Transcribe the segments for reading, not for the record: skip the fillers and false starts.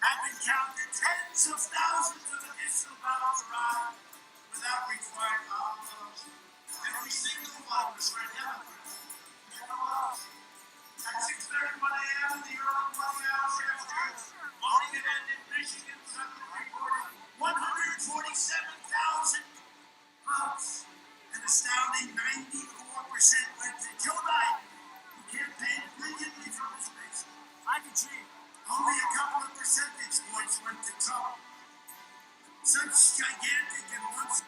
have been counted tens of thousands of additional ballots arrived without required envelopes. Every single one was for a Democrat. At 6:31 a.m. in the early morning hours after voting had ended, Michigan suddenly reported 147,000 votes. An astounding 94% went to Joe Biden, who campaigned brilliantly from his basement. Only a couple of percentage points went to Trump. Such gigantic and once.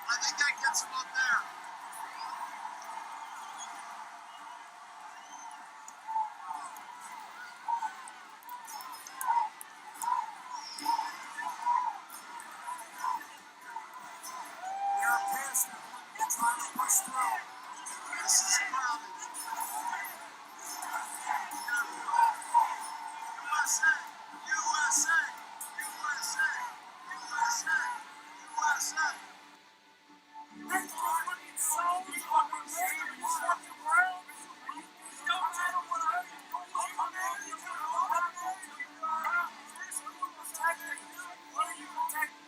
I think that gets him up there. They're pissed. They're trying to push through. This is crowded. USA! USA! USA! USA! USA! That's fucking so fucking weird. You fucking world. You don't matter what I do. What are you protecting?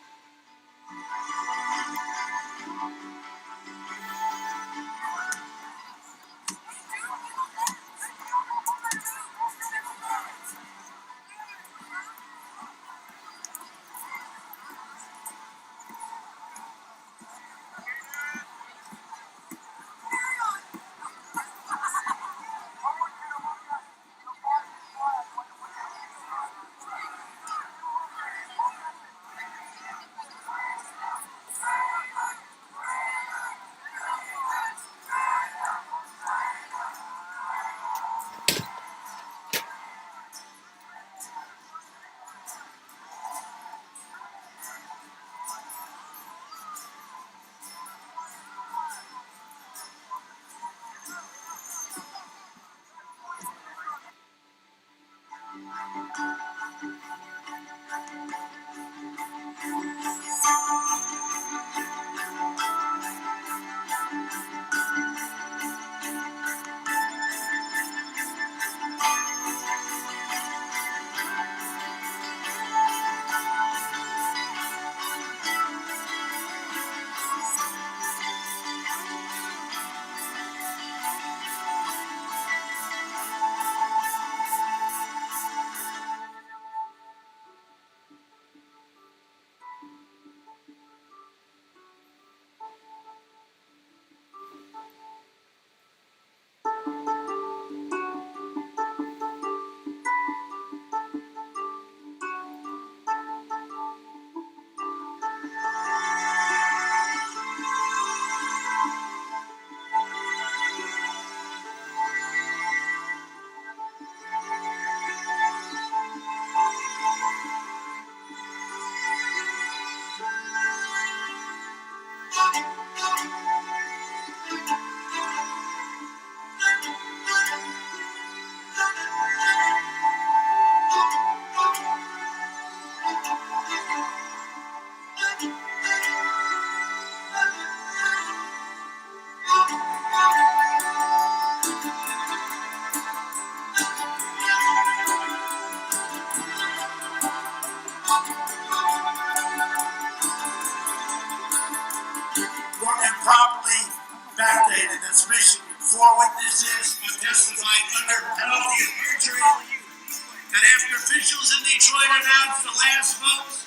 backdated. That's Michigan. 4 witnesses have testified under penalty of perjury that after officials in Detroit announced the last votes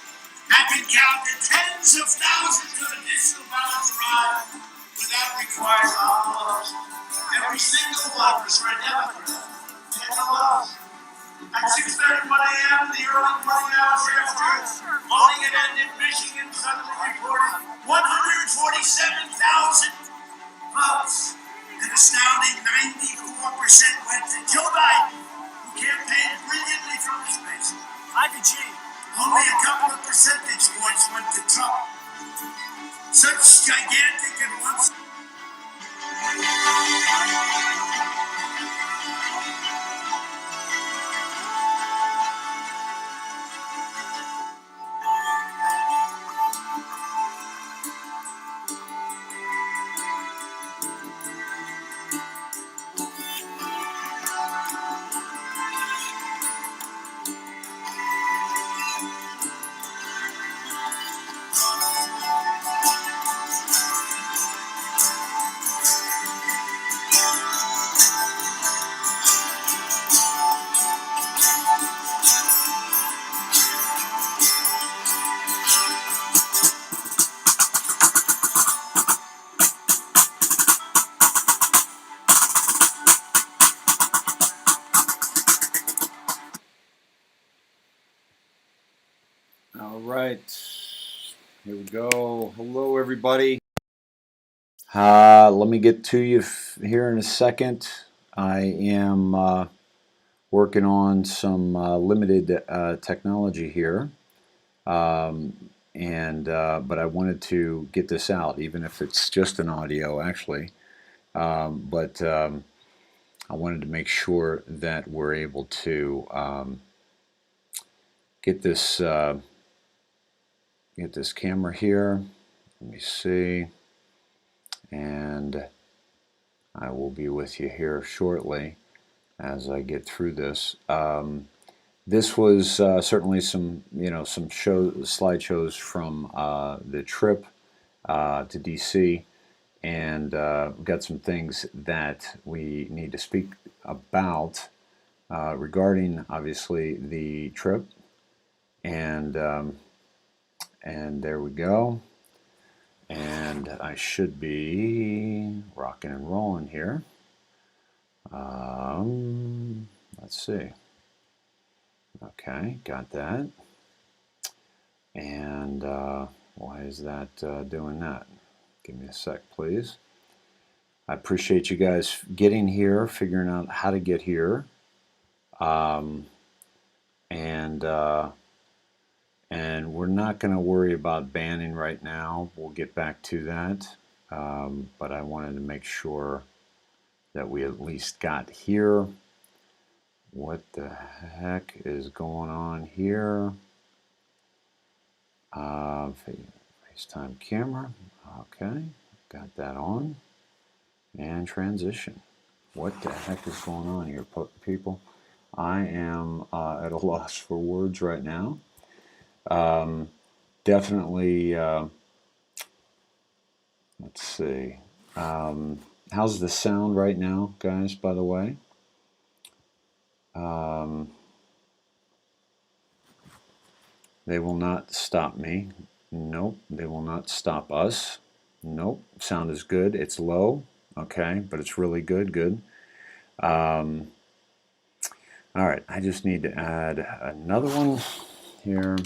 had been counted, tens of thousands of additional ballots arrived without required envelopes. Every single one was for a Democrat. Envelopes. At 6:31 a.m., the early morning hours after voting had ended, Michigan suddenly reported 147,000 votes. An astounding 94% went to Joe Biden, who campaigned brilliantly from his basement. Only a couple of percentage points went to Trump. Such gigantic and once. All right, here we go. Hello, everybody. Let me get to you here in a second. I am working on some limited technology here, but I wanted to get this out, even if it's just an audio, actually. But I wanted to make sure that we're able to get this camera here. Let me see, and I will be with you here shortly as I get through this. This was certainly some slideshows from the trip to DC, and we've got some things that we need to speak about regarding, obviously, the trip. And there we go. And I should be rocking and rolling here. Let's see. Okay, got that. And why is that doing that? Give me a sec, please. I appreciate you guys getting here, figuring out how to get here. And we're not going to worry about banning right now. We'll get back to that. But I wanted to make sure that we at least got here. What the heck is going on here? FaceTime camera. Okay, got that on. And transition. What the heck is going on here, people? I am at a loss for words right now. Definitely, let's see. How's the sound right now, guys, by the way? They will not stop me. Nope, they will not stop us. Nope, sound is good. It's low, okay, but it's really good, good. All right, I just need to add another one here.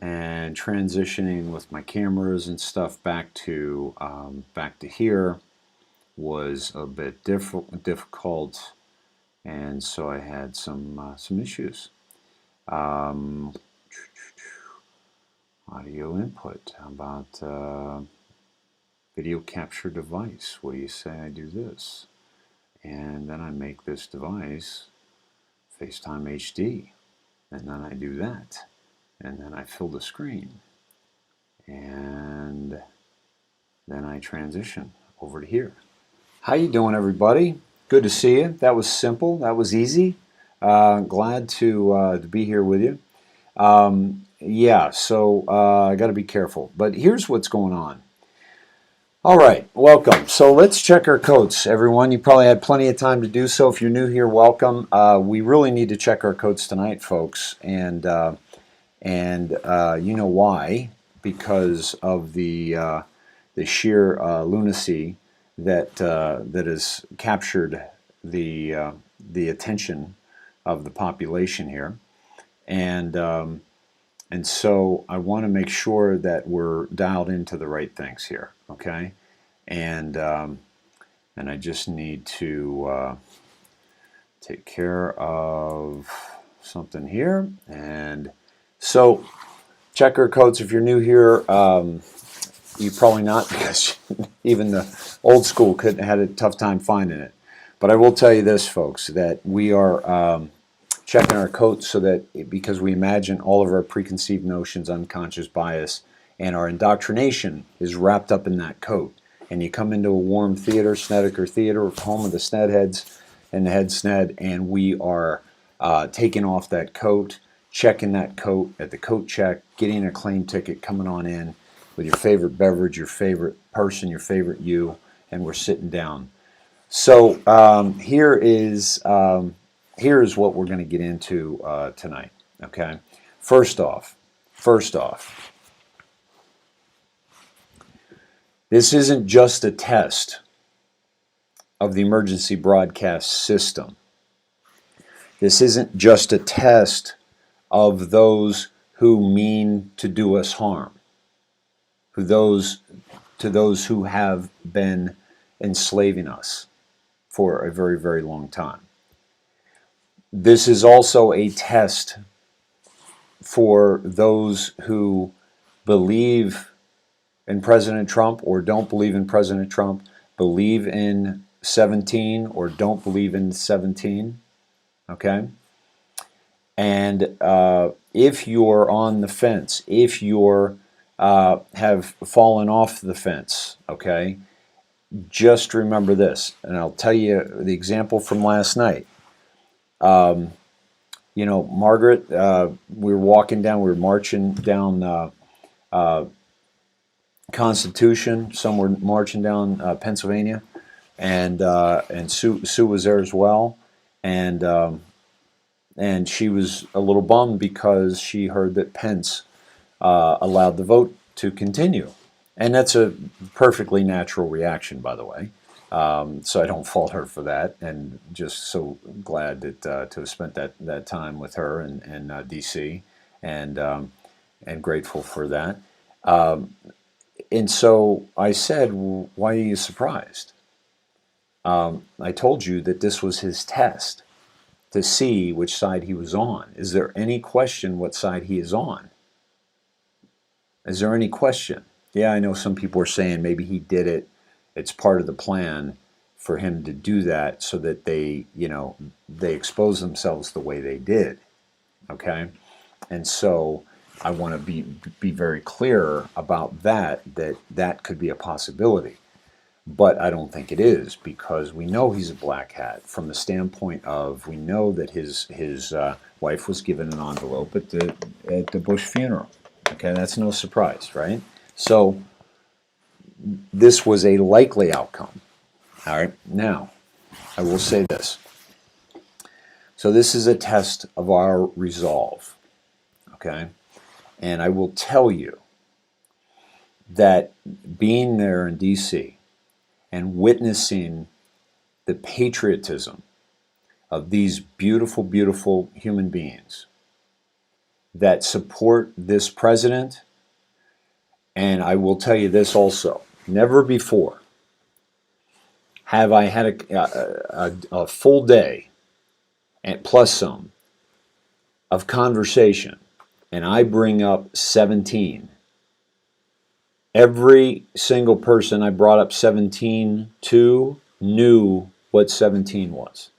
And transitioning with my cameras and stuff back to here was a bit difficult, and so I had some issues. Audio input. How about video capture device? What do you say I do this? And then I make this device FaceTime HD, and then I do that, and then I fill the screen, and then I transition over to here. How you doing, everybody? Good to see you. That was simple. That was easy. Glad to be here with you. Yeah, so I got to be careful. But here's what's going on. All right, welcome. So let's check our codes, everyone. You probably had plenty of time to do so. If you're new here, welcome. We really need to check our codes tonight, folks, and you know why? Because of the sheer lunacy that has captured the attention of the population here, and so I want to make sure that we're dialed into the right things here, okay? And I just need to take care of something here. And so checker codes, if you're new here, you probably not, because even the old school had a tough time finding it. But I will tell you this, folks, that we are checking our codes so that, because we imagine all of our preconceived notions, unconscious bias, and our indoctrination is wrapped up in that coat. And you come into a warm theater, Snedeker Theater, home of the Snedheads and the Head Sned, and we are taking off that coat, checking that coat at the coat check, getting a claim ticket, coming on in with your favorite beverage, your favorite person, your favorite you, and we're sitting down. So here is what we're going to get into tonight. Okay, first off, this isn't just a test of the emergency broadcast system. This isn't just a test of those who mean to do us harm, to those who have been enslaving us for a very, very long time. This is also a test for those who believe in President Trump or don't believe in President Trump, believe in 17 or don't believe in 17, okay? And if you're on the fence, if you're have fallen off the fence, okay, just remember this, and I'll tell you the example from last night. You know, Margaret, we were marching down Constitution, some were marching down Pennsylvania, and Sue was there as well, and she was a little bummed because she heard that Pence allowed the vote to continue, and that's a perfectly natural reaction, by the way. So I don't fault her for that, and just so glad that to have spent that time with her in D.C. and grateful for that. And so I said, well, why are you surprised? I told you that this was his test to see which side he was on. Is there any question what side he is on? Is there any question? Yeah, I know some people are saying maybe he did it. It's part of the plan for him to do that so that they expose themselves the way they did. Okay? And so I want to be very clear about that could be a possibility. But I don't think it is, because we know he's a black hat from the standpoint of, we know that his wife was given an envelope at the Bush funeral. Okay, that's no surprise, right? So this was a likely outcome. All right, now I will say this. So this is a test of our resolve. Okay, and I will tell you that being there in D.C. and witnessing the patriotism of these beautiful, beautiful human beings that support this president, and I will tell you this also, never before have I had a full day and plus some of conversation, and I bring up 17. Every single person I brought up 17 to knew what 17 was.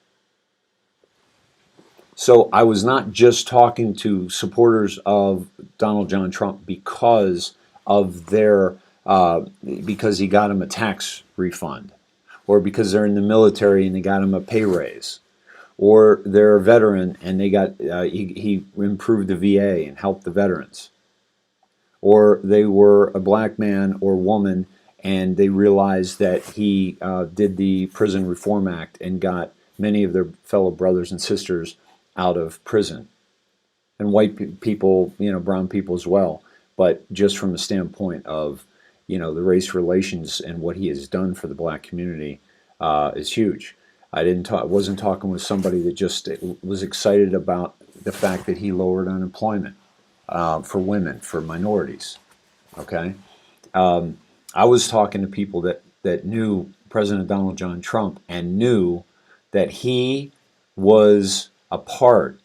So I was not just talking to supporters of Donald John Trump because of because he got him a tax refund, or because they're in the military and they got him a pay raise, or they're a veteran and they got he improved the VA and helped the veterans, or they were a black man or woman and they realized that he did the Prison Reform Act and got many of their fellow brothers and sisters out of prison, and white people, brown people as well. But just from the standpoint of, the race relations and what he has done for the black community is huge. Wasn't talking with somebody that just was excited about the fact that he lowered unemployment for women, for minorities. Okay, I was talking to people that knew President Donald John Trump and knew that he was a part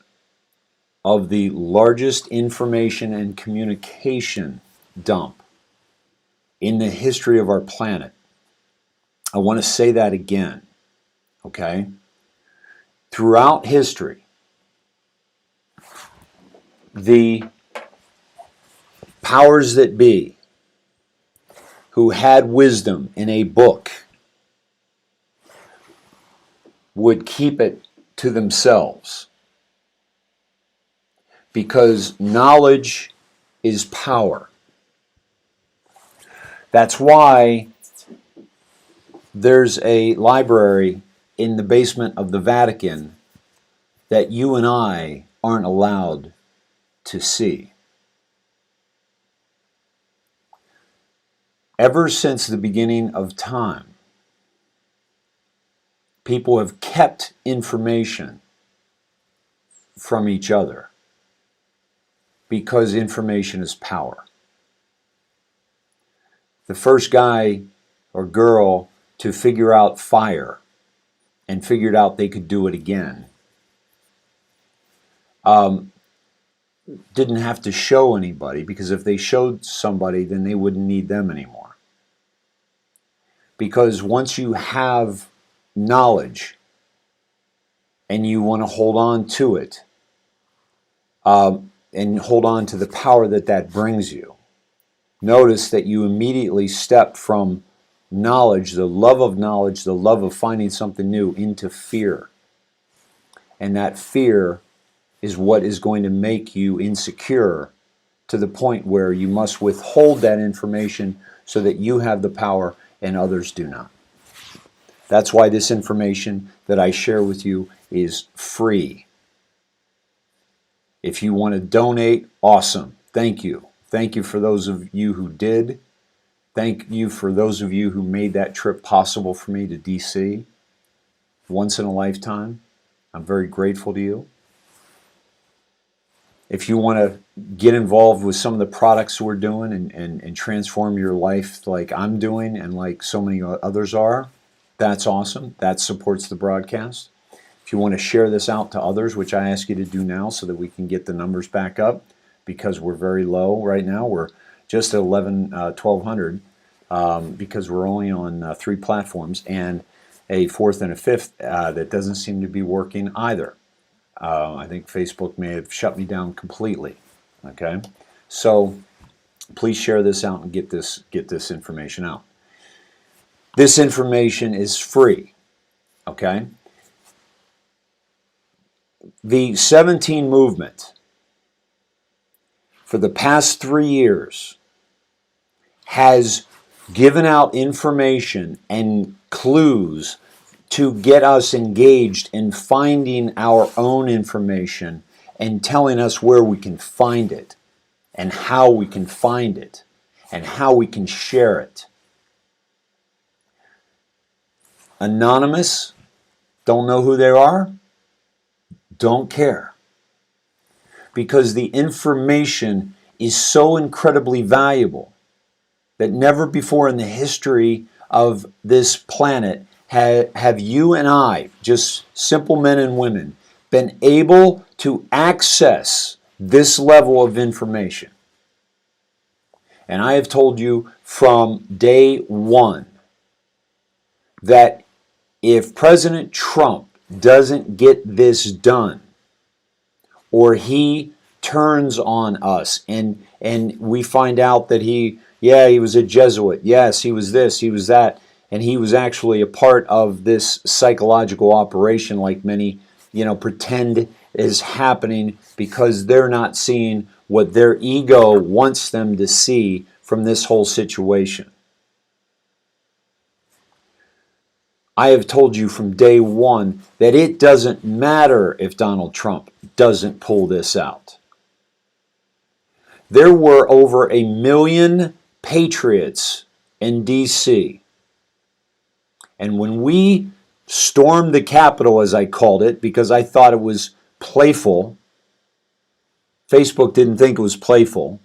of the largest information and communication dump in the history of our planet. I want to say that again, okay? Throughout history, the powers that be who had wisdom in a book would keep it to themselves, because knowledge is power. That's why there's a library in the basement of the Vatican that you and I aren't allowed to see. Ever since the beginning of time, people have kept information from each other because information is power. The first guy or girl to figure out fire and figured out they could do it again didn't have to show anybody, because if they showed somebody, then they wouldn't need them anymore. Because once you have knowledge and you want to hold on to it, and hold on to the power that brings you, notice that you immediately step from knowledge, the love of finding something new, into fear. And that fear is what is going to make you insecure to the point where you must withhold that information so that you have the power and others do not. That's why this information that I share with you is free. If you want to donate, awesome. Thank you. Thank you for those of you who did. Thank you for those of you who made that trip possible for me to DC. Once in a lifetime. I'm very grateful to you. If you want to get involved with some of the products we're doing and transform your life like I'm doing and like so many others are, that's awesome. That supports the broadcast. If you want to share this out to others, which I ask you to do now so that we can get the numbers back up, because we're very low right now. We're just at 1,200 because we're only on 3 platforms, and a 4th and a 5th that doesn't seem to be working either. I think Facebook may have shut me down completely. Okay, so please share this out and get this information out. This information is free. Okay, the 17 movement for the past 3 years has given out information and clues to get us engaged in finding our own information and telling us where we can find it and how we can find it and how we can share it. Anonymous, don't know who they are, don't care. Because the information is so incredibly valuable that never before in the history of this planet have you and I, just simple men and women, been able to access this level of information. And I have told you from day one that if President Trump doesn't get this done, or he turns on us and we find out that he was a Jesuit, yes, he was this, he was that, and he was actually a part of this psychological operation like many, pretend is happening because they're not seeing what their ego wants them to see from this whole situation. I have told you from day one that it doesn't matter if Donald Trump doesn't pull this out. There were over 1 million patriots in D.C. And when we stormed the Capitol, as I called it, because I thought it was playful, Facebook didn't think it was playful,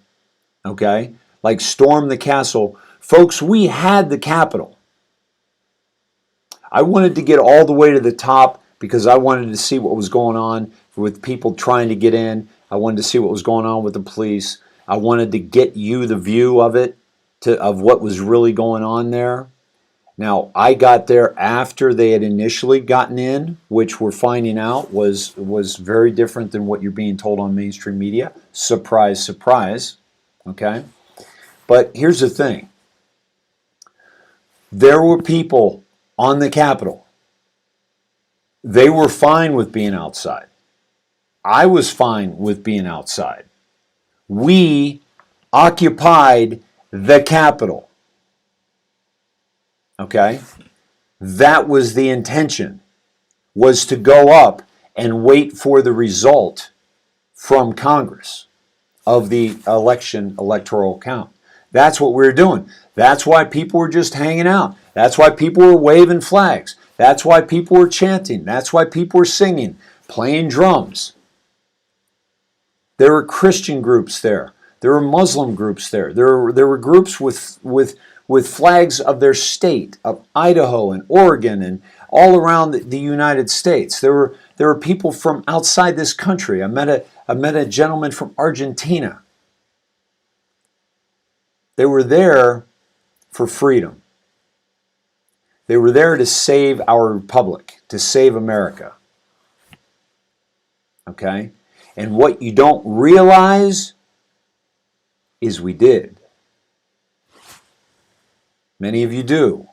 okay? Like storm the castle. Folks, we had the Capitol. I wanted to get all the way to the top because I wanted to see what was going on with people trying to get in. I wanted to see what was going on with the police. I wanted to get you the view of it, of what was really going on there. Now, I got there after they had initially gotten in, which we're finding out was very different than what you're being told on mainstream media. Surprise, surprise. Okay? But here's the thing. There were people on the Capitol. They were fine with being outside. I was fine with being outside. We occupied the Capitol. Okay? That was the intention, was to go up and wait for the result from Congress of the electoral count. That's what we were doing. That's why people were just hanging out. That's why people were waving flags. That's why people were chanting. That's why people were singing, playing drums. There were Christian groups there. There were Muslim groups there. There were groups with flags of their state, of Idaho and Oregon and all around the United States. There were people from outside this country. I met a gentleman from Argentina. They were there for freedom. They were there to save our republic, to save America. Okay? And what you don't realize is we did. Many of you do.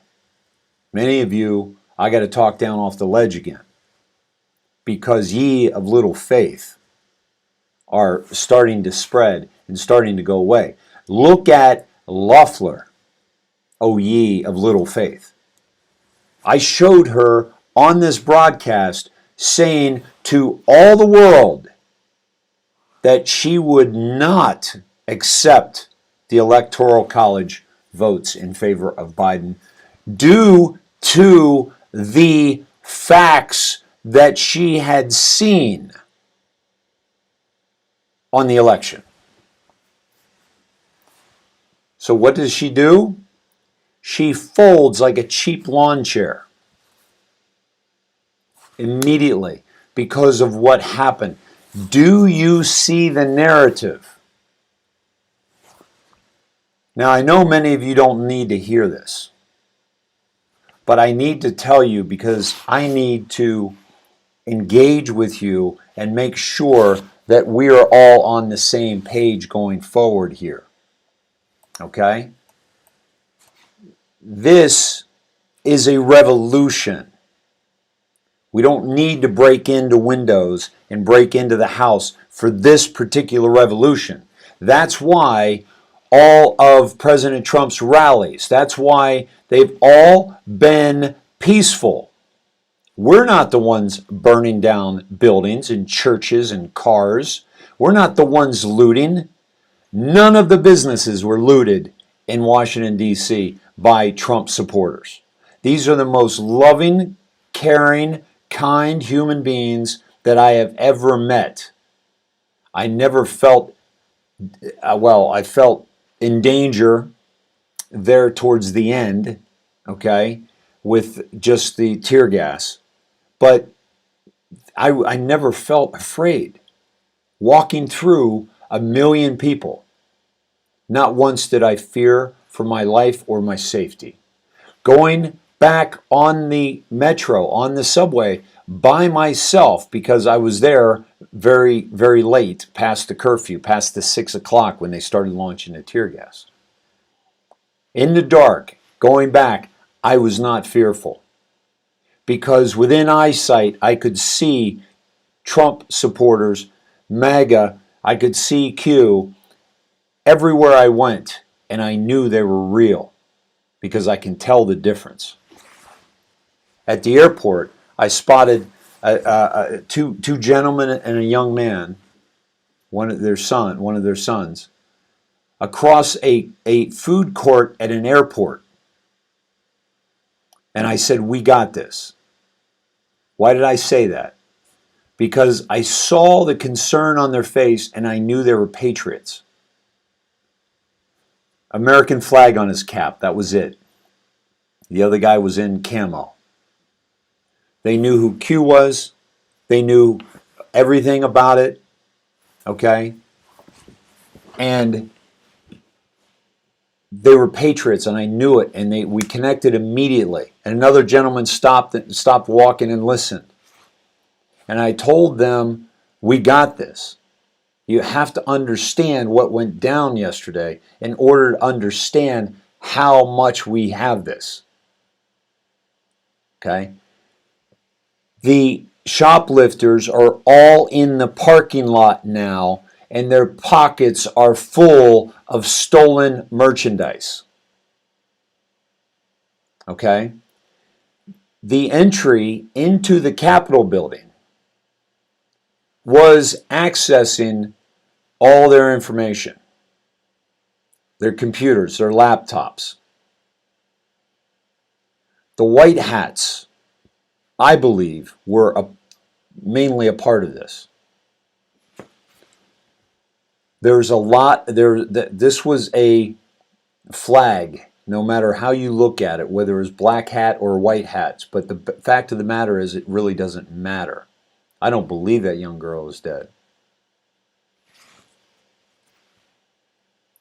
Many of you, I got to talk down off the ledge again. Because ye of little faith are starting to spread and starting to go away. Look at Loeffler, O ye of little faith. I showed her on this broadcast saying to all the world that she would not accept the Electoral College votes in favor of Biden due to the facts that she had seen on the election. So what does she do? She folds like a cheap lawn chair immediately because of what happened. Do you see the narrative? Now, I know many of you don't need to hear this, but I need to tell you because I need to engage with you and make sure that we are all on the same page going forward here. Okay? This is a revolution. We don't need to break into windows and break into the house for this particular revolution. That's why all of President Trump's rallies, that's why they've all been peaceful. We're not the ones burning down buildings and churches and cars. We're not the ones looting. None of the businesses were looted in Washington, D.C. by Trump supporters. These are the most loving, caring, kind human beings that I have ever met. I never felt, I felt in danger there towards the end, okay, with just the tear gas. But I never felt afraid walking through 1 million people. Not once did I fear for my life or my safety. Going back on the metro, on the subway, by myself because I was there very, very late, past the curfew, past the 6 o'clock when they started launching the tear gas. In the dark, going back, I was not fearful because within eyesight, I could see Trump supporters, MAGA, I could see Q everywhere I went, and I knew they were real because I can tell the difference. At the airport, I spotted two gentlemen and a young man, one of their sons, across a food court at an airport. And I said, we got this. Why did I say that? Because I saw the concern on their face and I knew they were patriots. American flag on his cap, that was it. The other guy was in camo. They knew who Q was. They knew everything about it. Okay? And they were patriots, and I knew it, and we connected immediately. And another gentleman stopped walking and listened. And I told them, we got this. You have to understand what went down yesterday in order to understand how much we have this. Okay? The shoplifters are all in the parking lot now, and their pockets are full of stolen merchandise. Okay? The entry into the Capitol building was accessing all their information, their computers, their laptops. The white hats, I believe, were mainly a part of this. There's a lot there. This was a flag, no matter how you look at it, whether it's black hat or white hats. But the fact of the matter is, it really doesn't matter. I don't believe that young girl is dead.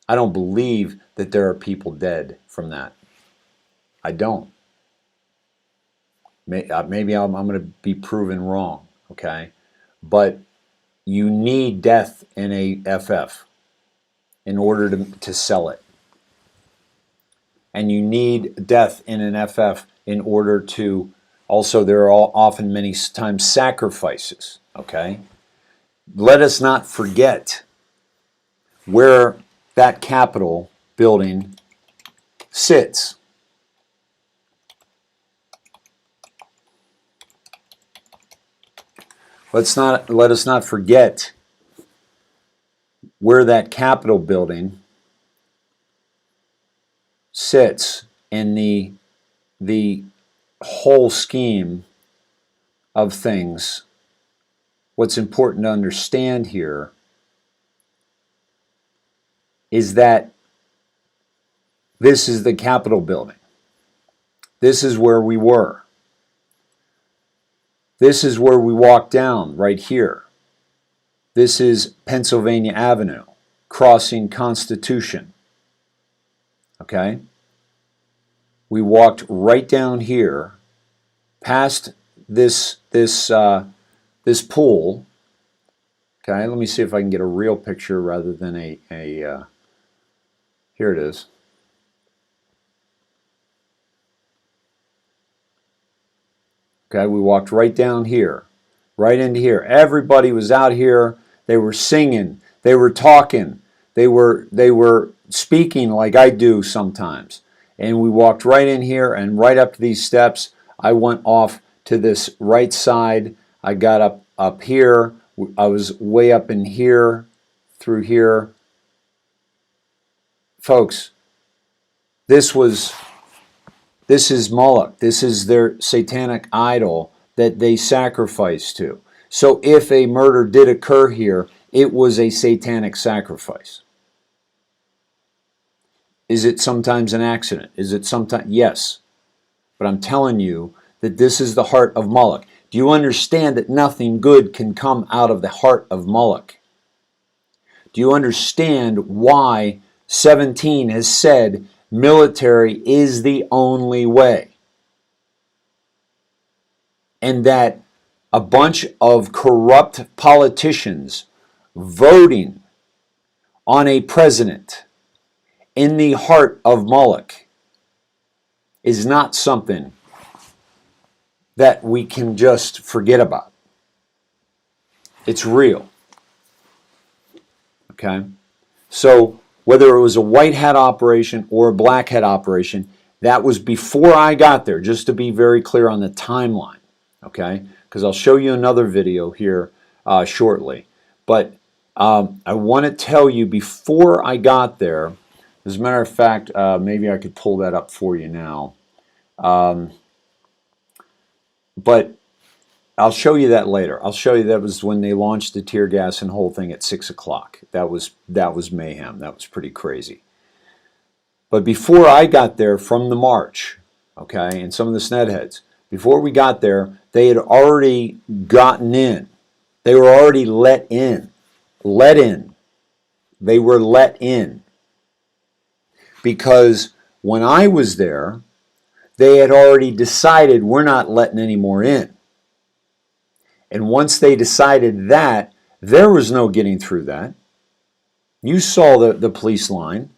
I don't believe that there are people dead from that. I don't. Maybe I'm going to be proven wrong, okay? But you need death in a FF in order to sell it. And you need death in an FF in order to, also there are often many times sacrifices, okay? Let us not forget where that Capitol building sits. Let us not forget where that Capitol building sits in the whole scheme of things. What's important to understand here is that this is the Capitol building. This is where we were. This is where we walked down, right here. This is Pennsylvania Avenue, crossing Constitution. Okay? We walked right down here, past this pool. Okay, let me see if I can get a real picture rather than a here it is. Okay, we walked right down here, right into here. Everybody was out here. They were singing. They were talking. They were speaking like I do sometimes. And we walked right in here and right up to these steps. I went off to this right side. I got up here. I was way up in here, through here. Folks, this is Moloch. This is their satanic idol that they sacrifice to. So if a murder did occur here, it was a satanic sacrifice. Is it sometimes an accident? Is it sometimes? Yes. But I'm telling you that this is the heart of Moloch. Do you understand that nothing good can come out of the heart of Moloch? Do you understand why 17 has said military is the only way? And that a bunch of corrupt politicians voting on a president in the heart of Moloch is not something that we can just forget about. It's real. Okay? So whether it was a white hat operation or a black hat operation, That was before I got there, just to be very clear on the timeline, okay? Because I'll show you another video here shortly. But I want to tell you, before I got there, as a matter of fact, maybe I could pull that up for you now. But I'll show you that later. I'll show you that was when they launched the tear gas and whole thing at 6 o'clock. That was mayhem. That was pretty crazy. But before I got there from the march, okay, and some of the snedheads, before we got there, they had already gotten in. They were already let in. Let in. They were let in. Because when I was there, they had already decided we're not letting any more in. And once they decided that, there was no getting through that. You saw the police line.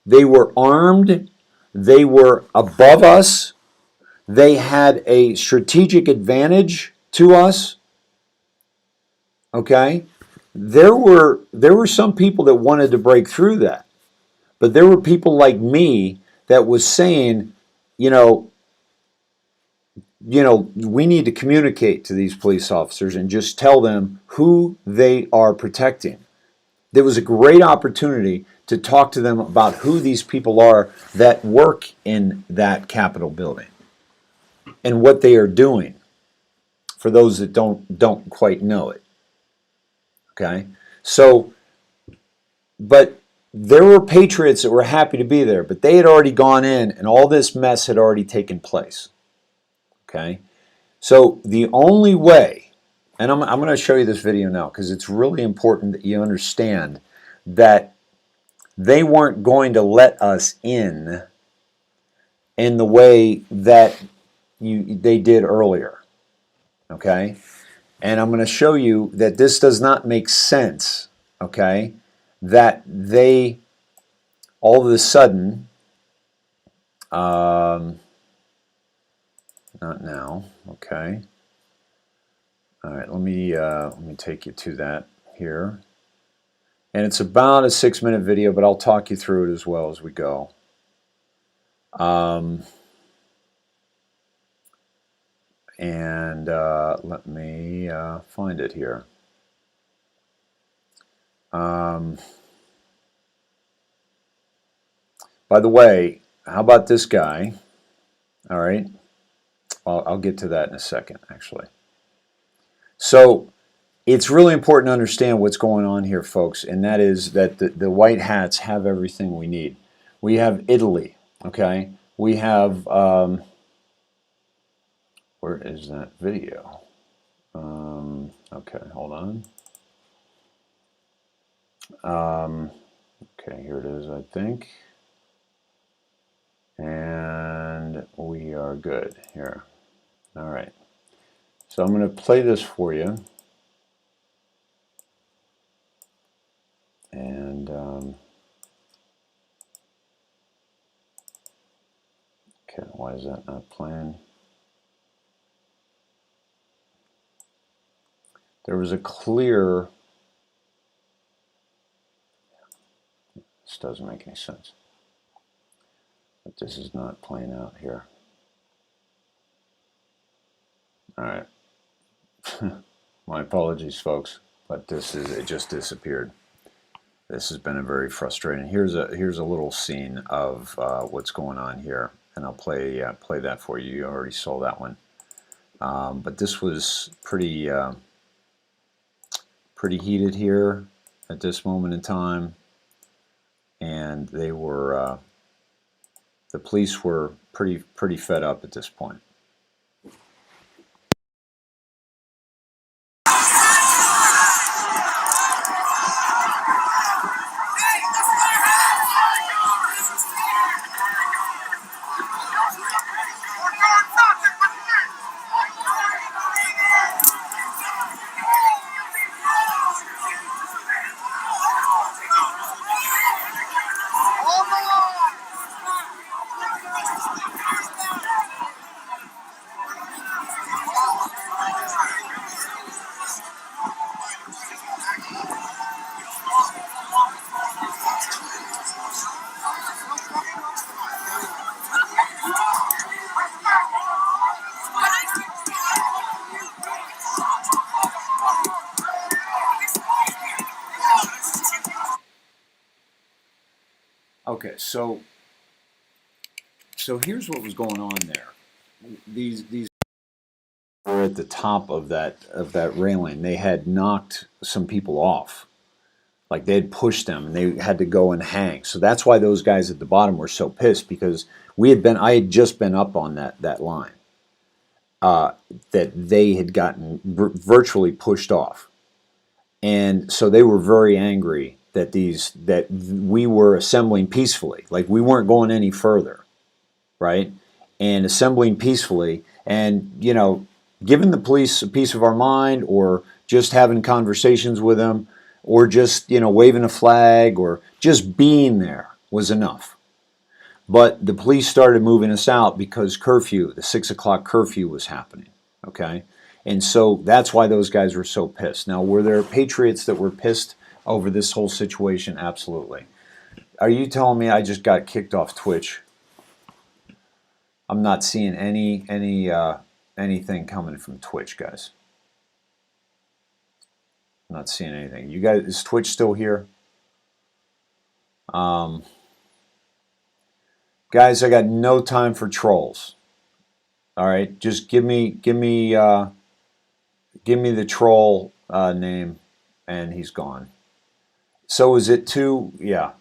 They were armed. They were above us. They had a strategic advantage to us. Okay? There were some people that wanted to break through that. But there were people like me that was saying, you know, we need to communicate to these police officers and just tell them who they are protecting. There was a great opportunity to talk to them about who these people are that work in that Capitol building and what they are doing, for those that don't quite know it. Okay? So, but there were patriots that were happy to be there, but they had already gone in and all this mess had already taken place. Okay? So the only way, and I'm going to show you this video now because it's really important that you understand that they weren't going to let us in the way that they did earlier. Okay? And I'm going to show you that this does not make sense. Okay? That they all of a sudden, not now. Okay. All right. Let me take you to that here. And it's about a 6-minute video, but I'll talk you through it as well as we go. And let me find it here. By the way, how about this guy? All right. I'll get to that in a second, actually. So it's really important to understand what's going on here, folks, and that is that the white hats have everything we need. We have Italy, okay? We have, where is that video? Okay, hold on. Okay, here it is, I think. And we are good here. All right. So I'm going to play this for you. And okay, why is that not playing? There was a clear, this doesn't make any sense, but this is not playing out here. All right. My apologies, folks, but it just disappeared. This has been a very frustrating. Here's a little scene of what's going on here, and I'll play that for you. You already saw that one, but this was pretty heated here at this moment in time, and they were the police were pretty fed up at this point. Okay, so here's what was going on there. These were at the top of that railing. They had knocked some people off. Like they had pushed them and they had to go and hang. So that's why those guys at the bottom were so pissed, because I had just been up on that line that they had gotten virtually pushed off. And so they were very angry that we were assembling peacefully. Like we weren't going any further, right? And assembling peacefully and, giving the police a piece of our mind, or just having conversations with them, or just, waving a flag, or just being there was enough. But the police started moving us out because the 6 o'clock curfew was happening. Okay. And so that's why those guys were so pissed. Now, were there patriots that were pissed over this whole situation? Absolutely. Are you telling me I just got kicked off Twitch? I'm not seeing anything coming from Twitch, guys. I'm not seeing anything. You guys, is Twitch still here? Guys, I got no time for trolls. All right, just give me the troll name, and he's gone. So is it two? Yeah,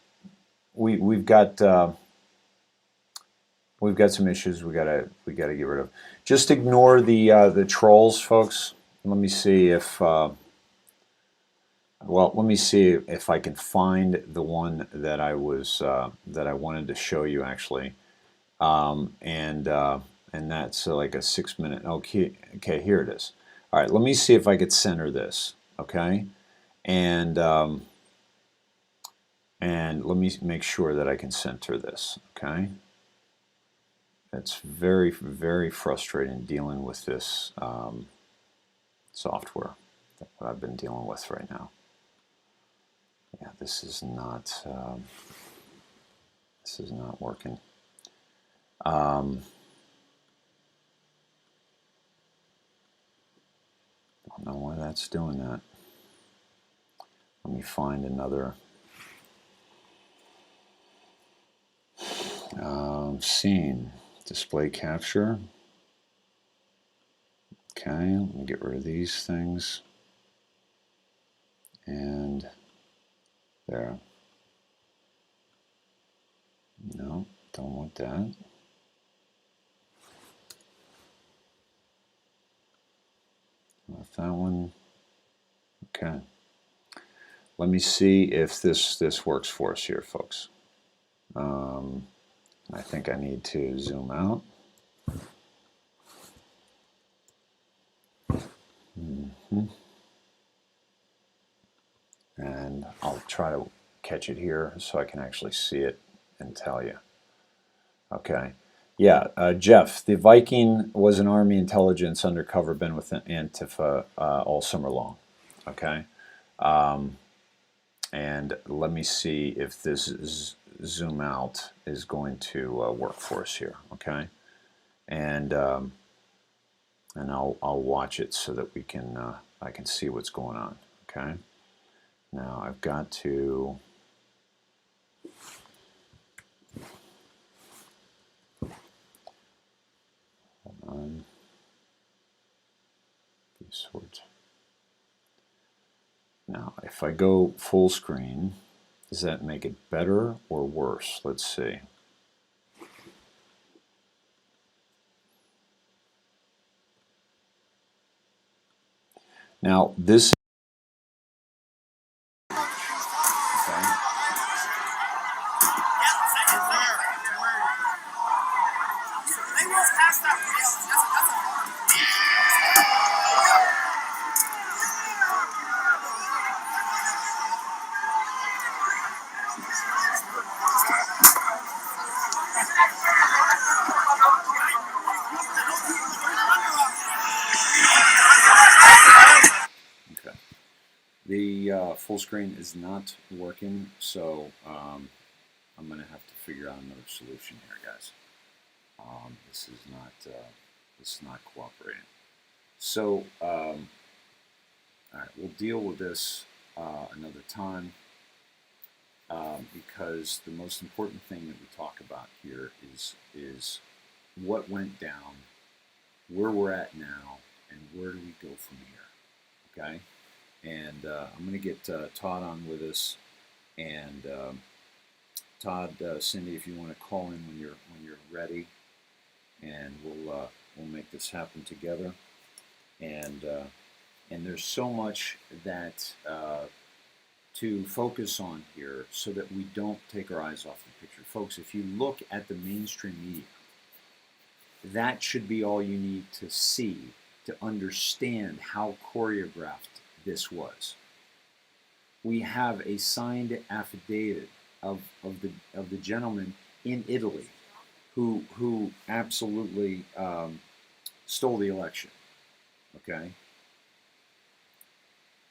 we've got some issues we gotta get rid of. Just ignore the trolls, folks. Let me see if let me see if I can find the one that I wanted to show you actually, and that's like a 6 minute. Okay, here it is. All right, let me see if I could center this. Okay, and let me make sure that I can center this. Okay. It's very, very frustrating dealing with this software that I've been dealing with right now. Yeah, this is not working. Don't know why that's doing that. Let me find another scene. Display capture. Okay, let me get rid of these things. And there. No, don't want that. Left that one. Okay. Let me see if this works for us here, folks. I think I need to zoom out. And I'll try to catch it here so I can actually see it and tell you. Okay. Yeah, Jeff, the Viking was an Army intelligence undercover, been with Antifa all summer long. Okay. And let me see if this zoom out is going to work for us here. Okay. And I'll watch it so that we can I can see what's going on. Okay. Now I've got to. Sort. Now, if I go full screen, does that make it better or worse? Let's see. Now, this. Okay. The full screen is not working, so I'm going to have to figure out another solution here, guys. This is not cooperating. So, all right, we'll deal with this another time. because the most important thing that we talk about here is what went down, where we're at now, and where do we go from here. Okay, and I'm going to get Todd on with us, and Todd, Cindy, if you want to call in when you're ready, and we'll make this happen together. And there's so much that to focus on here so that we don't take our eyes off the picture. Folks, if you look at the mainstream media, that should be all you need to see to understand how choreographed this was. We have a signed affidavit of the gentleman in Italy who absolutely stole the election. Okay.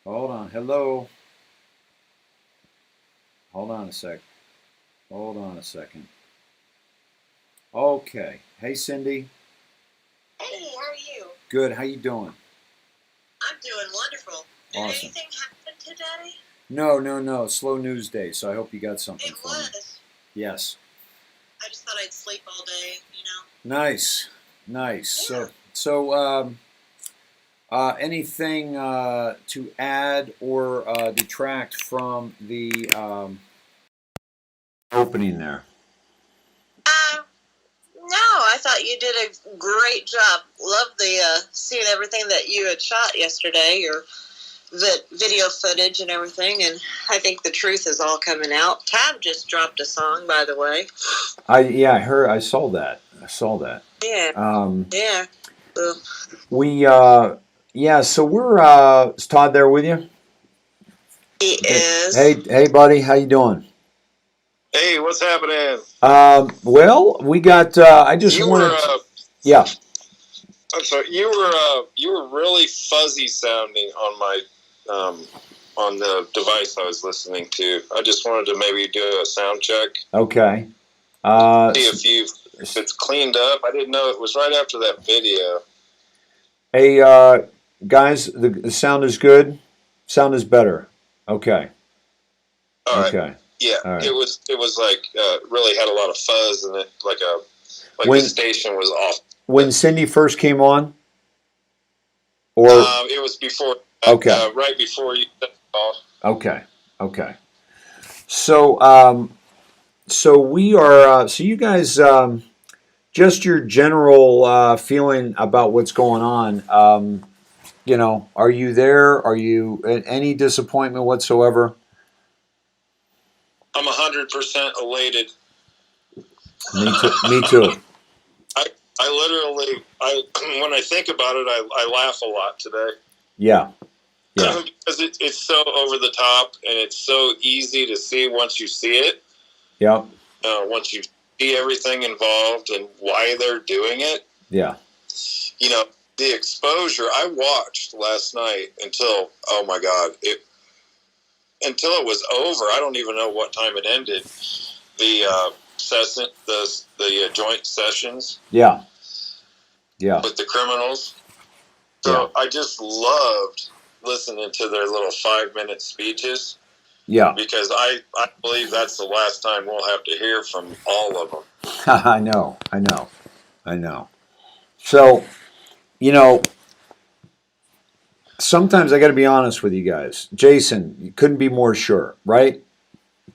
Hold on. Hello. Hold on a sec. Hold on a second. Okay. Hey, Cindy. Hey, how are you? Good. How you doing? I'm doing wonderful. Did Awesome. anything happen today? No. Slow news day, so I hope you got something It for me. was. Yes. I just thought I'd sleep all day, you know. Nice. Yeah. So anything to add or detract from the opening there? No, I thought you did a great job. Loved the seeing everything that you had shot yesterday, your video footage and everything, and I think the truth is all coming out. Tab just dropped a song, by the way. I heard. I saw that. Yeah. Yeah. So we're is Todd there with you? He is. Hey, buddy, how you doing? Hey, what's happening? Well, we got. I just wanted. Yeah. I'm sorry. You were really fuzzy sounding on my on the device I was listening to. I just wanted to maybe do a sound check. Okay. See if it's cleaned up. I didn't know it was right after that video. Hey, guys, the sound is good. Sound is better. Okay. All right. Okay. Yeah. All right. It was like really had a lot of fuzz in it, like the station was off. When Cindy first came on, or it was before. Okay. Right before you set it off. Okay. So we are. So you guys, just your general feeling about what's going on. Are you there? Are you any disappointment whatsoever? I'm 100% elated. Me too. I literally, when I think about it, I laugh a lot today. Yeah. Because it's so over the top, and it's so easy to see once you see it. Yeah. Once you see everything involved and why they're doing it. Yeah. The exposure I watched last night until, oh my God, until it was over. I don't even know what time it ended. The joint sessions. Yeah. With the criminals. So I just loved listening to their little 5-minute speeches. Yeah. Because I believe that's the last time we'll have to hear from all of them. I know. So, sometimes I got to be honest with you guys. Jason, you couldn't be more sure, right?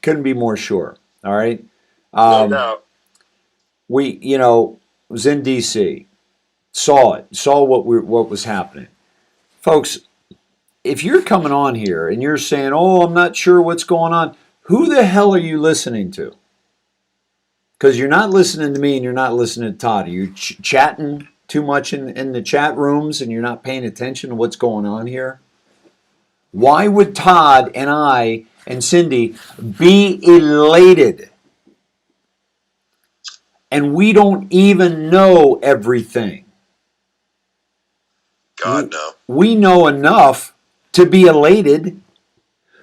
Couldn't be more sure. All right. No doubt. We, was in D.C. Saw what was happening, folks. If you're coming on here and you're saying, "Oh, I'm not sure what's going on," who the hell are you listening to? Because you're not listening to me and you're not listening to Todd. You're chatting too much in the chat rooms and you're not paying attention to what's going on here. Why would Todd and I and Cindy be elated? And we don't even know everything. God, no. We know enough to be elated.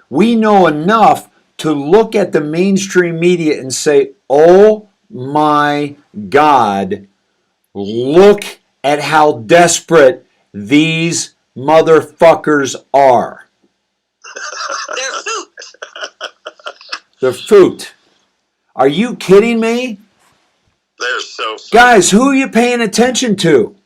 We know enough to look at the mainstream media and say, oh my God, look at how desperate these motherfuckers are. They're pooped. The fruit. Are you kidding me? They're so funny. Guys, who are you paying attention to?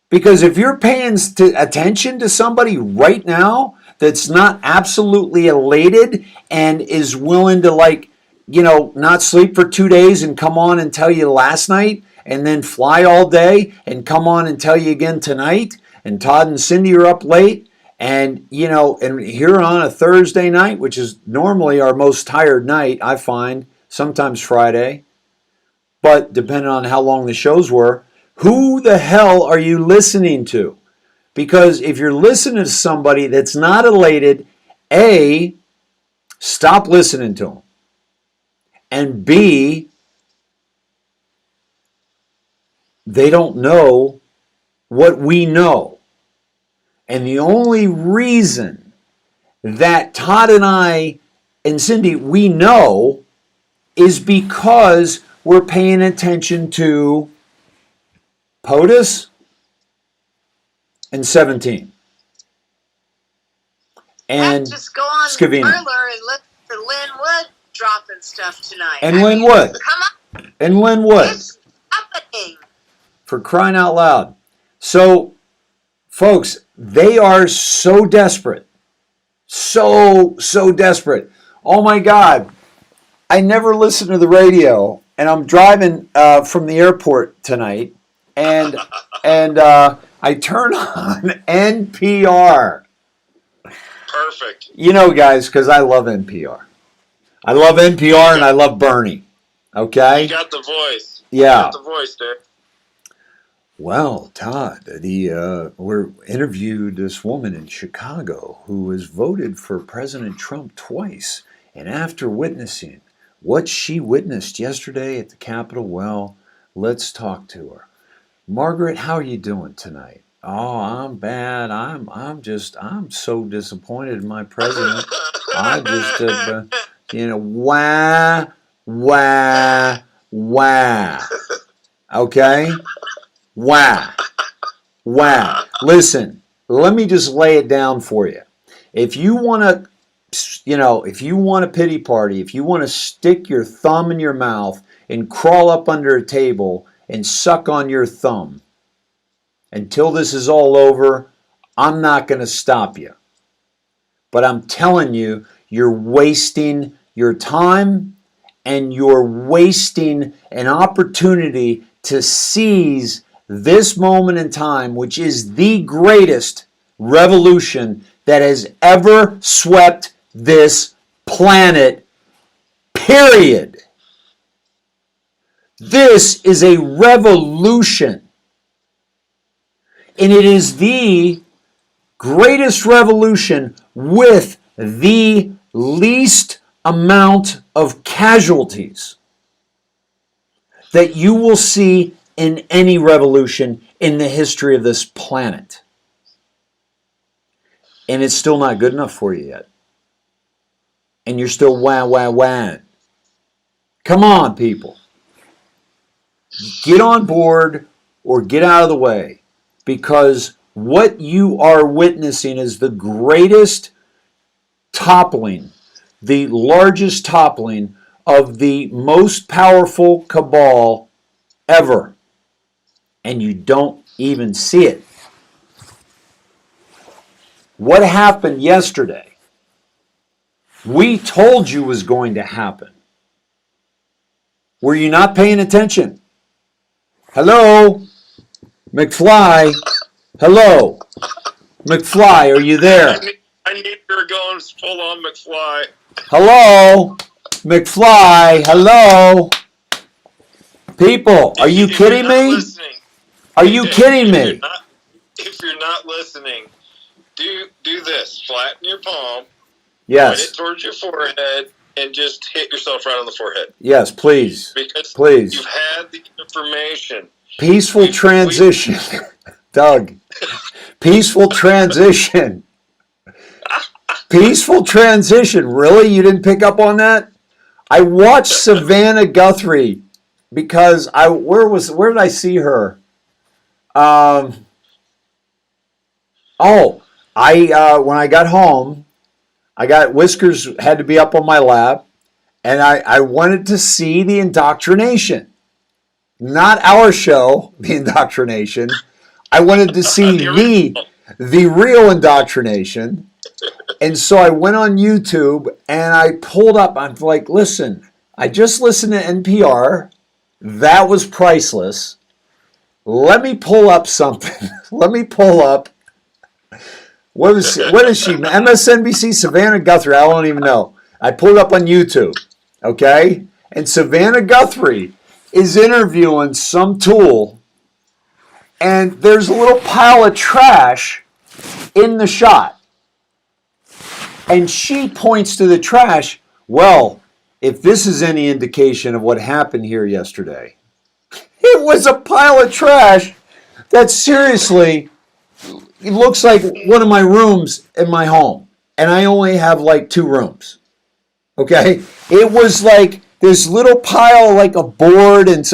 Because if you're paying attention to somebody right now that's not absolutely elated and is willing to, like, not sleep for 2 days and come on and tell you last night and then fly all day and come on and tell you again tonight, and Todd and Cindy are up late, and and here on a Thursday night, which is normally our most tired night, I find, sometimes Friday, but depending on how long the shows were, who the hell are you listening to? Because if you're listening to somebody that's not elated, A, stop listening to them. And B, they don't know what we know. And the only reason that Todd and I and Cindy, we know, is because we're paying attention to POTUS and 17. And just go on Scavino. Parler and look for Lynn Wood dropping stuff tonight. And Lynn Wood. Come on. And Lynn Wood. It's happening. For crying out loud. So, folks, they are so desperate. So desperate. Oh my God. I never listen to the radio, and I'm driving from the airport tonight, and I turn on NPR. Perfect. Guys, because I love NPR. I love NPR and I love Bernie. Okay? You got the voice. Yeah. You got the voice, Dick. Well, Todd, we interviewed this woman in Chicago who was voted for President Trump twice. And after witnessing what she witnessed yesterday at the Capitol, well, let's talk to her. Margaret, how are you doing tonight? Oh, I'm bad. I'm so disappointed in my president. I just, wah. Okay? Wah. Listen, let me just lay it down for you. If you want to, if you want a pity party, if you want to stick your thumb in your mouth and crawl up under a table and suck on your thumb until this is all over, I'm not going to stop you. But I'm telling you, you're wasting your time and you're wasting an opportunity to seize this moment in time, which is the greatest revolution that has ever swept this planet, period. This is a revolution. And it is the greatest revolution with the least amount of casualties that you will see in any revolution in the history of this planet. And it's still not good enough for you yet. And you're still wah. Come on, people. Get on board or get out of the way, because what you are witnessing is the greatest toppling, the largest toppling of the most powerful cabal ever. And you don't even see it. What happened yesterday, we told you was going to happen. Were you not paying attention? Hello? McFly? Hello? McFly, are you there? I knew you were going full on McFly. Hello? McFly, hello? People, are you kidding me? Are you kidding me? If you're not listening, do this. Flatten your palm. Yes. Point it towards your forehead and just hit yourself right on the forehead. Yes, please. Because please. You've had the information. Peaceful transition. Doug. Peaceful transition. Peaceful transition. Really? You didn't pick up on that? I watched Savannah Guthrie because where did I see her? When I got home, Whiskers had to be up on my lap, And I wanted to see the indoctrination. Not our show, the indoctrination. I wanted to see the real indoctrination. And so I went on YouTube and I pulled up. I'm like, listen, I just listened to NPR. That was priceless. Let me pull up something. Let me pull up. What is she? MSNBC, Savannah Guthrie. I don't even know. I pulled up on YouTube. Okay? And Savannah Guthrie is interviewing some tool, and there's a little pile of trash in the shot. And she points to the trash. Well, if this is any indication of what happened here yesterday, it was a pile of trash that seriously, it looks like one of my rooms in my home. And I only have like 2 rooms. Okay? It was like this little pile, like a board, and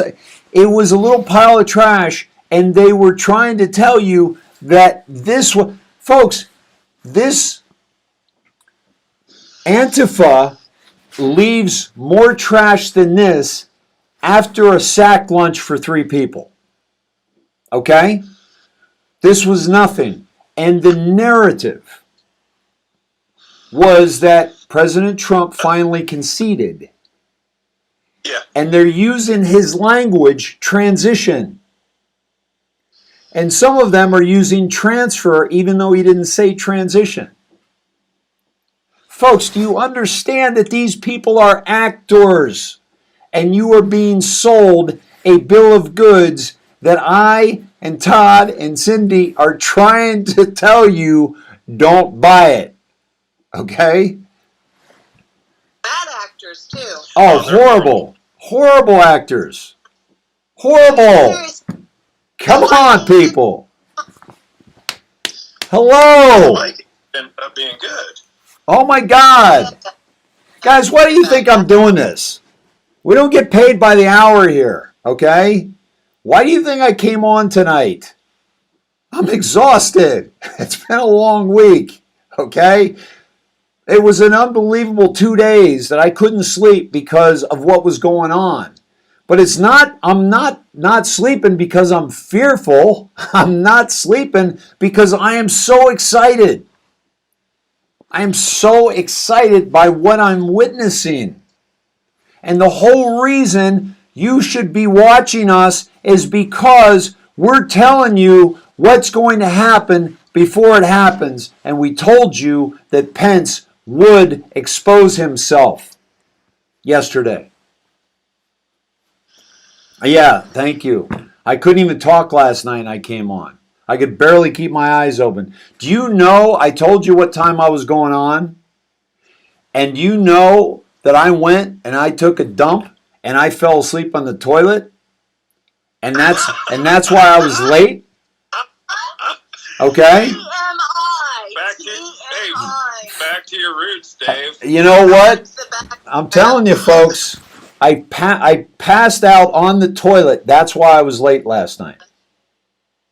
it was a little pile of trash, and they were trying to tell you that this was, folks, this Antifa leaves more trash than this after a sack lunch for 3 people. Okay? This was nothing. And the narrative was that President Trump finally conceded. Yeah. And they're using his language, transition. And some of them are using transfer, even though he didn't say transition. Folks, do you understand that these people are actors? And you are being sold a bill of goods that I and Todd and Cindy are trying to tell you, don't buy it. Okay? Bad actors, too. Oh, horrible. Horrible actors. Horrible. Come on, people. Hello. Like, ended up being good. Oh, my God. Guys, why do you think I'm doing this? We don't get paid by the hour here, okay? Why do you think I came on tonight? I'm exhausted. It's been a long week, okay? It was an unbelievable 2 days that I couldn't sleep because of what was going on. But it's not, I'm not sleeping because I'm fearful. I'm not sleeping because I am so excited. I am so excited by what I'm witnessing. And the whole reason you should be watching us is because we're telling you what's going to happen before it happens. And we told you that Pence would expose himself yesterday. Yeah, thank you. I couldn't even talk last night and I came on. I could barely keep my eyes open. Do you know I told you what time I was going on? And you know that I went and I took a dump and I fell asleep on the toilet? And that's why I was late? Okay? Back to your roots, Dave. You know what? I'm telling you, folks, I passed out on the toilet. That's why I was late last night.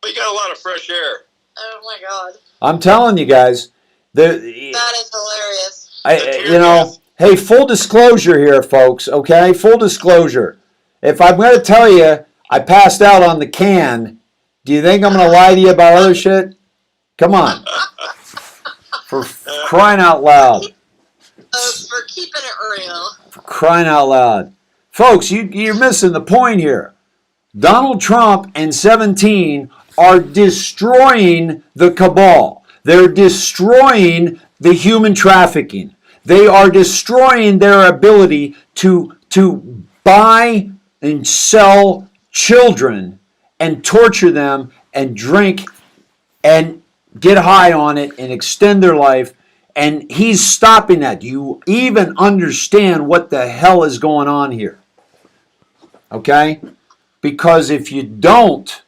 We got a lot of fresh air. Oh my God. I'm telling you guys. That is hilarious. Hey, full disclosure here, folks, okay? Full disclosure. If I'm going to tell you I passed out on the can, do you think I'm going to lie to you about other shit? Come on. For crying out loud. For keeping it real. For crying out loud. Folks, you're missing the point here. Donald Trump and 17 are destroying the cabal. They're destroying the human trafficking. They are destroying their ability to buy and sell children and torture them and drink and get high on it and extend their life. And he's stopping that. Do you even understand what the hell is going on here? Okay? Because if you don't,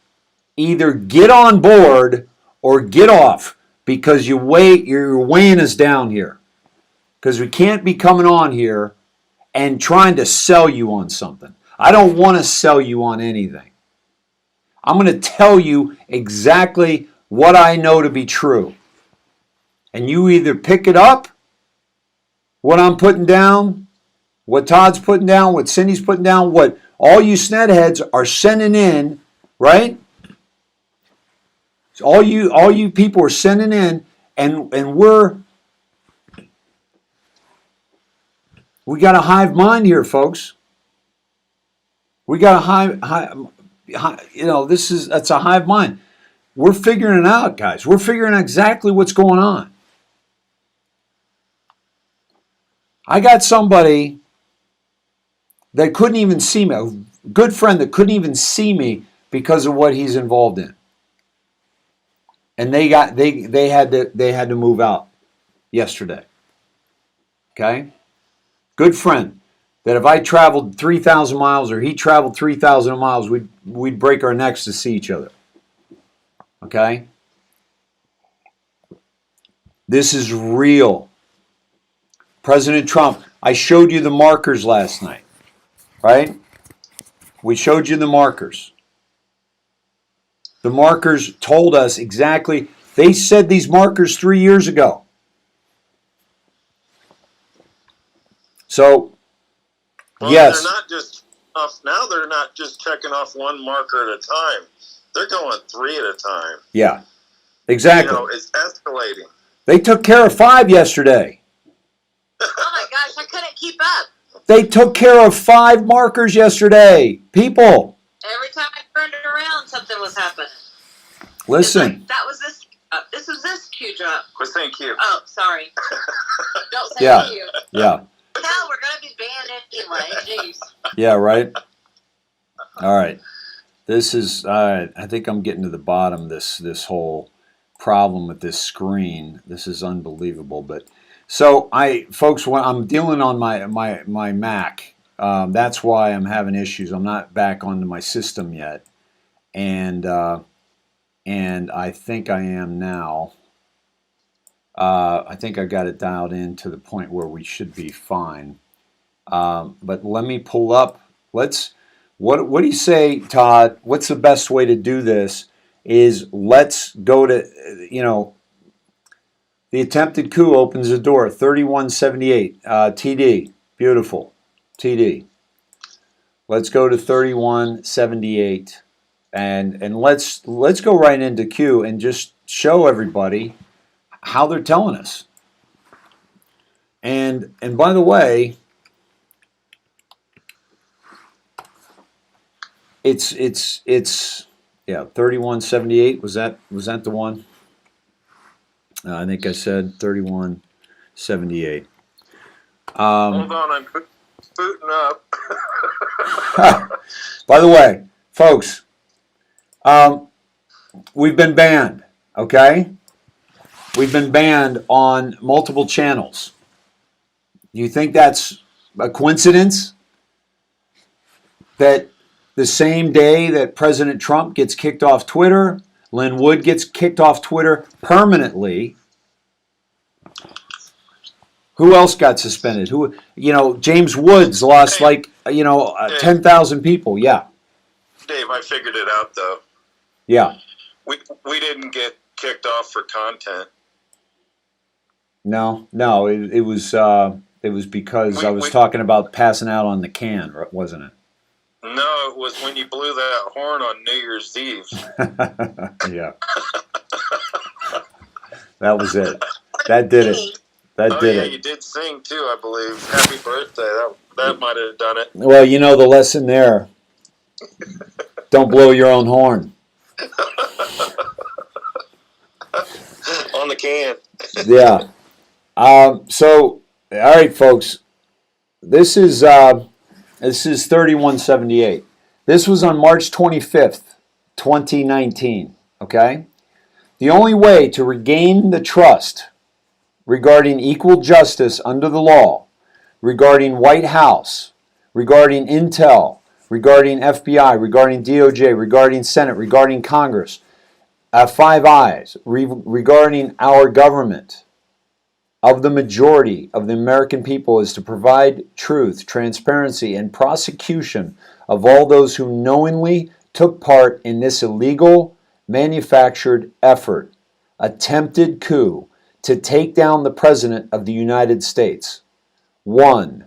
either get on board or get off, because you're weighing us down here. Because we can't be coming on here and trying to sell you on something. I don't want to sell you on anything. I'm going to tell you exactly what I know to be true. And you either pick it up, what I'm putting down, what Todd's putting down, what Cindy's putting down, what all you snedheads are sending in, right? So all you people are sending in, and we got a hive mind here, folks. We got a hive, that's a hive mind. We're figuring it out, guys. We're figuring out exactly what's going on. I got somebody that couldn't even see me, a good friend that couldn't even see me because of what he's involved in. And they had to move out yesterday. Okay? Good friend that if I traveled 3,000 miles or he traveled 3,000 miles, we'd break our necks to see each other. Okay? This is real. President Trump, I showed you the markers last night, right? We showed you the markers. The markers told us exactly, they said these markers 3 years ago. So, well, yes. They're not just off, now they're not just checking off one marker at a time. They're going 3 at a time. Yeah, exactly. It's escalating. They took care of 5 yesterday. Oh my gosh, I couldn't keep up. They took care of 5 markers yesterday. People. Every time I turned around, something was happening. Listen. Like, that was this. This was this Q drop. Well, thank you. Oh, sorry. Don't say Yeah. thank you. Yeah. Hell, we're gonna be banned anyway. Jeez. Yeah, right? All right. This is, I think I'm getting to the bottom of this whole problem with this screen. This is unbelievable. But so folks, when I'm dealing on my Mac, that's why I'm having issues. I'm not back onto my system yet. And I think I am now. I think I got it dialed in to the point where we should be fine. But let me pull up. What do you say, Todd? What's the best way to do this? Is let's go to, the attempted coup opens the door. 3178 TD. Beautiful. TD. Let's go to 3178. And let's go right into Q and just show everybody how they're telling us. And by the way, it's 3178. Was that the one? I think I said 3178. Hold on, I'm booting up. By the way, folks, we've been banned, okay? We've been banned on multiple channels. Do you think that's a coincidence? That the same day that President Trump gets kicked off Twitter, Lynn Wood gets kicked off Twitter permanently. Who else got suspended? James Woods lost 10,000 people. Yeah. Dave, I figured it out though. Yeah. We didn't get kicked off for content. No, it was because I was talking about passing out on the can, wasn't it? No, it was when you blew that horn on New Year's Eve. Yeah. That was it. That did it. That did it. You did sing too, I believe. Happy birthday. That might have done it. Well, you know the lesson there. Don't blow your own horn. On the can. Yeah. So, all right, folks. This is 3178. This was on March 25th, 2019. Okay? The only way to regain the trust regarding equal justice under the law, regarding White House, regarding Intel, regarding FBI, regarding DOJ, regarding Senate, regarding Congress, Five Eyes, regarding our government, of the majority of the American people is to provide truth, transparency, and prosecution of all those who knowingly took part in this illegal, manufactured effort, attempted coup to take down the President of the United States. 1.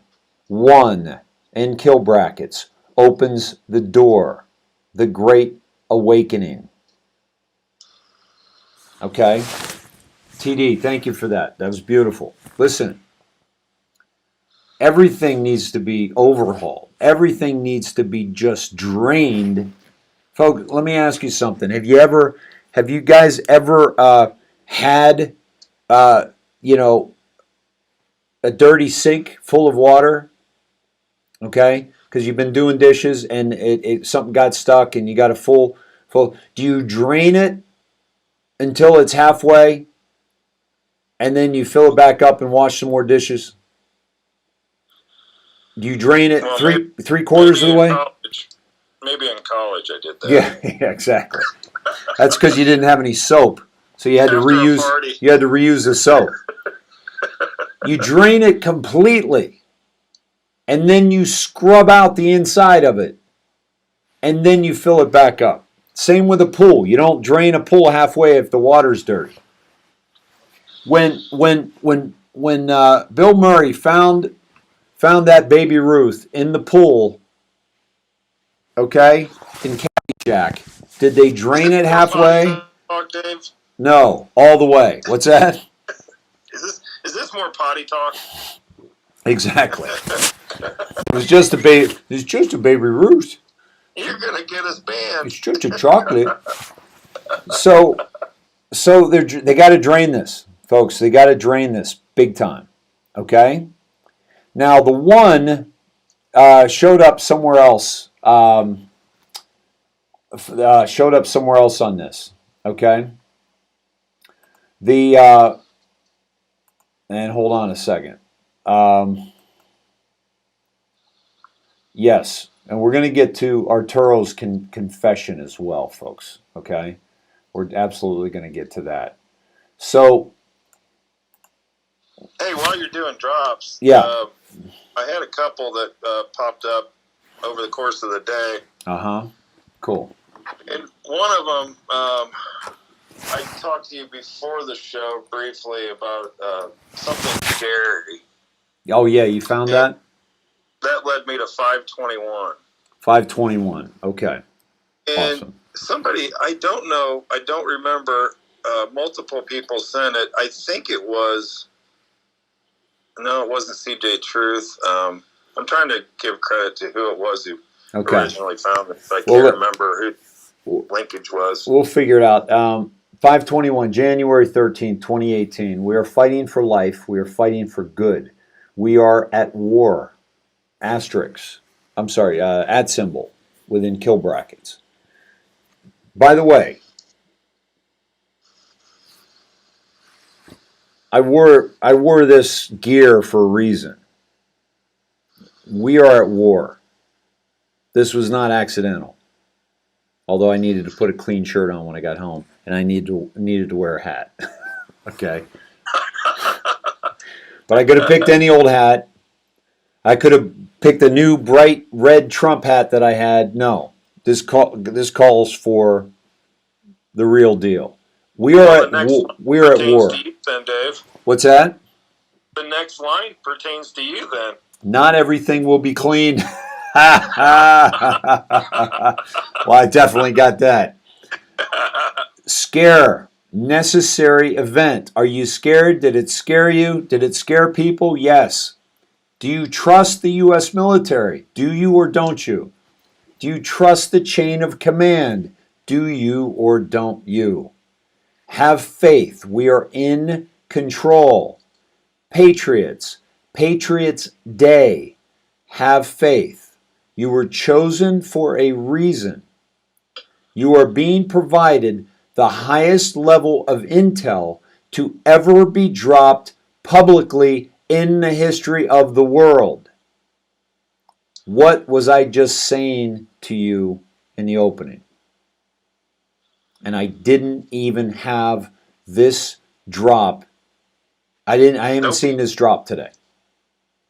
one in kill brackets opens the door, the great awakening. Okay? TD, thank you for that. That was beautiful. Listen, everything needs to be overhauled. Everything needs to be just drained. Folks, let me ask you something. Have you guys ever had, you know, a dirty sink full of water? Okay? Because you've been doing dishes and something got stuck and you got a full. Do you drain it until it's halfway and then you fill it back up and wash some more dishes? Do you drain it three quarters of the way? Maybe in college I did that. Yeah, exactly. That's because you didn't have any soap, so you had to reuse. You had to reuse the soap. You drain it completely, and then you scrub out the inside of it, and then you fill it back up. Same with a pool. You don't drain a pool halfway if the water's dirty. When Bill Murray found that baby Ruth in the pool, okay, in Caddyshack, did they drain it halfway? Dave? No, all the way. What's that? Is this more potty talk? Exactly. It was just a baby. It's just a baby Ruth. You're gonna get us banned. It's just a chocolate. So they got to drain this, folks. They got to drain this big time. Okay. Now the one showed up somewhere else. Showed up somewhere else on this. Okay. And hold on a second. Yes, and we're going to get to Arturo's confession as well, folks. Okay, we're absolutely going to get to that. So, hey, while you're doing drops, yeah, I had a couple that popped up over the course of the day. Cool. And one of them, I talked to you before the show briefly about something scary. Oh yeah, you found that? That led me to 521. 521. Okay. And awesome. Somebody, I don't know, I don't remember. Multiple people sent it. I think it was. No, it wasn't CJ Truth. I'm trying to give credit to who it was who originally found it. I can't remember who linkage was. We'll figure it out. 521, January 13th, 2018. We are fighting for life. We are fighting for good. We are at war. Asterisk. I'm sorry, at symbol within kill brackets. By the way, I wore this gear for a reason. We are at war. This was not accidental. Although I needed to put a clean shirt on when I got home, and I needed to wear a hat. Okay. But I could have picked any old hat. I could have picked a new bright red Trump hat that I had. No. This calls for the real deal. We are at war. To you then, Dave. What's that? The next line pertains to you then. Not everything will be clean. Well, I definitely got that. Scare. Necessary event. Are you scared? Did it scare you? Did it scare people? Yes. Do you trust the U.S. military? Do you or don't you? Do you trust the chain of command? Do you or don't you? Have faith. We are in control. Patriots. Patriots Day. Have faith. You were chosen for a reason. You are being provided the highest level of intel to ever be dropped publicly in the history of the world. What was I just saying to you in the opening? And I didn't even have this drop. I haven't seen this drop today.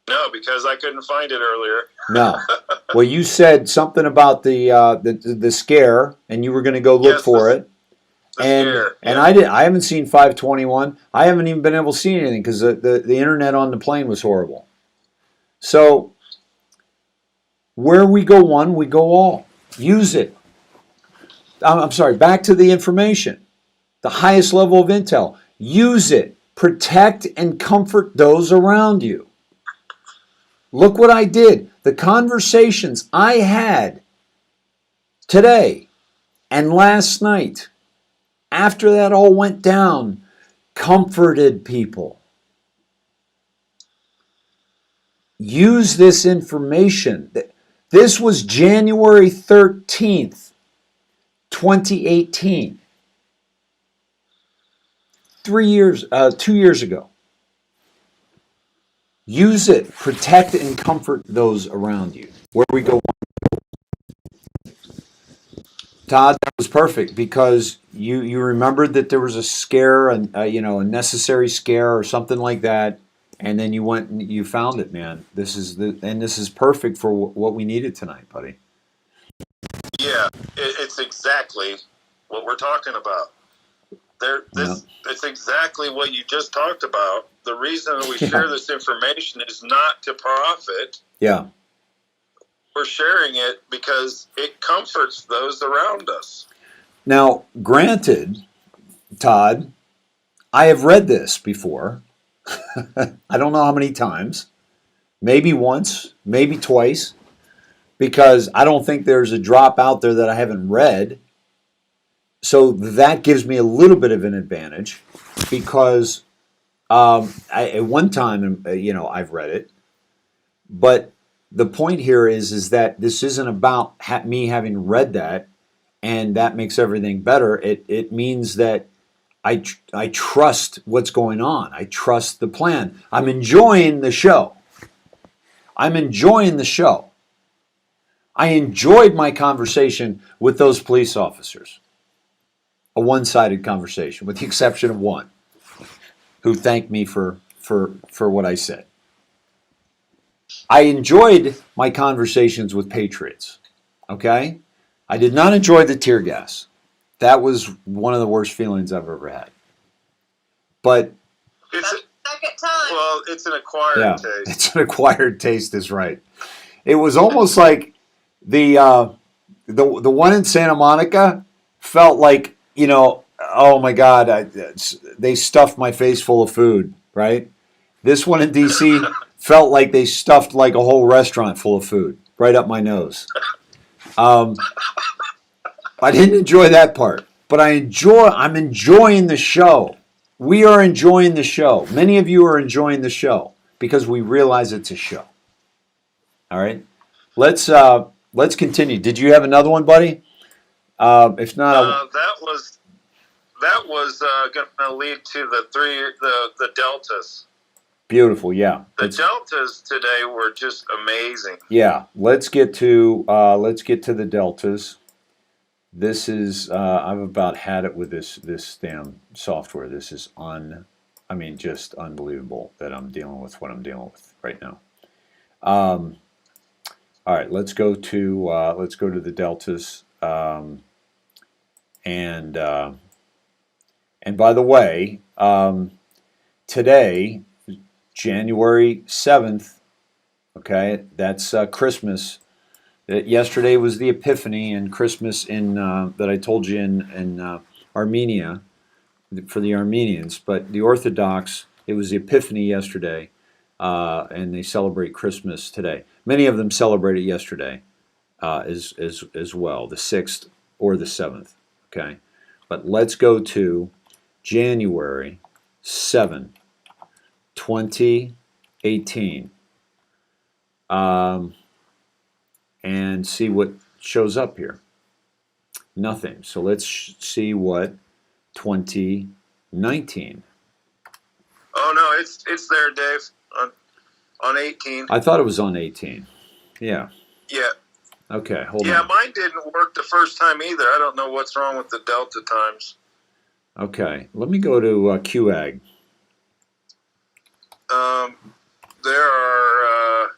No, because I couldn't find it earlier. No. Well, you said something about the scare, and you were going to go look for it. And I haven't seen 521. I haven't even been able to see anything because the internet on the plane was horrible. So Where we go one, we go all. Use it. I'm sorry, back to the information. The highest level of intel. Use it. Protect and comfort those around you. Look what I did. The conversations I had today and last night, after that all went down, comforted people. Use this information. This was January 13th, 2018. 2 years ago. Use it. Protect and comfort those around you. Where we go. Todd, that was perfect because you remembered that there was a scare, and a necessary scare or something like that, and then you went and you found it, man. This is perfect for what we needed tonight, buddy. Yeah, it's exactly what we're talking about. It's exactly what you just talked about. The reason we share this information is not to profit. Yeah. We're sharing it because it comforts those around us. Now, granted, Todd, I have read this before. I don't know how many times. Maybe once, maybe twice, because I don't think there's a drop out there that I haven't read. So that gives me a little bit of an advantage because at one time, I've read it. But the point here is that this isn't about me having read that and that makes everything better. It means that I trust what's going on. I trust the plan. I'm enjoying the show. I enjoyed my conversation with those police officers. A one-sided conversation, with the exception of one, who thanked me for what I said. I enjoyed my conversations with patriots. Okay? I did not enjoy the tear gas. That was one of the worst feelings I've ever had. But second time. Well, it's an acquired taste. It's an acquired taste, is right. It was almost like the one in Santa Monica felt like, oh my God, they stuffed my face full of food, right? This one in D.C. felt like they stuffed like a whole restaurant full of food right up my nose. I didn't enjoy that part, but I'm enjoying the show. We are enjoying the show. Many of you are enjoying the show because we realize it's a show. All right, let's continue. Did you have another one, buddy? If not, that was going to lead to the deltas. Beautiful, yeah. The deltas today were just amazing. Yeah, let's get to the deltas. This is I've about had it with this damn software. This is just unbelievable that I'm dealing with what I'm dealing with right now. All right, let's go to the deltas. And by the way, today, January 7th, okay, that's Christmas. Yesterday was the Epiphany, and Christmas that I told you in Armenia for the Armenians, but the Orthodox, it was the Epiphany yesterday, and they celebrate Christmas today. Many of them celebrate it yesterday as well, the 6th or the 7th, okay? But let's go to January 7, 2018. And see what shows up here. Nothing. So let's see what 2019. Oh no, it's there, Dave. On 18. I thought it was on 18. Yeah. Yeah. Okay, hold on. Yeah, mine didn't work the first time either. I don't know what's wrong with the Delta times. Okay, let me go to QAG. There are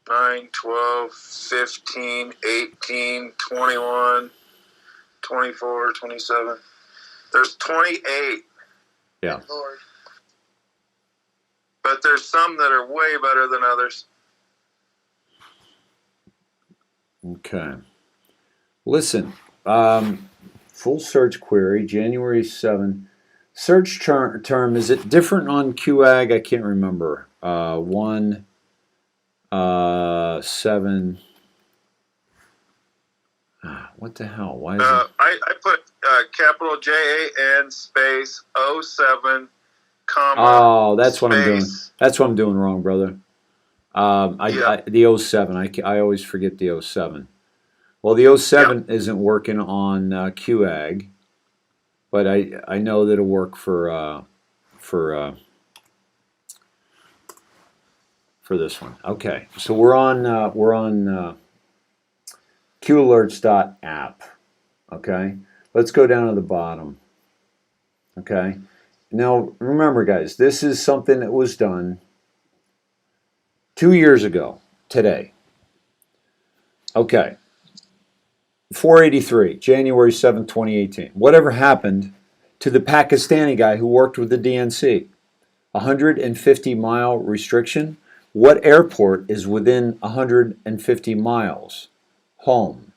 9, 12, 15, 18, 21, 24, 27. There's 28. Yeah. Lord. But there's some that are way better than others. Okay. Listen, full search query, January 7. Search term, is it different on QAG? I can't remember. 7. What the hell? Why is it? I put capital JAN space 07, comma. Oh, that's what I'm doing. space. That's what I'm doing wrong, brother. Yeah. The 07. I always forget the 07. Well, the 07 isn't working on QAG, but I know that it'll work for this one. Okay, so we're on QAlerts.app. Okay, let's go down to the bottom. Okay, now remember, guys, this is something that was done 2 years ago today. Okay, 483, January 7th, 2018. Whatever happened to the Pakistani guy who worked with the DNC? 150-mile restriction. What airport is within 150 miles? Home.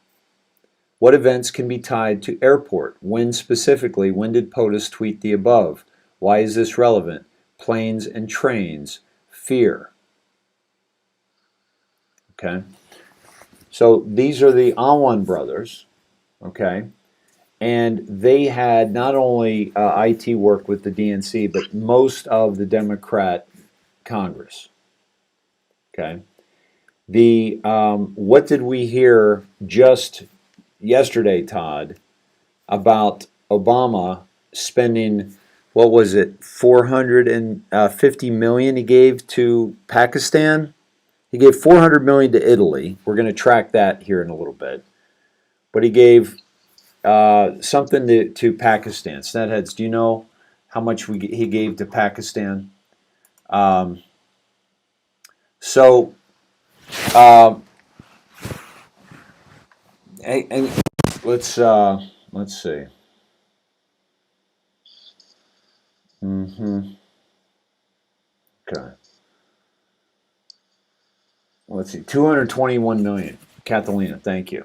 What events can be tied to airport? When specifically? When did POTUS tweet the above? Why is this relevant? Planes and trains. Fear. Okay. So these are the Awan brothers. Okay. And they had not only IT work with the DNC, but most of the Democrat Congress. Okay. The what did we hear just yesterday, Todd, about Obama spending, what was it, 450 million he gave to Pakistan? He gave 400 million to Italy. We're going to track that here in a little bit. But he gave something to Pakistan. Snetheads, do you know how much he gave to Pakistan? So, and let's see. Okay. Let's see. 221 million. Catalina, thank you.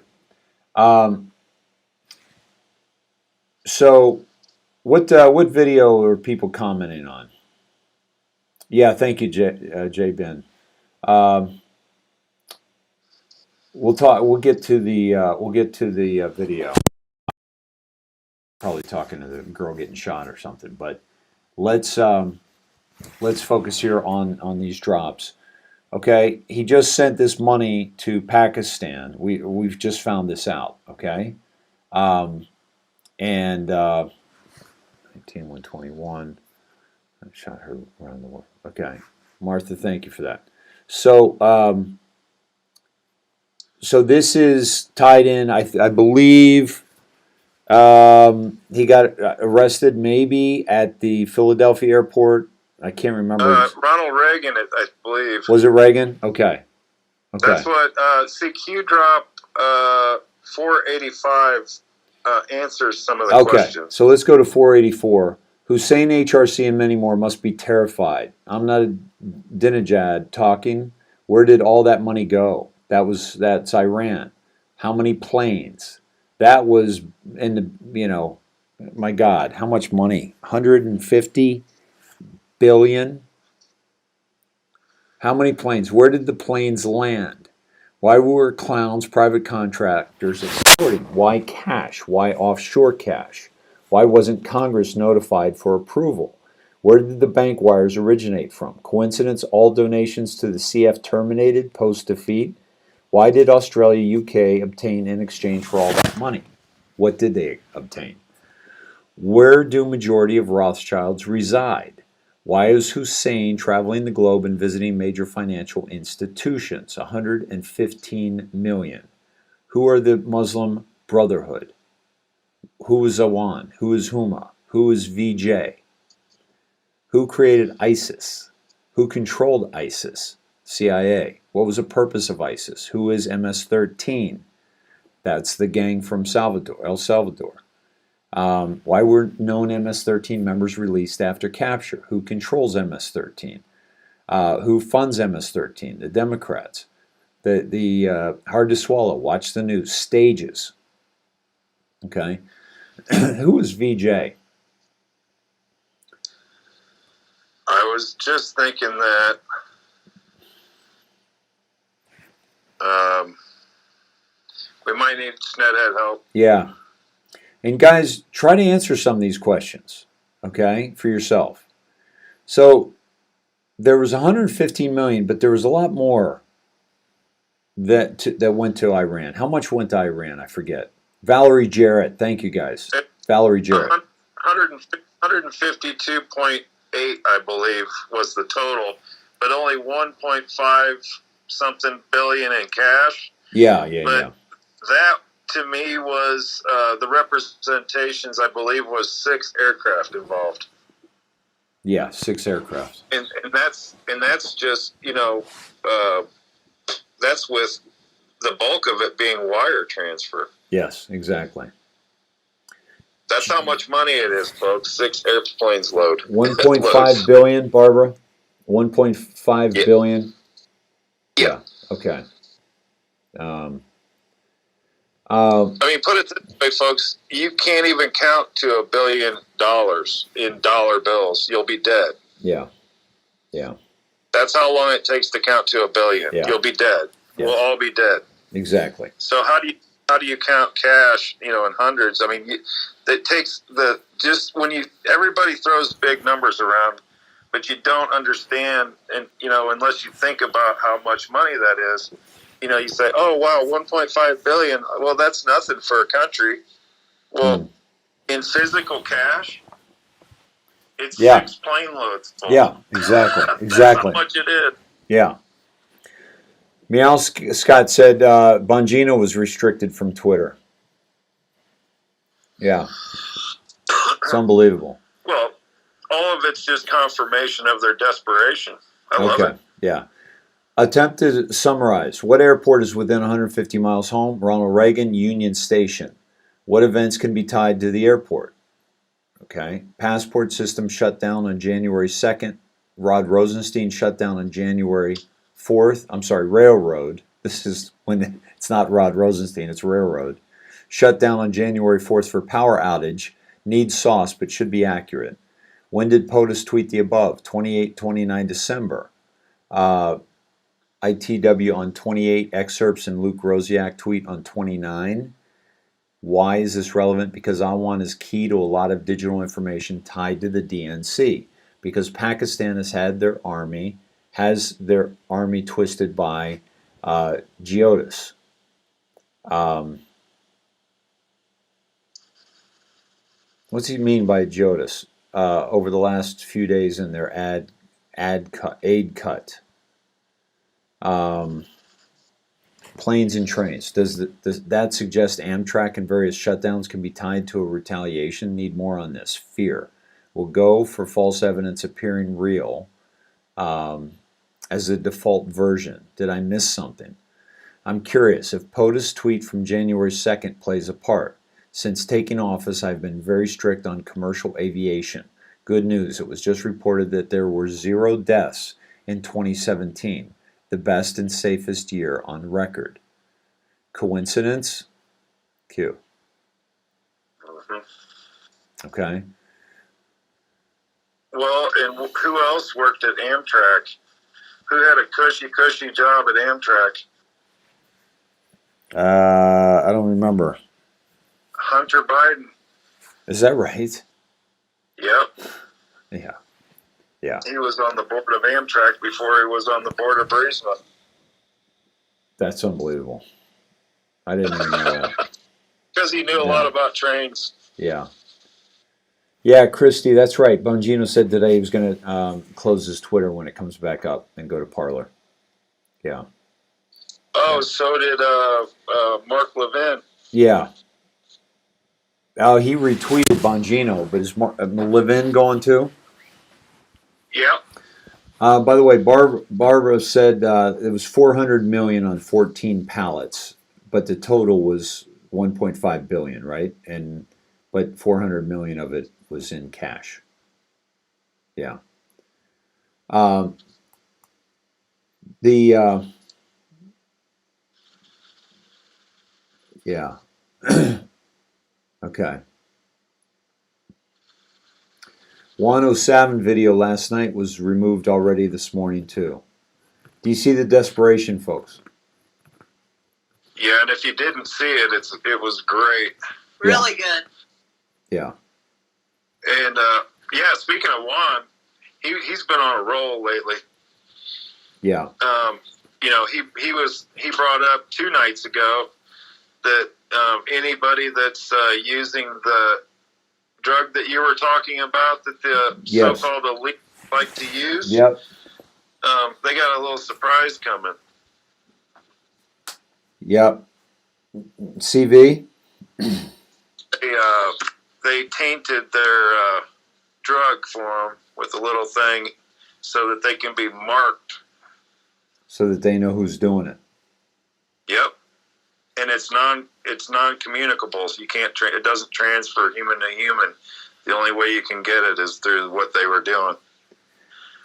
So, what video are people commenting on? Yeah, thank you, Jay Ben. We'll talk. We'll get to the video. Probably talking to the girl getting shot or something. But let's focus here on these drops. Okay, he just sent this money to Pakistan. We've just found this out. Okay, and 19121. I shot her around the world. Okay, Martha, thank you for that. So so this is tied in. I believe he got arrested maybe at the Philadelphia airport. I can't remember. Ronald Reagan, I believe. Was it Reagan? Okay. That's what CQ drop 485 answers some of the questions. So let's go to 484. Hussein, HRC, and many more must be terrified. I'm not a Dinajad talking. Where did all that money go? That's Iran. How many planes? That was in the, my God, how much money? 150 billion? How many planes? Where did the planes land? Why were clowns, private contractors exporting? Why cash? Why offshore cash? Why wasn't Congress notified for approval? Where did the bank wires originate from? Coincidence all donations to the CF terminated post-defeat? Why did Australia, UK obtain in exchange for all that money? What did they obtain? Where do majority of Rothschilds reside? Why is Hussein traveling the globe and visiting major financial institutions? 115 million. Who are the Muslim Brotherhood? Who is Awan? Who is Huma? Who is VJ? Who created ISIS? Who controlled ISIS? CIA. What was the purpose of ISIS? Who is MS-13? That's the gang from El Salvador. Why were known MS-13 members released after capture? Who controls MS-13? Who funds MS-13? The Democrats. The hard to swallow. Watch the news. Stages. Okay. Who was VJ? I was just thinking that we might need Snethead help. Yeah. And guys, try to answer some of these questions, okay, for yourself. So there was 115 million, but there was a lot more that went to Iran. How much went to Iran? I forget. Valerie Jarrett. Thank you, guys. Valerie Jarrett. 152.8, I believe, was the total, but only 1.5 something billion in cash. Yeah. That, to me, was the representations, I believe, was 6 aircraft involved. Yeah, 6 aircraft. And that's just, that's with the bulk of it being wire transfer. Yes, exactly. That's how much money it is, folks. 6 airplanes load. 1.5 billion, Barbara? 1.5 billion? Yeah. Okay. I mean, put it this way, folks. You can't even count to $1 billion in dollar bills. You'll be dead. Yeah. That's how long it takes to count to $1 billion. Yeah. You'll be dead. Yeah. We'll all be dead. Exactly. So how do you count cash? In hundreds. I mean, it takes everybody throws big numbers around, but you don't understand, and unless you think about how much money that is. You say, oh, wow, 1.5 billion. Well, that's nothing for a country. Well, in physical cash, it's 6 plane loads. Yeah, exactly. That's how much it is. Yeah. Meow Scott said Bongino was restricted from Twitter. Yeah. It's unbelievable. Well, all of it's just confirmation of their desperation. I love it. Yeah. Attempt to summarize. What airport is within 150 miles home? Ronald Reagan, Union Station. What events can be tied to the airport? Okay. Passport system shut down on January 2nd. Rod Rosenstein shut down on January 4th. I'm sorry, railroad. This is when it's not Rod Rosenstein, it's railroad. Shut down on January 4th for power outage. Needs sauce, but should be accurate. When did POTUS tweet the above? 29 December. ITW on 28, excerpts and Luke Rosiak tweet on 29. Why is this relevant? Because Awan is key to a lot of digital information tied to the DNC. Because Pakistan has their army twisted by Geodis. What's he mean by Geodis? Over the last few days in their aid cut. Planes and trains. Does that suggest Amtrak and various shutdowns can be tied to a retaliation? Need more on this. Fear. Will go for false evidence appearing real as the default version. Did I miss something? I'm curious if POTUS tweet from January 2nd plays a part. Since taking office, I've been very strict on commercial aviation. Good news, it was just reported that there were 0 deaths in 2017. The best and safest year on record. Coincidence? Q. Okay. Well, and who else worked at Amtrak? Who had a cushy job at Amtrak? I don't remember. Hunter Biden. Is that right? Yep. Yeah. He was on the board of Amtrak before he was on the board of Burisma. That's unbelievable. I didn't even know that. Because he knew a lot about trains. Yeah. Yeah, Christy, that's right. Bongino said today he was going to close his Twitter when it comes back up and go to Parler. Yeah. Oh, so did Mark Levin. Yeah. Oh, he retweeted Bongino, but is Levin going too? Yeah. By the way, Barbara said it was 400 million on 14 pallets, but the total was 1.5 billion, right? But 400 million of it was in cash. Yeah. Yeah. Okay. 107 video last night was removed already this morning too. Do you see the desperation, folks? Yeah, and if you didn't see it, it was great. Really good. Yeah. And speaking of Juan, he's been on a roll lately. Yeah. He brought up 2 nights ago that anybody that's using the drug that you were talking about that the so-called elite like to use, yep, they got a little surprise coming. Yep. CV? They tainted their drug for them with a little thing so that they can be marked. So that they know who's doing it. Yep. And it's non-communicable. So you can't. It doesn't transfer human to human. The only way you can get it is through what they were doing.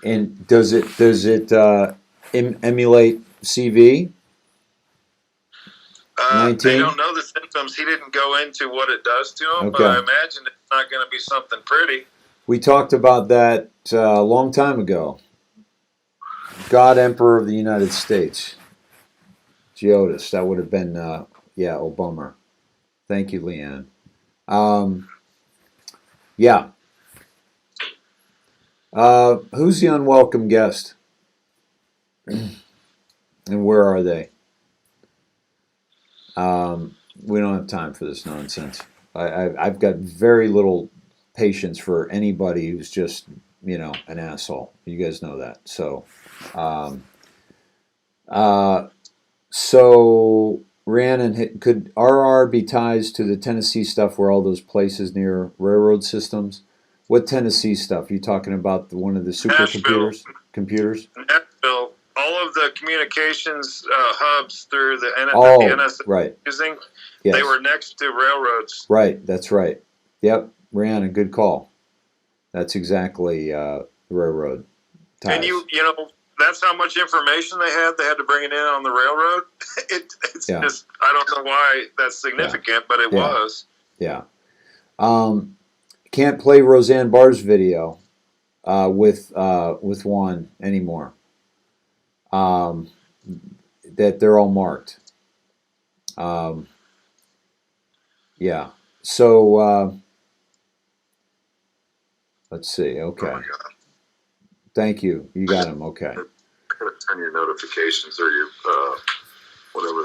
And does it emulate CV? 19? They don't know the symptoms. He didn't go into what it does to them, Okay. but I imagine it's not going to be something pretty. We talked about that a long time ago. God Emperor of the United States. Geodis. That would have been, Obama. Thank you, Leanne. Yeah. Who's the unwelcome guest? And where are they? We don't have time for this nonsense. I've got very little patience for anybody who's just, an asshole. You guys know that. So Rhiannon, could RR be ties to the Tennessee stuff where all those places near railroad systems? What Tennessee stuff? You talking about one of the supercomputers? Computers? Nashville. All of the communications hubs through the NSA right. using, Yes. They were next to railroads. Right, that's right. Yep, Rhiannon, good call. That's exactly the railroad ties. And that's how much information they had. They had to bring it in on the railroad. It's just, I don't know why that's significant, but it was. Yeah. Can't play Roseanne Barr's video with Juan anymore. That they're all marked. Yeah. So let's see. Okay. Oh my God. Thank you. You got him. Okay. I gotta turn your notifications or your whatever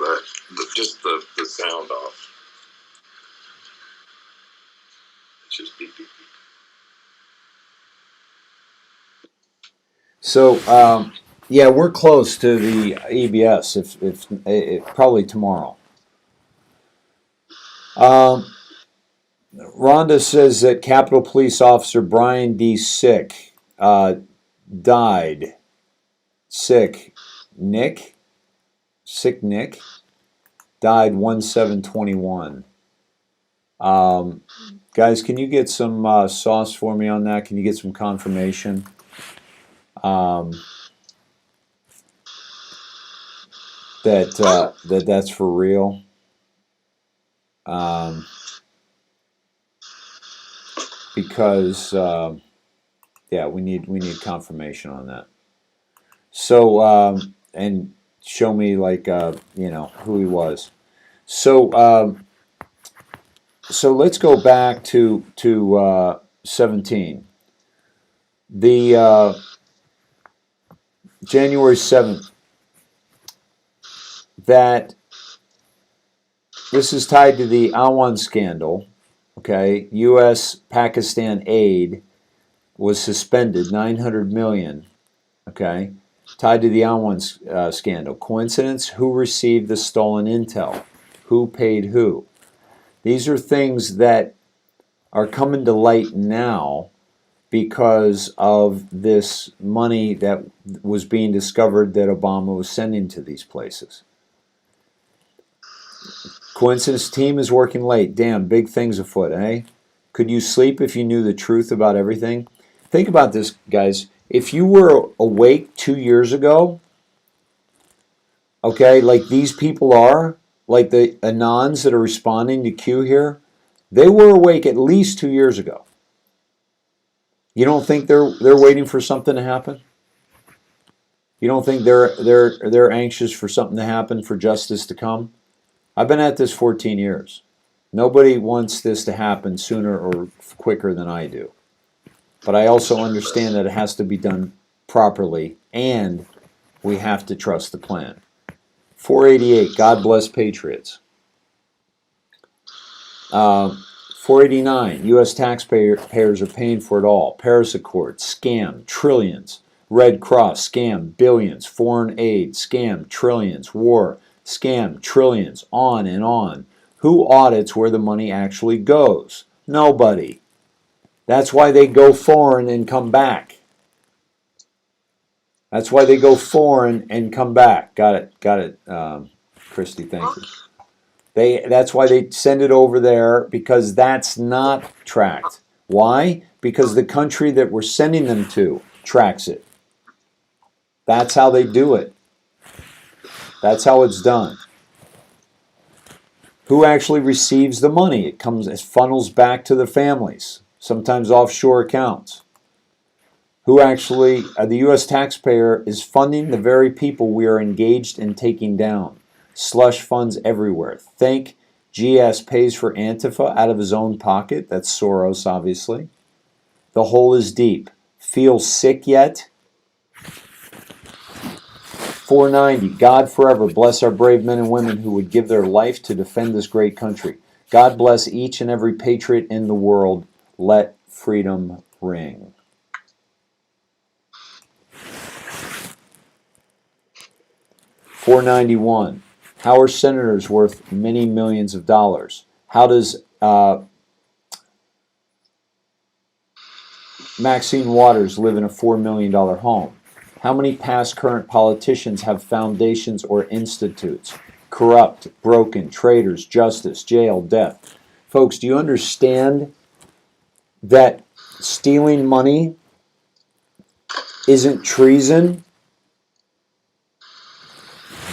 just the sound off. It's just beep beep beep. So we're close to the EBS. If probably tomorrow. Rhonda says that Capitol Police Officer Brian D. Sick died. Sick Nick died 1/7/21. Guys, can you get some sauce for me on that? Can you get some confirmation? That's for real. Because we need confirmation on that. So and show me who he was. So let's go back to 17. The January 7th. That this is tied to the Awan scandal. Okay, U.S.-Pakistan aid was suspended, $900 million. Okay, tied to the Awan scandal. Coincidence? Who received the stolen intel? Who paid who? These are things that are coming to light now because of this money that was being discovered that Obama was sending to these places. Coincidence? Team is working late. Damn, big things afoot, eh? Could you sleep if you knew the truth about everything? Think about this, guys. If you were awake 2 years ago, okay, like these people are, like the Anons that are responding to Q here, they were awake at least 2 years ago. You don't think they're waiting for something to happen? You don't think they're anxious for something to happen, for justice to come? I've been at this 14 years. Nobody wants this to happen sooner or quicker than I do. But I also understand that it has to be done properly, and we have to trust the plan. 488, God bless patriots. 489, U.S. taxpayers are paying for it all. Paris Accord, scam, trillions. Red Cross, scam, billions. Foreign aid, scam, trillions. War, scam, trillions. On and on. Who audits where the money actually goes? Nobody. That's why they go foreign and come back. That's why they go foreign and come back. Got it, Christy, thank you. That's why they send it over there, because that's not tracked. Why? Because the country that we're sending them to tracks it. That's how they do it. That's how it's done. Who actually receives the money? It funnels back to the families, sometimes offshore accounts. Who actually, the U.S. taxpayer is funding the very people we are engaged in taking down. Slush funds everywhere. Think GS pays for Antifa out of his own pocket. That's Soros, obviously. The hole is deep. Feel sick yet? 490. God forever bless our brave men and women who would give their life to defend this great country. God bless each and every patriot in the world. Let freedom ring. $491. How are senators worth many millions of dollars? How does Maxine Waters live in a $4 million home? How many past current politicians have foundations or institutes? Corrupt, broken, traitors, justice, jail, death. Folks, do you understand that stealing money isn't treason,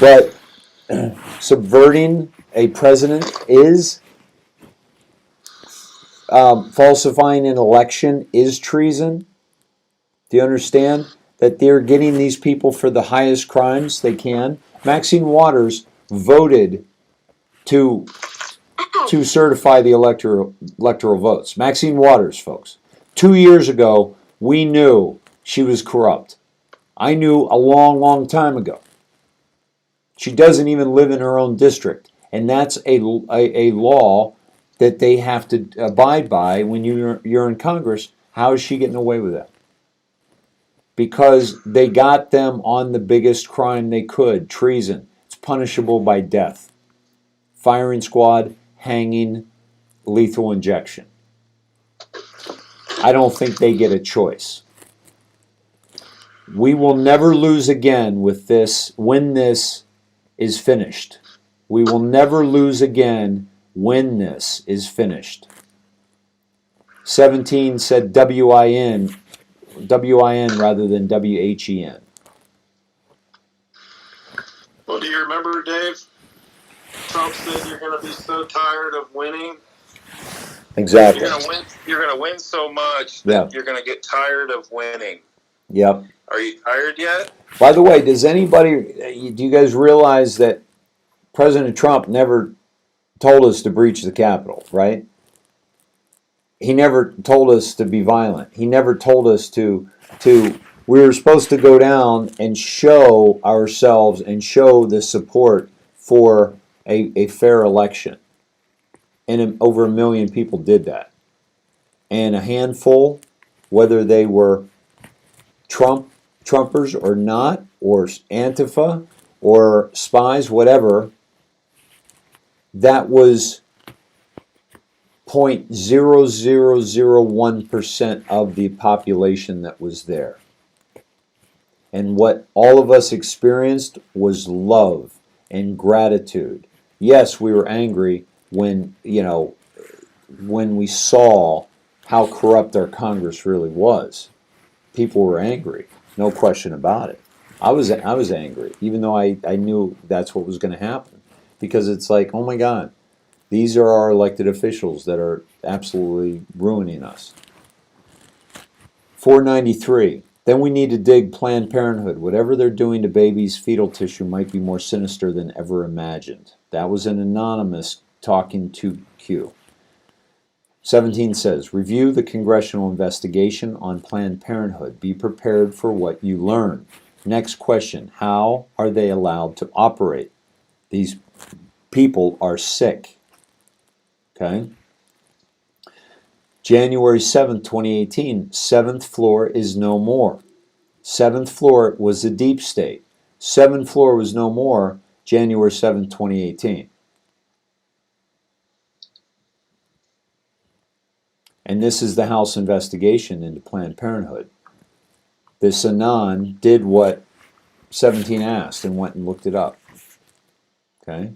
but subverting a president is? Falsifying an election is treason. Do you understand that they're getting these people for the highest crimes they can? Maxine Waters voted to certify the electoral votes. Maxine Waters, folks. 2 years ago, we knew she was corrupt. I knew a long, long time ago. She doesn't even live in her own district. And that's a law that they have to abide by when you're in Congress. How is she getting away with that? Because they got them on the biggest crime they could, treason. It's punishable by death. Firing squad, hanging, lethal injection. I don't think they get a choice. We will never lose again with this when this is finished. We will never lose again when this is finished. 17 said WIN rather than WHEN. Well, do you remember, Dave? Trump said you're going to be so tired of winning. Exactly. You're going to win so much that you're going to get tired of winning. Yep. Are you tired yet? By the way, do you guys realize that President Trump never told us to breach the Capitol, right? He never told us to be violent. He never told us to we were supposed to go down and show ourselves and show the support for a fair election. And over 1 million people did that. And a handful, whether they were Trumpers or not, or Antifa, or spies, whatever, that was 0.0001% of the population that was there. And what all of us experienced was love and gratitude. Yes, we were angry when we saw how corrupt our Congress really was. People were angry, no question about it. I was angry, even though I knew that's what was going to happen. because it's like, oh my God, these are our elected officials that are absolutely ruining us. 493. Then we need to dig Planned Parenthood. Whatever they're doing to babies' fetal tissue might be more sinister than ever imagined. That was an anonymous talking to Q. 17 says, review the congressional investigation on Planned Parenthood. Be prepared for what you learn. Next question, how are they allowed to operate? These people are sick. Okay? January 7th, 2018, 7th floor is no more. 7th floor was the deep state. 7th floor was no more January 7th, 2018. And this is the House investigation into Planned Parenthood. This Anon did what 17 asked and went and looked it up. Okay?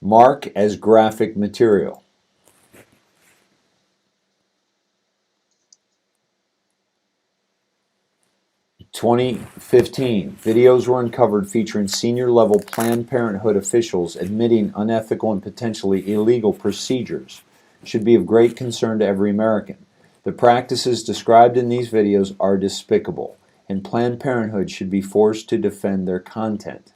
Mark as graphic material. 2015, videos were uncovered featuring senior-level Planned Parenthood officials admitting unethical and potentially illegal procedures. Should be of great concern to every American. The practices described in these videos are despicable, and Planned Parenthood should be forced to defend their content.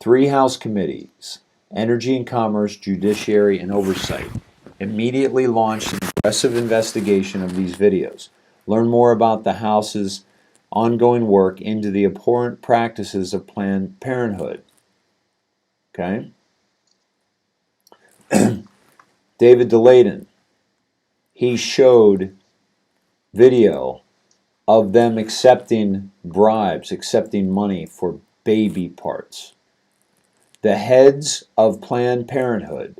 3 House committees, Energy and Commerce, Judiciary, and Oversight, immediately launched an aggressive investigation of these videos. Learn more about the House's ongoing work into the abhorrent practices of Planned Parenthood. Okay? David DeLayden, he showed video of them accepting bribes, accepting money for baby parts. The heads of Planned Parenthood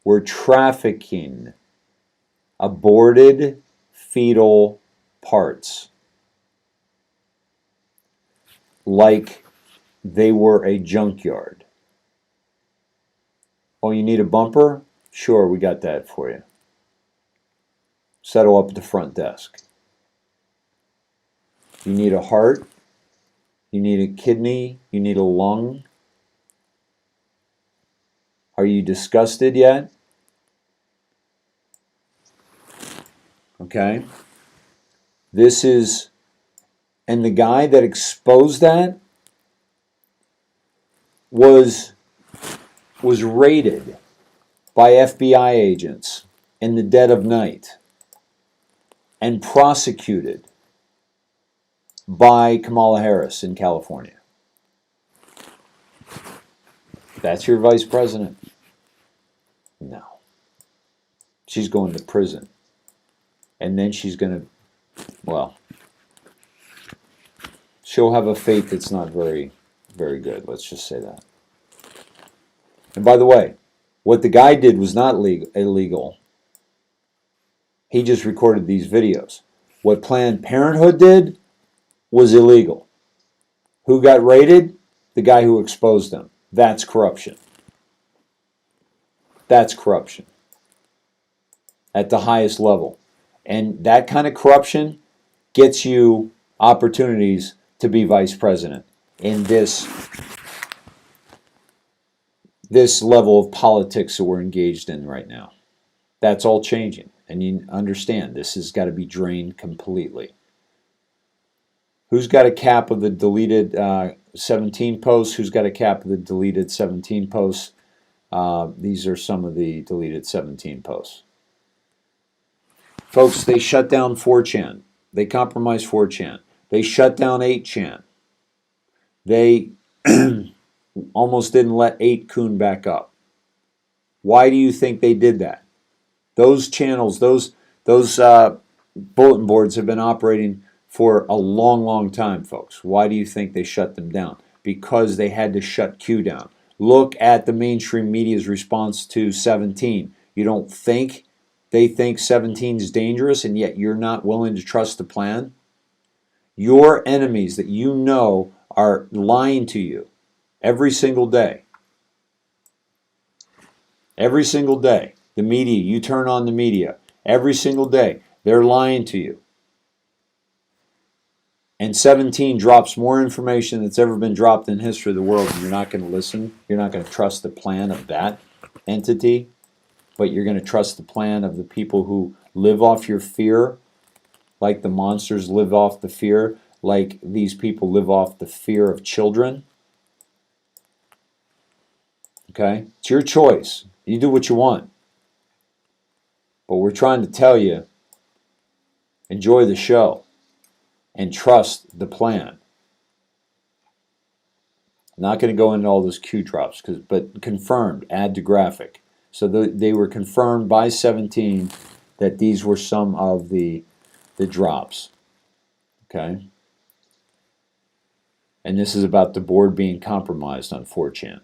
were trafficking aborted fetal parts like they were a junkyard. Oh, you need a bumper? Sure, we got that for you. Settle up at the front desk. You need a heart? You need a kidney? You need a lung? Are you disgusted yet? Okay. This is, and the guy that exposed that was raided by FBI agents in the dead of night and prosecuted by Kamala Harris in California. That's your vice president? No. She's going to prison. And then she's going to, well, she'll have a fate that's not very, very good. Let's just say that. And by the way, what the guy did was not illegal. He just recorded these videos. What Planned Parenthood did was illegal. Who got raided? The guy who exposed them. That's corruption. That's corruption at the highest level. And that kind of corruption gets you opportunities to be vice president in this level of politics that we're engaged in right now. That's all changing. And you understand this has got to be drained completely. Who's got a cap of the deleted 17 posts? Who's got a cap of the deleted 17 posts? These are some of the deleted 17 posts. Folks, they shut down 4chan. They compromised 4chan. They shut down 8chan. They almost didn't let 8kun back up. Why do you think they did that? Those channels, those bulletin boards have been operating for a long, long time, folks. Why do you think they shut them down? Because they had to shut Q down. Look at the mainstream media's response to 17. You don't think they think 17 is dangerous and yet you're not willing to trust the plan? Your enemies that you know are lying to you every single day. Every single day. The media, you turn on the media. Every single day, they're lying to you. And 17 drops more information that's ever been dropped in history of the world, and you're not going to listen. You're not going to trust the plan of that entity, but you're going to trust the plan of the people who live off your fear, like the monsters live off the fear, like these people live off the fear of children. Okay? It's your choice. You do what you want. But we're trying to tell you, enjoy the show and trust the plan. Not going to go into all those Q drops, but confirmed, add to graphic. So they were confirmed by 17 that these were some of the drops. Okay? And this is about the board being compromised on 4chan.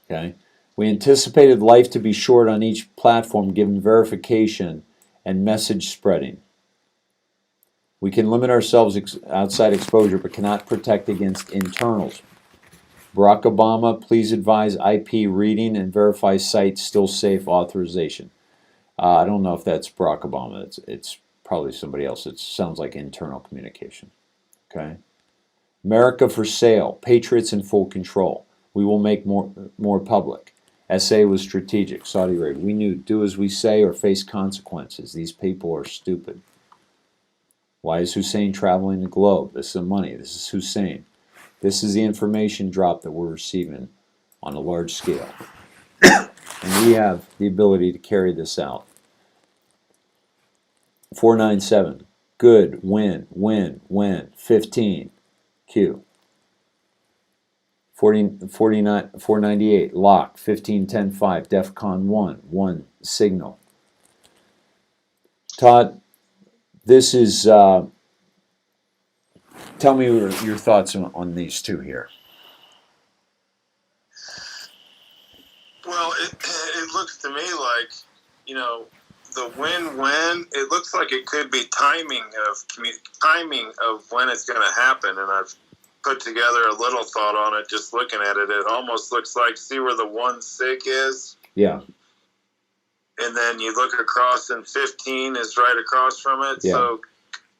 Okay? We anticipated life to be short on each platform given verification and message spreading. We can limit ourselves outside exposure but cannot protect against internals. Barack Obama, please advise IP reading and verify site still safe authorization. I don't know if that's Barack Obama. It's probably somebody else. It sounds like internal communication. Okay? America for sale. Patriots in full control. We will make more public. SA was strategic. Saudi Arabia. We knew do as we say or face consequences. These people are stupid. Why is Hussein traveling the globe? This is the money. This is Hussein. This is the information drop that we're receiving on a large scale. And we have the ability to carry this out. 497. Good. Win. 15. Q. 49, 498. Lock. 15.10.5. DEFCON 1. 1. Signal. Todd, this is... tell me your thoughts on these two here. Well, it looks to me like, the win-win, it looks like it could be timing of when it's going to happen, and I've put together a little thought on it just looking at it. It almost looks like, see where the 1 sick is? Yeah. And then you look across and 15 is right across from it, yeah. So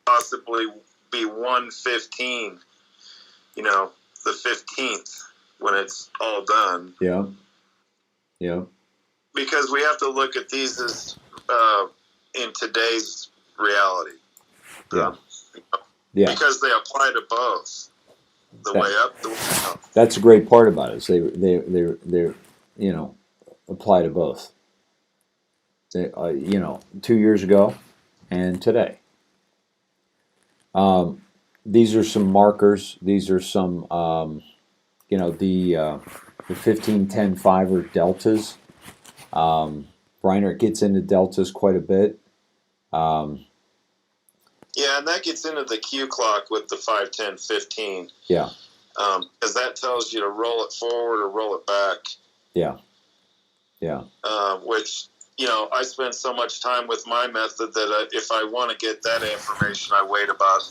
possibly be 115, the 15th when it's all done. Yeah. Yeah. Because we have to look at these as in today's reality. Yeah. Yeah. Because they apply to both. The way up, the way down. That's a great part about it. Is they apply to both. They, 2 years ago and today. These are some markers. These are some, the 15-10-5 are deltas. Reiner gets into deltas quite a bit. Yeah, and that gets into the Q clock with the 5, 10, 15. Yeah. Because that tells you to roll it forward or roll it back. Yeah. Yeah. Which, I spend so much time with my method that if I want to get that information, I wait about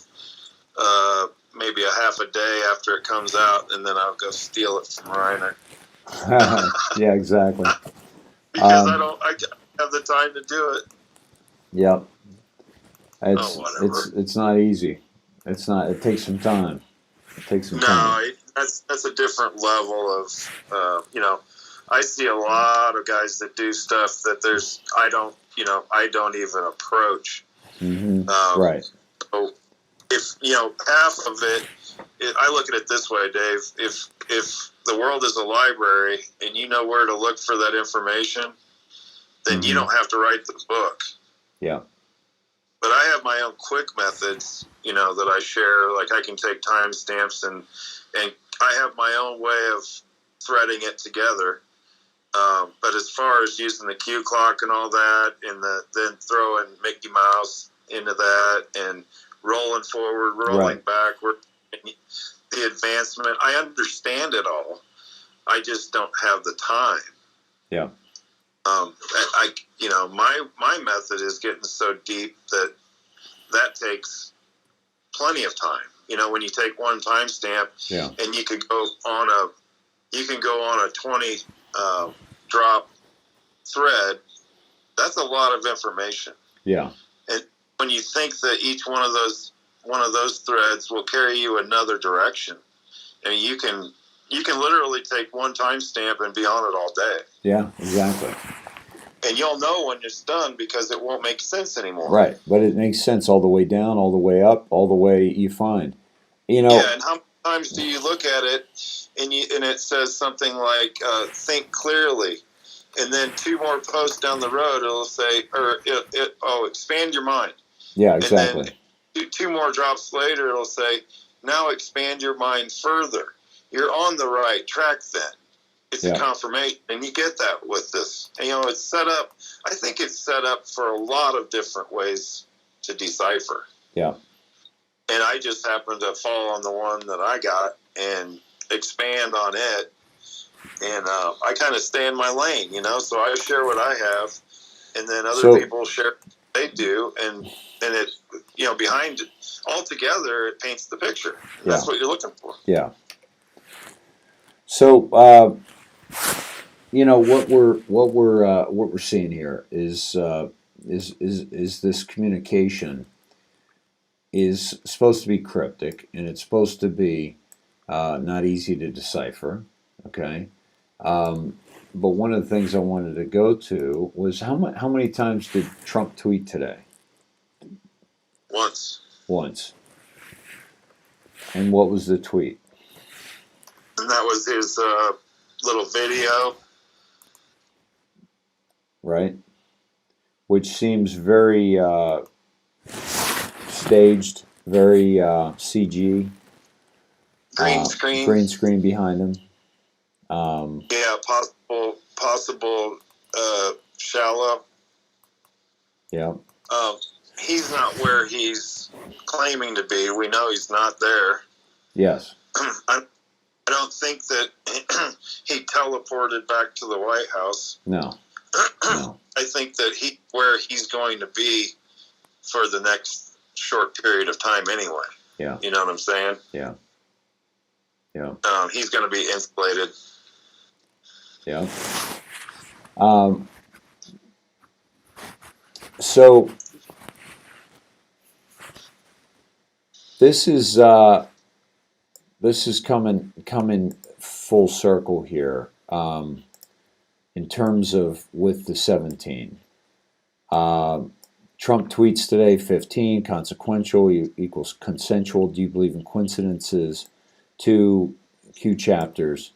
maybe a half a day after it comes out, and then I'll go steal it from Reiner. Yeah, exactly. Because I don't have the time to do it. Yep. It's not easy. It's not. It takes some time. It takes some time. No, that's a different level of I see a lot of guys that do stuff that I don't even approach. Mm-hmm. Right. So if half of it, I look at it this way, Dave. If the world is a library and you know where to look for that information, then you don't have to write the book. Yeah. But I have my own quick methods, that I share. Like I can take timestamps and I have my own way of threading it together. But as far as using the Q clock and all that, and then throwing Mickey Mouse into that and rolling forward, rolling backward, the advancement, I understand it all. I just don't have the time. Yeah. My method is getting so deep that takes plenty of time. When you take one timestamp, and you can go on a 20 drop thread. That's a lot of information. Yeah. And when you think that each one of those one of those threads will carry you another direction. I mean, you can literally take one timestamp and be on it all day. Yeah, exactly. And you'll know when it's done because it won't make sense anymore. Right, but it makes sense all the way down, all the way up, all the way you find. Yeah, and how many times do you look at it and it says something like "think clearly," and then 2 more posts down the road it'll say, expand your mind. Yeah, exactly. And then 2 more drops later it'll say, now expand your mind further. You're on the right track then. It's a confirmation, and you get that with this. And, it's set up. I think it's set up for a lot of different ways to decipher. Yeah. And I just happened to fall on the one that I got and expand on it. And I kind of stay in my lane, So I share what I have, and then other people share what they do, and it, behind it, all together, it paints the picture. That's what you're looking for. Yeah. So, what we're seeing here is this communication is supposed to be cryptic, and it's supposed to be not easy to decipher. Okay, but one of the things I wanted to go to was how many times did Trump tweet today? Once. And what was the tweet? And that was his little video. Right? Which seems very staged, very CG. Green screen behind him. Possible shallow. Yeah. He's not where he's claiming to be. We know he's not there. Yes. I don't think that he teleported back to the White House. No. I think that where he's going to be for the next short period of time anyway. Yeah. You know what I'm saying? Yeah. Yeah. He's going to be insulated. Yeah. So this is coming full circle here in terms of with the 17. Trump tweets today 15, consequential equals consensual. Do you believe in coincidences? 2 Q chapters.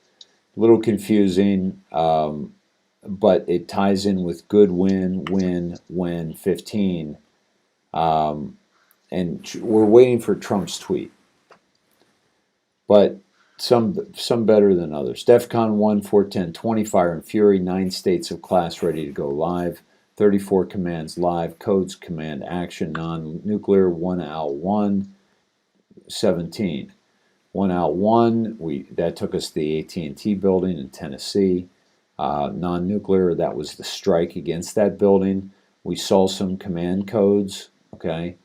A little confusing, but it ties in with good when 15. And we're waiting for Trump's tweet. But some better than others. DEFCON 1, 410, 20 Fire and Fury, 9 states of class ready to go live, 34 commands live, codes command action, non-nuclear, 1 out 1, 17. 1 out 1, that took us to the AT&T building in Tennessee. Non-nuclear, that was the strike against that building. We saw some command codes, okay.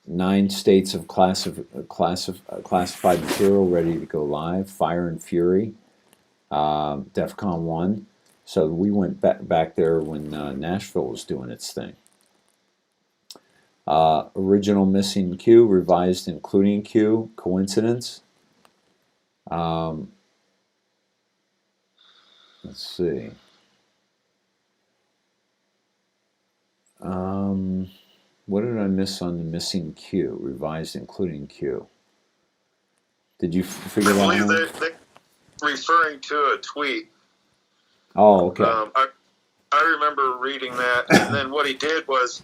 9 states of classified material ready to go live. Fire and Fury, DEFCON 1. So we went back there when Nashville was doing its thing. Original missing Q, revised including Q. Coincidence? Let's see. What did I miss on the missing Q? Revised including Q. Did you figure that out? I believe they're referring to a tweet. Oh, okay. I remember reading that, and then what he did was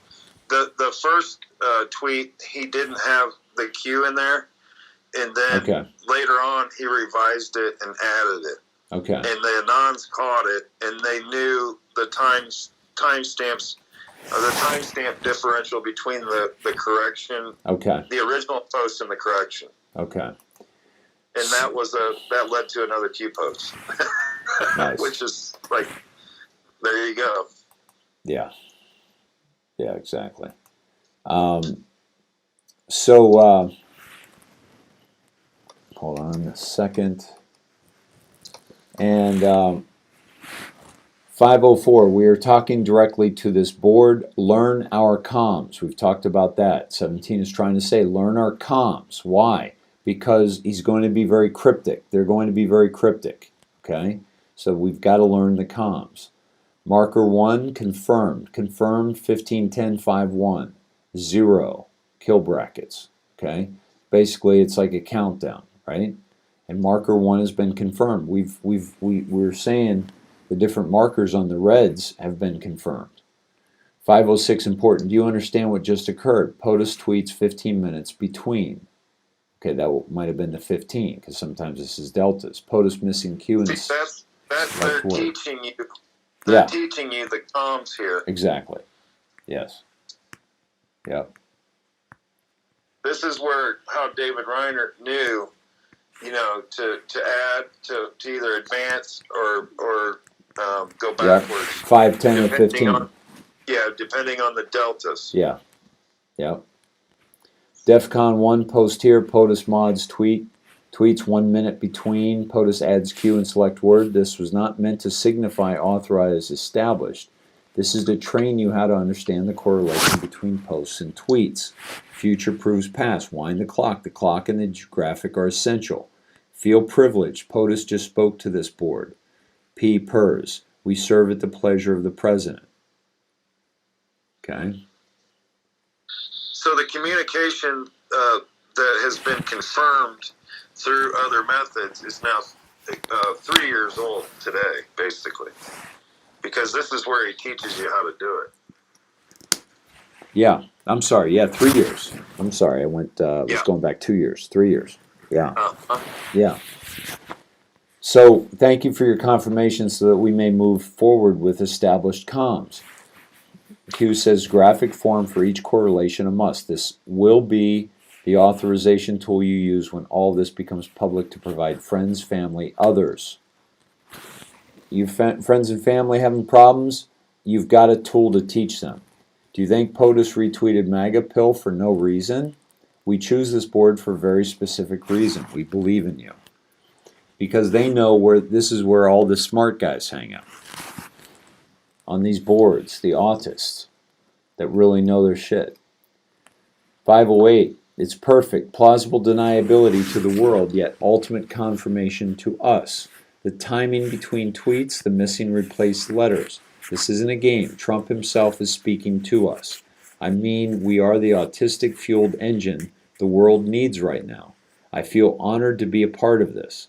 the first tweet, he didn't have the Q in there, and then later on he revised it and added it. Okay. And the Anons caught it, and they knew the timestamps. The timestamp differential between the correction, the original post and the correction. Okay. And that led to another Q post. Nice. Which is like, there you go. Yeah. Yeah, exactly. So, hold on a second. And 504, we are talking directly to this board. Learn our comms. We've talked about that. 17 is trying to say, learn our comms. Why? Because he's going to be very cryptic. They're going to be very cryptic. Okay? So we've got to learn the comms. Marker 1, confirmed. Confirmed 151051. 0, kill brackets. Okay? Basically, it's like a countdown, right? And marker 1 has been confirmed. We're saying the different markers on the reds have been confirmed. 506, important. Do you understand what just occurred? POTUS tweets 15 minutes between. Okay, that might have been the 15, because sometimes this is deltas. POTUS missing Q and that's they're teaching you. Yeah. Teaching you the comms here. Exactly. Yes. Yep. This is how David Reiner knew, to add to either advance or go backwards. Yep. 5, 10, or 15. Depending on the deltas. Yeah. Yep. DEFCON 1 post here. POTUS mods tweets 1 minute between. POTUS adds Q and select word. This was not meant to signify authorized established. This is to train you how to understand the correlation between posts and tweets. Future proves past. Wind the clock. The clock and the graphic are essential. Feel privileged. POTUS just spoke to this board. P. PERS. We serve at the pleasure of the president. Okay. So the communication that has been confirmed through other methods is now 3 years old today, basically, because this is where he teaches you how to do it. Yeah, I'm sorry. Yeah, 3 years. I'm sorry. I was going back 2 years. 3 years. Yeah. Yeah. So thank you for your confirmation so that we may move forward with established comms. Q says graphic form for each correlation a must. This will be the authorization tool you use when all this becomes public to provide friends, family, others. You friends and family having problems? You've got a tool to teach them. Do you think POTUS retweeted MAGA pill for no reason? We choose this board for a very specific reason. We believe in you. Because they know this is where all the smart guys hang out. On these boards, the autists that really know their shit. 508, it's perfect. Plausible deniability to the world, yet ultimate confirmation to us. The timing between tweets, the missing replaced letters. This isn't a game. Trump himself is speaking to us. I mean, we are the autistic-fueled engine the world needs right now. I feel honored to be a part of this.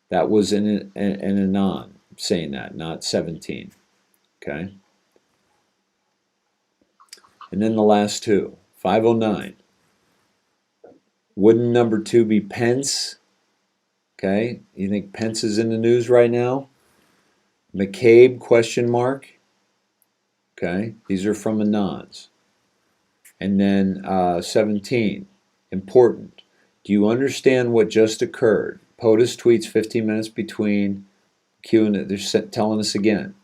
That was an anon saying that, not 17. Okay? And then the last two. 509. Wouldn't number 2 be Pence? Okay? You think Pence is in the news right now? McCabe, question mark? Okay? These are from anons. And then 17. Important. Do you understand what just occurred? POTUS tweets 15 minutes between Q and they're telling us again.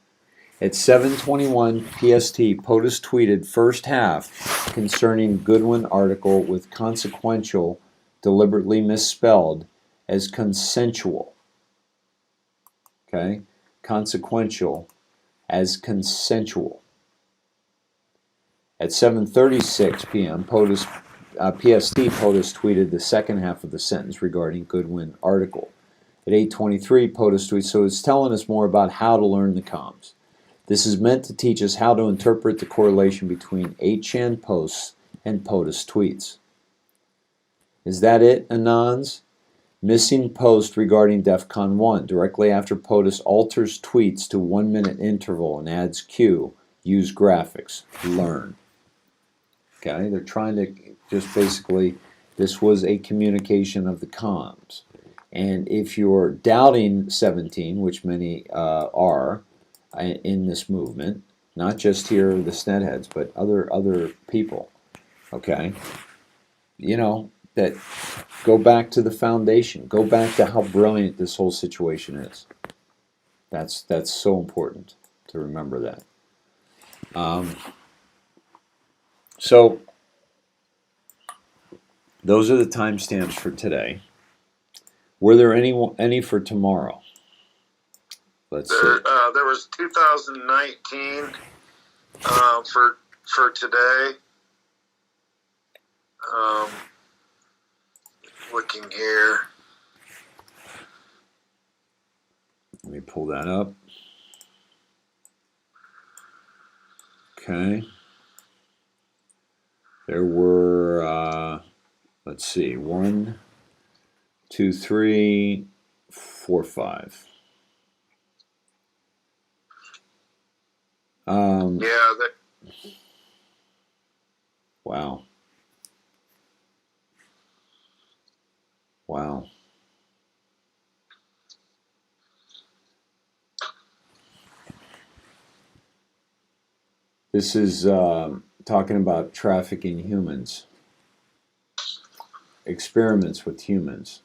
At 7:21 PST, POTUS tweeted first half concerning Goodwin article with consequential, deliberately misspelled as consensual. Okay? Consequential as consensual. At 7:36 p.m., PST, POTUS tweeted the second half of the sentence regarding Goodwin article. At 8:23, POTUS tweets, so it's telling us more about how to learn the comms. This is meant to teach us how to interpret the correlation between 8chan posts and POTUS tweets. Is that it, Anons? Missing post regarding DEFCON 1. Directly after POTUS alters tweets to 1 minute interval and adds Q, use graphics, learn. Okay, they're trying to just basically, this was a communication of the comms. And if you're doubting 17, which many are, in this movement, not just here the snetheads, but other people, okay, that go back to the foundation, go back to how brilliant this whole situation is. That's so important to remember that. So those are the timestamps for today. Were there any for tomorrow? Let's see. There was 2019 for today. Looking here. Let me pull that up. Okay. There were, let's see, 1, 2, 3, 4, 5. Yeah. Wow. Wow. This is talking about trafficking humans, experiments with humans.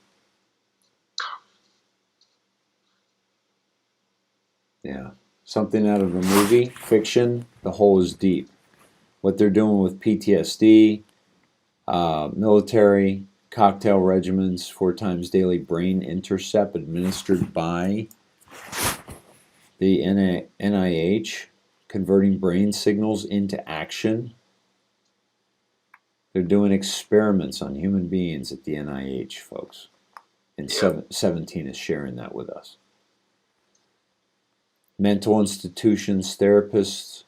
Yeah. Something out of a movie, fiction, the hole is deep. What they're doing with PTSD, military, cocktail regimens, 4 times daily brain intercept administered by the NIH, converting brain signals into action. They're doing experiments on human beings at the NIH, folks. And 17 is sharing that with us. Mental institutions, therapists,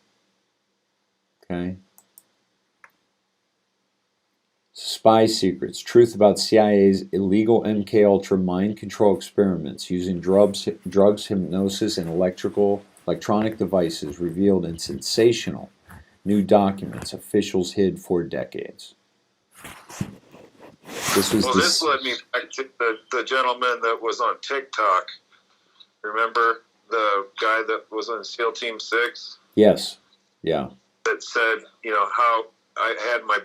okay? Spy secrets, truth about CIA's illegal MKUltra mind control experiments using drugs, hypnosis, and electronic devices revealed in sensational new documents officials hid for decades. This led me back to the gentleman that was on TikTok. Remember the guy that was on SEAL Team 6? Yes. Yeah. That said, how I had my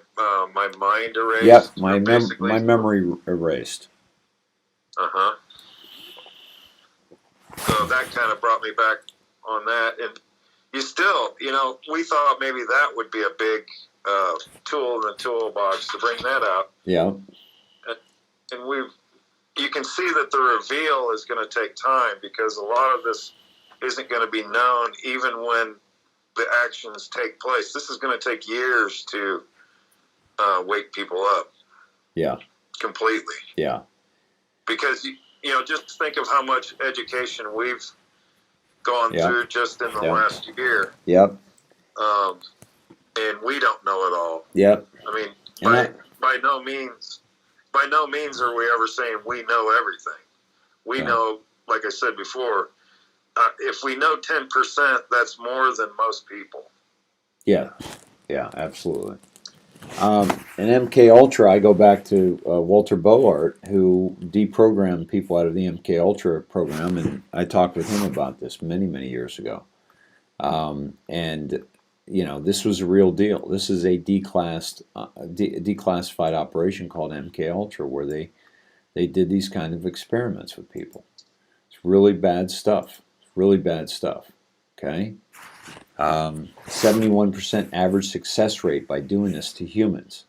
mind erased. Yep, my memory erased. Uh-huh. So that kind of brought me back on that. And you still, we thought maybe that would be a big tool in the toolbox to bring that out. Yeah. And you can see that the reveal is going to take time because a lot of this isn't going to be known even when the actions take place. This is going to take years to wake people up. Yeah. Completely. Yeah. Because, just think of how much education we've gone through just in the last year. Yep. And we don't know it all. Yep. I mean, by no means are we ever saying we know everything. We know, like I said before, if we know 10%, that's more than most people. Yeah. Yeah, absolutely. In MKUltra, I go back to Walter Boart, who deprogrammed people out of the MKUltra program, and I talked with him about this many, many years ago. And this was a real deal. This is a declassified operation called MKUltra, where they did these kind of experiments with people. It's really bad stuff. Really bad stuff. Okay. 71% average success rate by doing this to humans,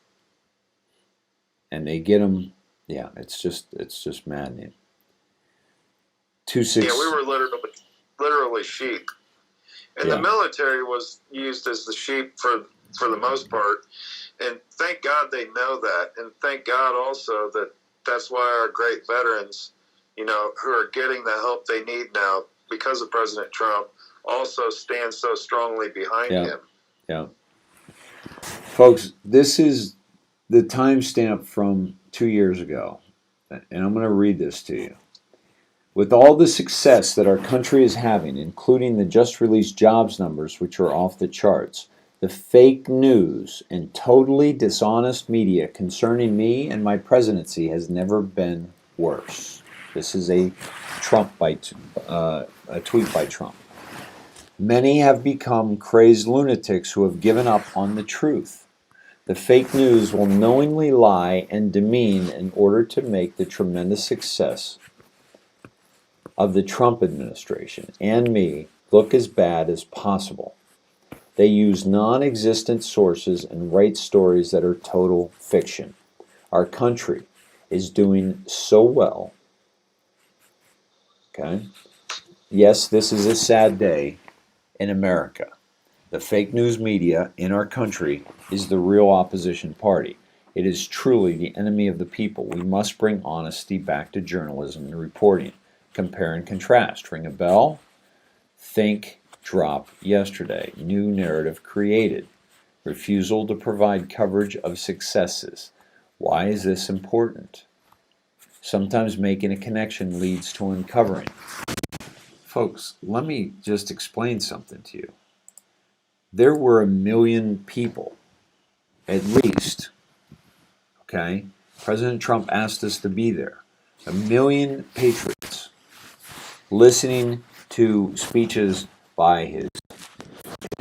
and they get them. Yeah, it's just maddening. 2-6. Yeah, we were literally sheep, and the military was used as the sheep for the most part. And thank God they know that, and thank God also that that's why our great veterans, who are getting the help they need now because of President Trump, also stand so strongly behind him. Yeah. Folks, this is the timestamp from 2 years ago, and I'm going to read this to you. With all the success that our country is having, including the just released jobs numbers, which are off the charts, the fake news and totally dishonest media concerning me and my presidency has never been worse. This is a tweet by Trump. Many have become crazed lunatics who have given up on the truth. The fake news will knowingly lie and demean in order to make the tremendous success of the Trump administration and me look as bad as possible. They use non-existent sources and write stories that are total fiction. Our country is doing so well. Okay? yes, this is a sad day in America. The fake news media in our country is the real opposition party. It is truly the enemy of the people. We must bring honesty back to journalism and reporting. Compare and contrast. Ring a bell. Think, drop, yesterday. New narrative created. Refusal to provide coverage of successes. Why is this important? Sometimes making a connection leads to uncovering. Folks, let me just explain something to you. There were 1 million people, at least, okay? President Trump asked us to be there. 1 million patriots listening to speeches by his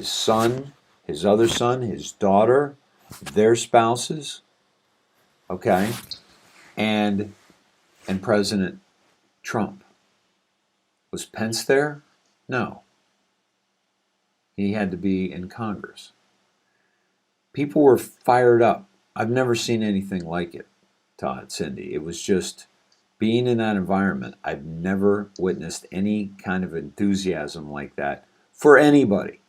son, his other son, his daughter, their spouses, okay? And President Trump. Was Pence there? No. He had to be in Congress. People were fired up. I've never seen anything like it, Todd, Cindy. It was just being in that environment. I've never witnessed any kind of enthusiasm like that for anybody.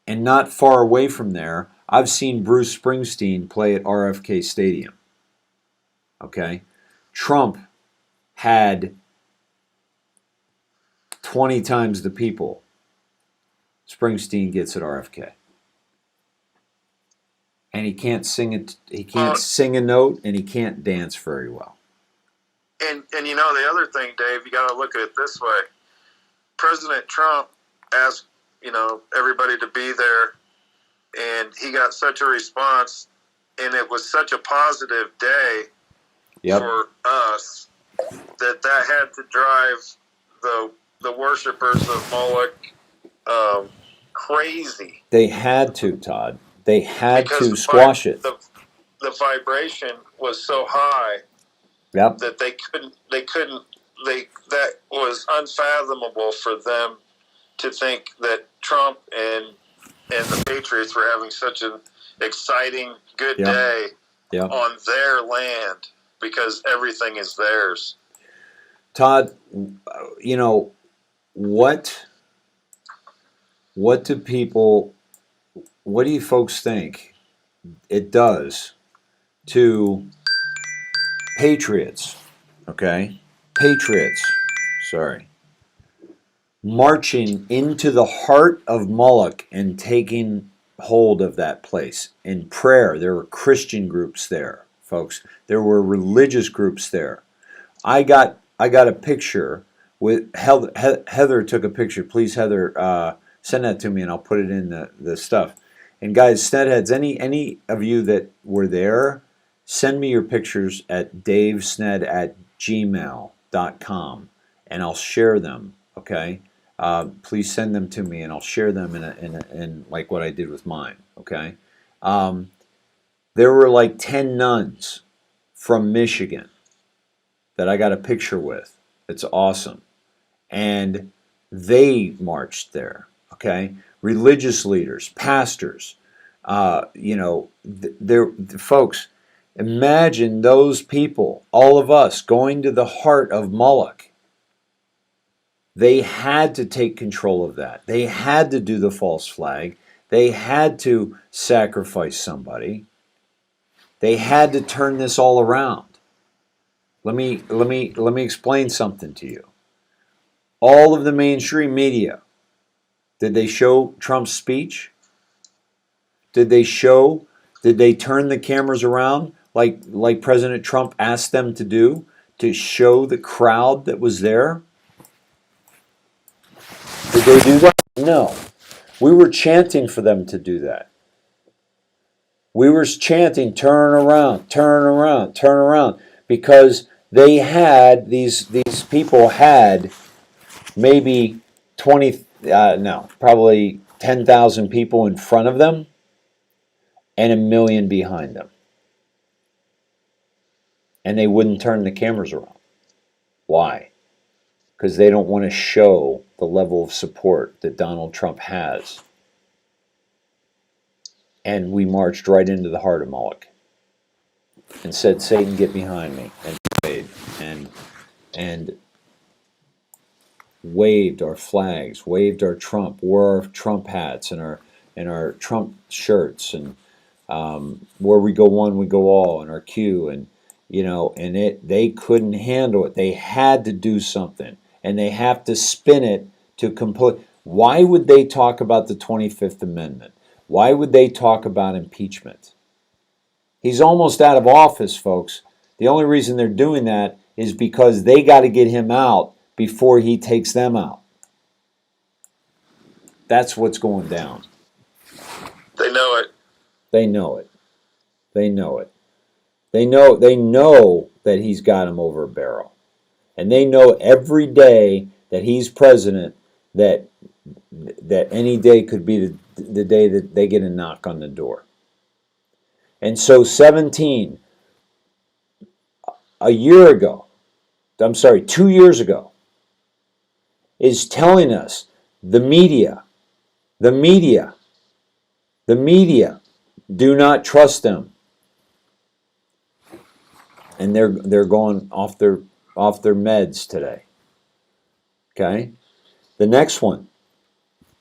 And not far away from there, I've seen Bruce Springsteen play at RFK Stadium. Okay? Trump had 20 times the people Springsteen gets at RFK. And he can't sing it. He can't sing a note, and he can't dance very well. And you know the other thing, Dave, you got to look at it this way. President Trump asked everybody to be there, and he got such a response, and it was such a positive day for us that had to drive the worshipers of Moloch crazy. They had to, Todd. They had to squash it. The vibration was so high that they couldn't. That was unfathomable for them to think that Trump and the Patriots were having such an exciting, good day on their land because everything is theirs. Todd, what do you folks think it does to patriots, marching into the heart of Moloch and taking hold of that place in prayer? There were Christian groups there, folks. There were religious groups there. I got a picture with Heather took a picture. Please, Heather, send that to me and I'll put it in the stuff. And guys, Snedheads, any of you that were there, send me your pictures at davesned@gmail.com and I'll share them, okay? Please send them to me and I'll share them in like what I did with mine, okay? There were like 10 nuns from Michigan that I got a picture with. It's awesome. And they marched there, okay? Religious leaders, pastors, folks, imagine those people, all of us, going to the heart of Moloch. They had to take control of that. They had to do the false flag. They had to sacrifice somebody. They had to turn this all around. Let me explain something to you. All of the mainstream media, did they show Trump's speech? Did they turn the cameras around like President Trump asked them to do, to show the crowd that was there? Did they do that? No. We were chanting for them to do that. We were chanting, turn around, turn around, turn around, because they had, these people had maybe probably 10,000 people in front of them and 1 million behind them. And they wouldn't turn the cameras around. Why? Because they don't want to show the level of support that Donald Trump has. And we marched right into the heart of Moloch and said, Satan, get behind me, and prayed. And waved our flags, waved our Trump, wore our Trump hats and our Trump shirts, and where we go one, we go all, and our Q, and they couldn't handle it. They had to do something, and they have to spin it to complete. Why would they talk about the 25th Amendment? Why would they talk about impeachment? He's almost out of office, folks. The only reason they're doing that is because they got to get him out before he takes them out. That's what's going down. They know it. They know it. They know it. They know that he's got him over a barrel. And they know every day that he's president that any day could be the day that they get a knock on the door. And so 17, a year ago, 2 years ago, is telling us the media, do not trust them. And they're going off their meds today. Okay? The next one.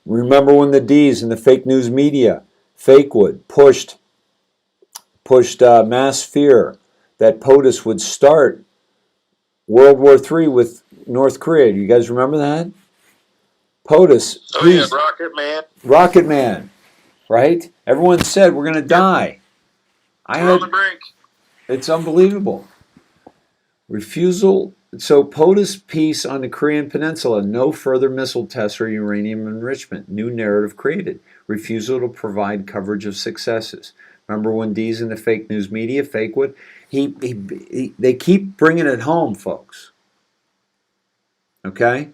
Remember when the D's and the fake news media, Fakewood, pushed mass fear that POTUS would start World War III with North Korea. Do you guys remember that? POTUS. Oh, please. Yeah, Rocket Man. Rocket Man, right? Everyone said we're going to die. We're on the brink. It's unbelievable. Refusal. So POTUS peace on the Korean Peninsula. No further missile tests or uranium enrichment. New narrative created. Refusal to provide coverage of successes. Remember when D's in the fake news media, Fakewood? They keep bringing it home, folks. Okay?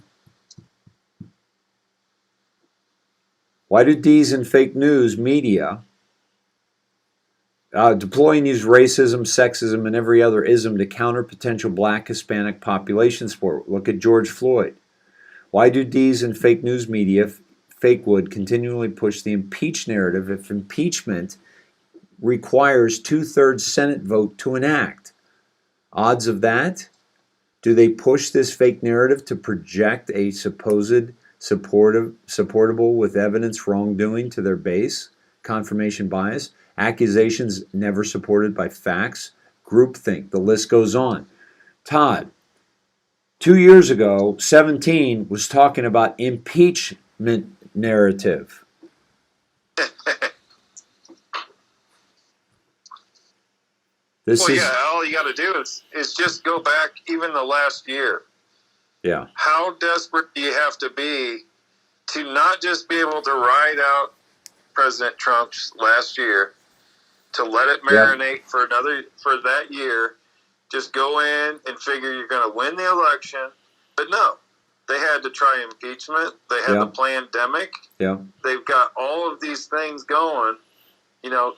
Why do D's in fake news media deploy and use racism, sexism, and every other ism to counter potential black Hispanic population support? Look at George Floyd. Why do D's in fake news media, Fakewood, continually push the impeach narrative if impeachment requires 2/3 Senate vote to enact? Odds of that? Do they push this fake narrative to project a supposed supportable with evidence wrongdoing to their base? Confirmation bias? Accusations never supported by facts? Groupthink? The list goes on. Todd, 2 years ago, 17 was talking about impeachment narrative. All you got to do is just go back even the last year. Yeah. How desperate do you have to be to not just be able to ride out President Trump's last year, to let it marinate for that year, just go in and figure you're going to win the election. But no, they had to try impeachment. They had the pandemic. Yeah. They've got all of these things going.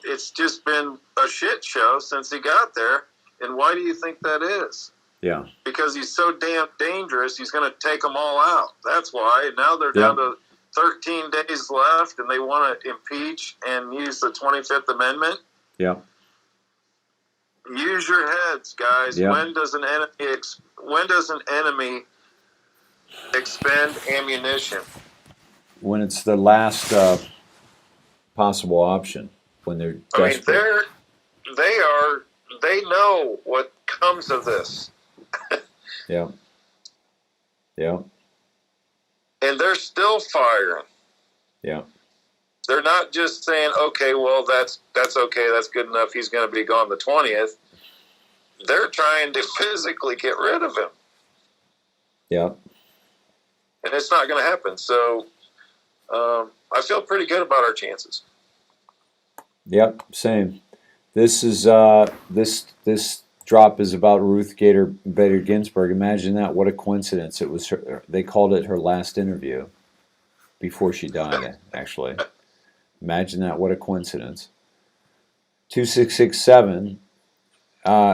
It's just been a shit show since he got there. And why do you think that is? Yeah. Because he's so damn dangerous, he's going to take them all out. That's why. And now they're down to 13 days left, and they want to impeach and use the 25th Amendment. Yeah. Use your heads, guys. Yeah. When does an enemy expend ammunition? When it's the last possible option. When they're desperate. They know what comes of this. Yeah. Yeah. And they're still firing. Yeah. They're not just saying, okay, well, that's okay, that's good enough, he's going to be gone the 20th. They're trying to physically get rid of him. Yeah. And it's not going to happen. So I feel pretty good about our chances. Yep, same. This is this drop is about Ruth Bader Ginsburg. Imagine that! What a coincidence! It was her. They called it her last interview before she died. Actually, imagine that! What a coincidence. 2667.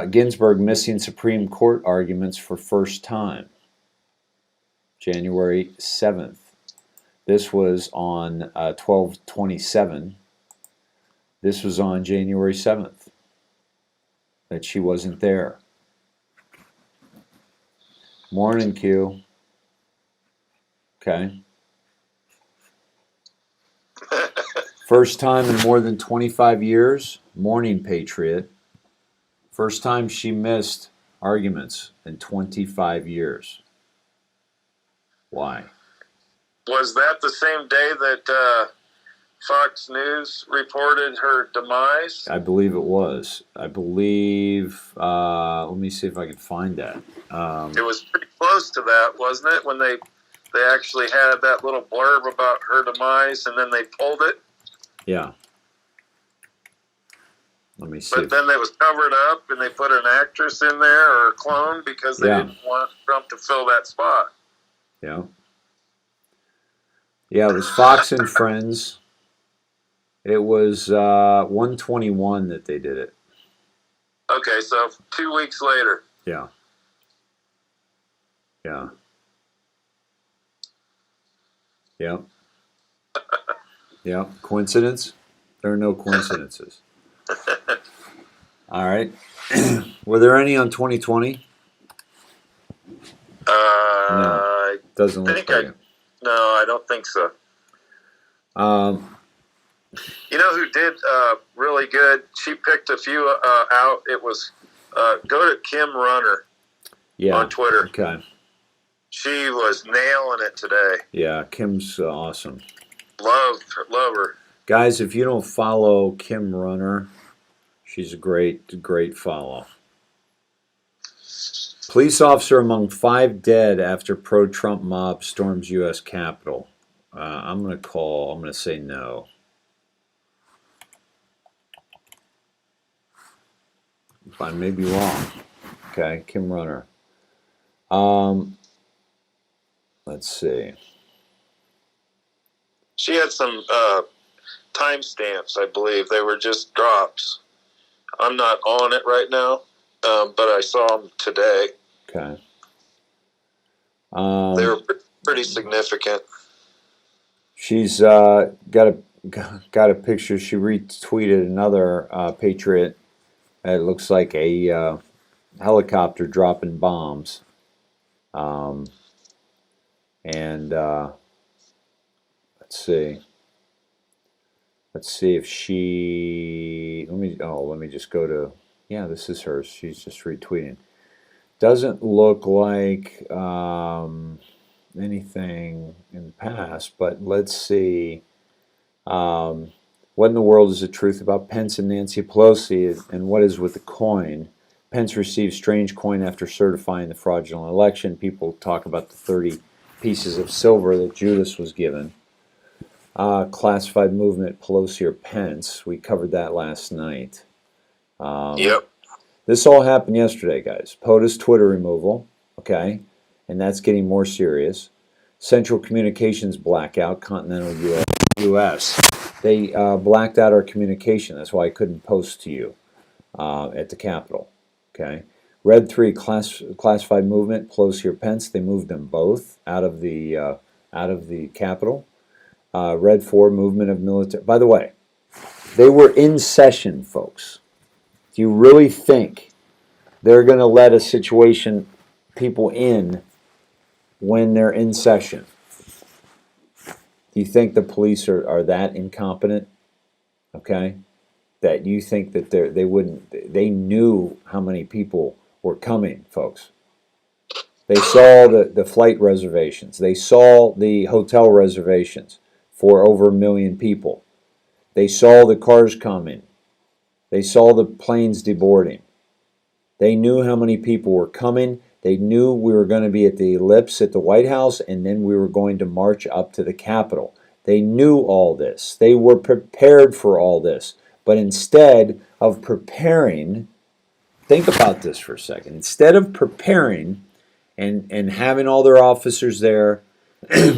Ginsburg missing Supreme Court arguments for first time. January 7th. This was on 12/27. This was on January 7th, that she wasn't there. Morning, Q. Okay. First time in more than 25 years, Morning Patriot. First time she missed arguments in 25 years. Why? Was that the same day that Fox News reported her demise? I believe it was. I believe, let me see if I can find that. It was pretty close to that, wasn't it? When they actually had that little blurb about her demise, and then they pulled it. Yeah. Let me see. But then it was covered up, and they put an actress in there or a clone because they didn't want Trump to fill that spot. Yeah. Yeah, it was Fox and Friends. It was 121 that they did it. Okay, so 2 weeks later. Yeah. Yeah. Yeah. Yeah. Coincidence? There are no coincidences. All right. Were there any on 2020? No. Doesn't look like it. No, I don't think so. You know who did really good? She picked a few out. It was go to Kim Runner on Twitter. Okay. She was nailing it today. Yeah, Kim's awesome. Love her. Guys, if you don't follow Kim Runner, she's a great follow. Police officer among 5 dead after pro-Trump mob storms U.S. Capitol. I'm going to say no. I may be wrong. Okay, Kim Runner. Let's see. She had some timestamps, I believe. They were just drops. I'm not on it right now, but I saw them today. Okay. They were pretty significant. She's got a picture. She retweeted another Patriot. It looks like a helicopter dropping bombs. And let's see. Let's see if she. Let me just go to. Yeah, this is hers. She's just retweeting. Doesn't look like anything in the past, but let's see. What in the world is the truth about Pence and Nancy Pelosi, and what is with the coin? Pence received strange coin after certifying the fraudulent election. People talk about the 30 pieces of silver that Judas was given. Classified movement, Pelosi or Pence. We covered that last night. Yep. This all happened yesterday, guys. POTUS Twitter removal, okay? And that's getting more serious. Central Communications blackout, continental U.S. They blacked out our communication. That's why I couldn't post to you at the Capitol, okay? Red 3, classified movement, Pelosi or Pence. They moved them both out of the Capitol. Red 4, movement of military. By the way, they were in session, folks. Do you really think they're going to let a situation people in when they're in session? Do you think the police are that incompetent? Okay, that you think that they wouldn't? They knew how many people were coming, folks. They saw the flight reservations. They saw the hotel reservations for over 1 million people. They saw the cars coming. They saw the planes deboarding. They knew how many people were coming. They knew we were going to be at the ellipse at the White House, and then we were going to march up to the Capitol. They knew all this. They were prepared for all this. But instead of preparing, think about this for a second. Instead of preparing and having all their officers there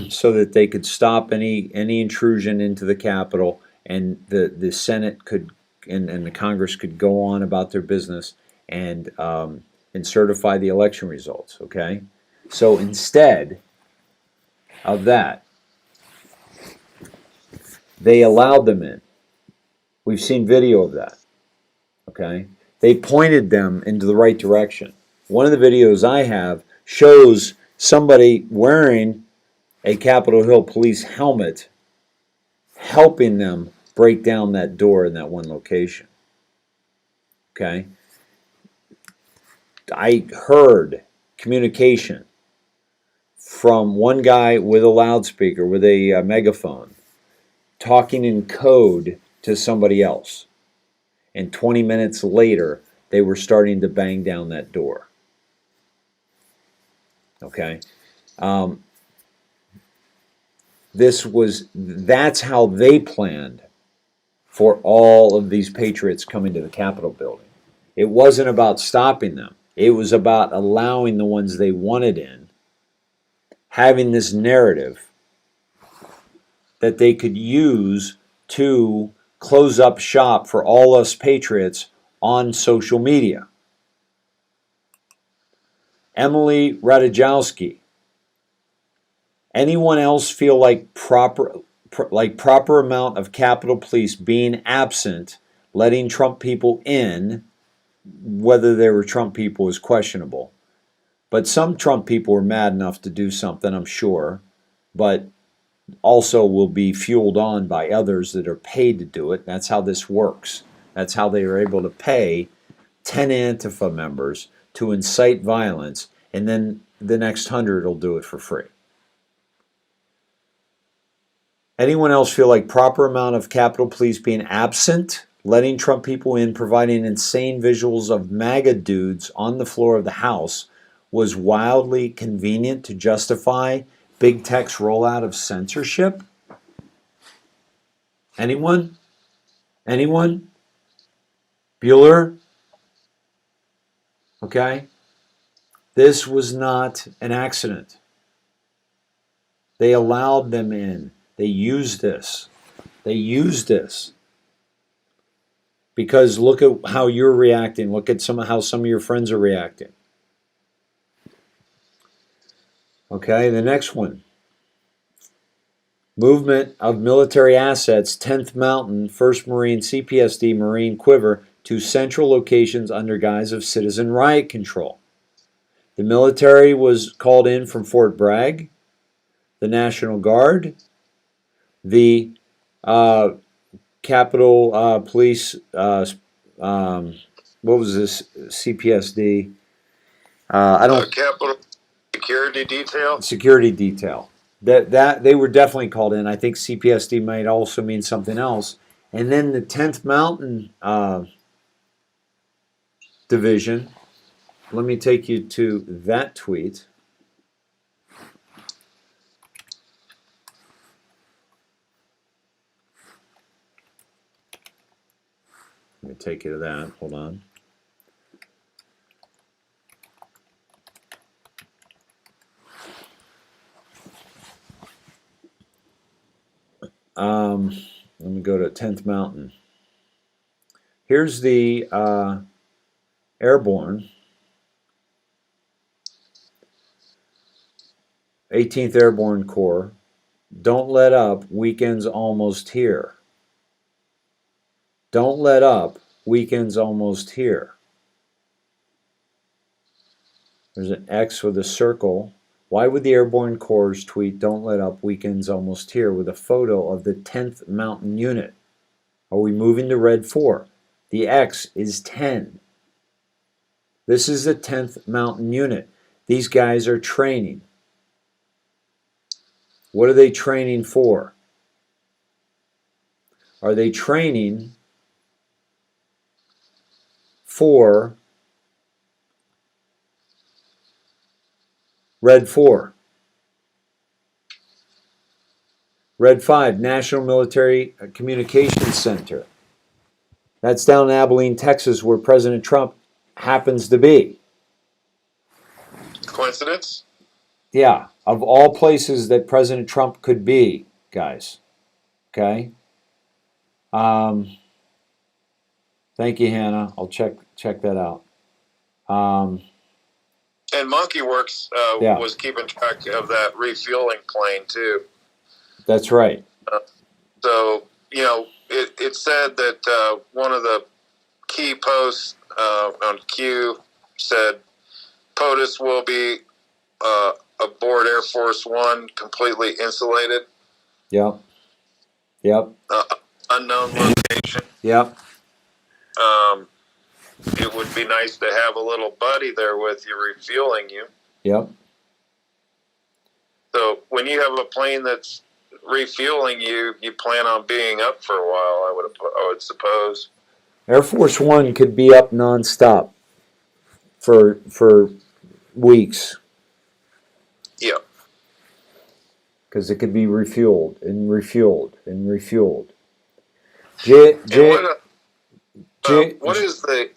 so that they could stop any intrusion into the Capitol, and the Senate could and the Congress could go on about their business and certify the election results, okay? So instead of that, they allowed them in. We've seen video of that, okay? They pointed them into the right direction. One of the videos I have shows somebody wearing a Capitol Hill police helmet helping them break down that door in that one location. Okay? I heard communication from one guy with a loudspeaker, with a megaphone, talking in code to somebody else. And 20 minutes later, they were starting to bang down that door. Okay? That's how they planned for all of these patriots coming to the Capitol building. It wasn't about stopping them. It was about allowing the ones they wanted in, having this narrative that they could use to close up shop for all us patriots on social media. Emily Ratajkowski. Anyone else feel like proper amount of Capitol Police being absent, letting Trump people in? Whether they were Trump people is questionable. But some Trump people were mad enough to do something, I'm sure, but also will be fueled on by others that are paid to do it. That's how this works. That's how they are able to pay 10 Antifa members to incite violence, and then the next 100 will do it for free. Anyone else feel like proper amount of Capitol Police being absent, letting Trump people in, providing insane visuals of MAGA dudes on the floor of the House was wildly convenient to justify big tech's rollout of censorship? Anyone? Anyone? Bueller? Okay? This was not an accident. They allowed them in. They used this. They used this. Because look at how you're reacting. Look at how some of your friends are reacting. Okay, the next one. Movement of military assets, 10th Mountain, 1st Marine, CPSD, Marine Quiver, to central locations under guise of citizen riot control. The military was called in from Fort Bragg, the National Guard, the Capitol Police, what was this, CPSD? Capitol Security Detail. Security Detail. That they were definitely called in. I think CPSD might also mean something else. And then the 10th Mountain Division. Let me take you to that tweet. Let me take you to that. Hold on. Let me go to 10th Mountain. Here's the Airborne. 18th Airborne Corps. Don't let up. Weekend's almost here. Don't let up. Weekend's almost here. There's an X with a circle. Why would the Airborne Corps tweet, "Don't let up, weekend's almost here," with a photo of the 10th Mountain Unit? Are we moving to Red 4? The X is 10. This is the 10th Mountain Unit. These guys are training. What are they training for? Are they training for Red 4? Red 5, National Military Communications Center. That's down in Abilene, Texas, where President Trump happens to be. Coincidence? Yeah, of all places that President Trump could be, guys. Okay? Thank you, Hannah. I'll check that out. And MonkeyWorks was keeping track of that refueling plane, too. That's right. So, it said that one of the key posts on Q said POTUS will be aboard Air Force One completely insulated. Yep. Yep. Unknown location. Yep. It would be nice to have a little buddy there with you, refueling you. Yep. So when you have a plane that's refueling you, you plan on being up for a while. I would suppose. Air Force One could be up nonstop for weeks. Yeah. Because it could be refueled and refueled and refueled. What is the?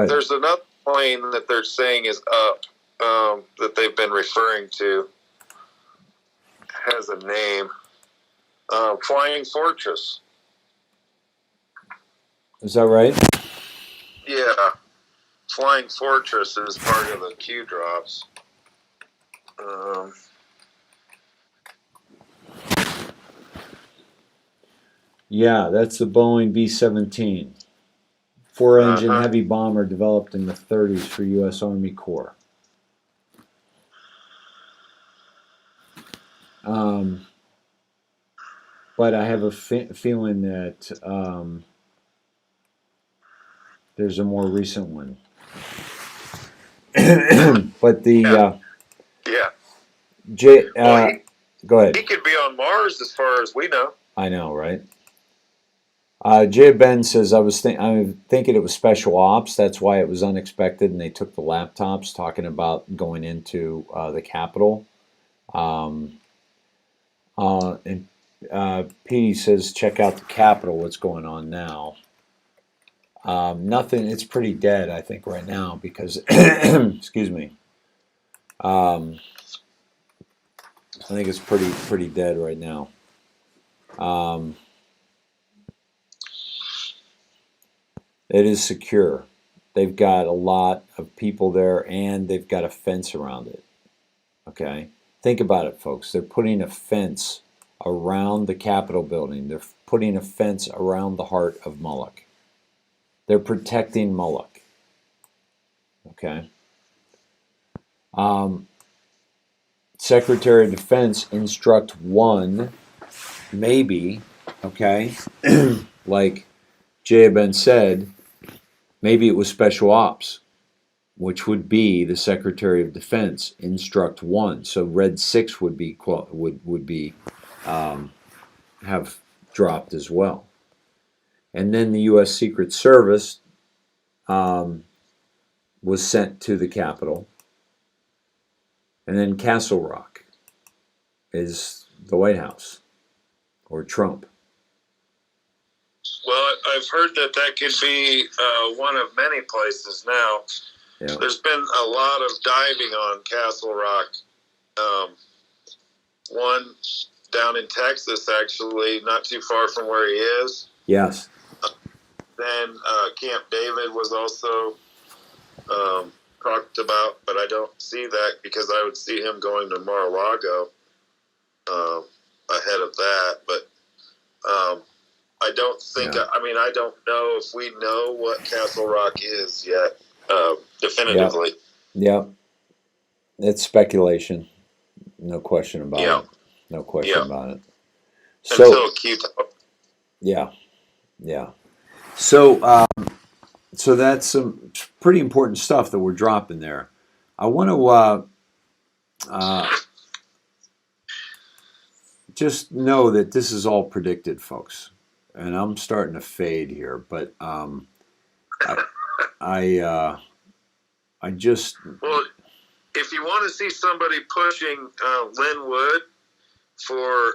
There's another plane that they're saying is up that they've been referring to. Has a name. Flying Fortress. Is that right? Yeah. Flying Fortress is part of the Q drops. Yeah, that's the Boeing B-17. Four-engine heavy bomber developed in the 30s for U.S. Army Corps. But I have a feeling that there's a more recent one. But the go ahead. He could be on Mars as far as we know. I know, right? Jay Ben says I was thinking it was special ops. That's why it was unexpected, and they took the laptops, talking about going into the Capitol. And Petey says check out the Capitol. What's going on now? Nothing. It's pretty dead, I think, right now because excuse me. I think it's pretty dead right now. It is secure. They've got a lot of people there, and they've got a fence around it. Okay? Think about it, folks. They're putting a fence around the Capitol building. They're putting a fence around the heart of Moloch. They're protecting Moloch. Okay? Secretary of Defense instruct one, maybe, okay, like Jay Ben said, maybe it was special ops, which would be the Secretary of Defense instruct one. So Red 6 would be have dropped as well, and then the U.S. Secret Service was sent to the Capitol, and then Castle Rock is the White House or Trump. Well, I've heard that could be one of many places now. Yeah. There's been a lot of diving on Castle Rock. One down in Texas, actually, not too far from where he is. Yes. Then Camp David was also talked about, but I don't see that because I would see him going to Mar-a-Lago ahead of that. But I don't think, I don't know if we know what Castle Rock is yet definitively. Yeah. It's speculation. No question about it. No question about it. So, until Q-Top. Yeah. So, so that's some pretty important stuff that we're dropping there. I want to just know that this is all predicted, folks. And I'm starting to fade here, but I just... Well, if you want to see somebody pushing Lynn Wood for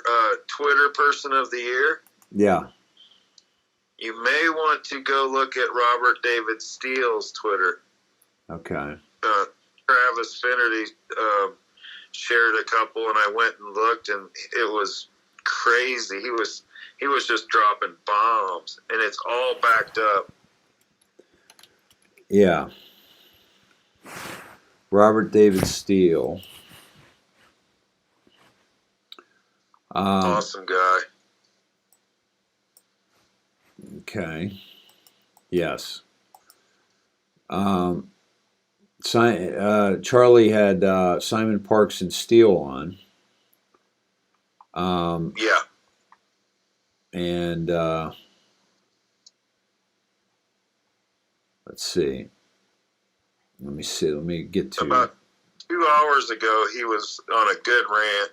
Twitter Person of the Year, yeah, you may want to go look at Robert David Steele's Twitter. Okay. Travis Finnerty shared a couple, and I went and looked, and it was crazy. He was just dropping bombs, and it's all backed up. Yeah. Robert David Steele. Awesome guy. Okay. Yes. Charlie had Simon Parks and Steele on. Yeah. And let's see. Let me see. Let me get to about 2 hours ago. He was on a good rant.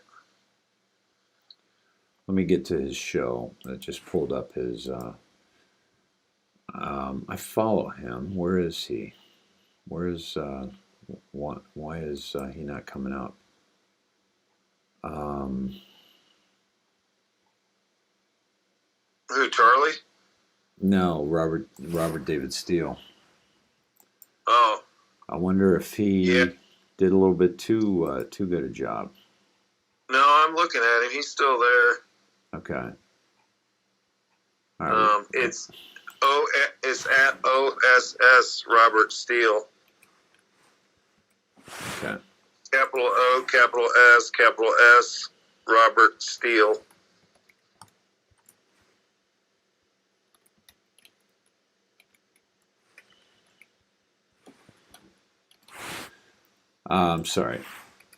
Let me get to his show. I just pulled up his. I follow him. Where is he? Where is why is he not coming up? Who, Charlie? No, Robert David Steele. Oh, I wonder if he did a little bit too good a job. no, I'm looking at him. He's still there. Okay. All right. It's at OSS Robert Steele. Okay. Capital O, capital S, capital S, Robert Steele. I'm sorry.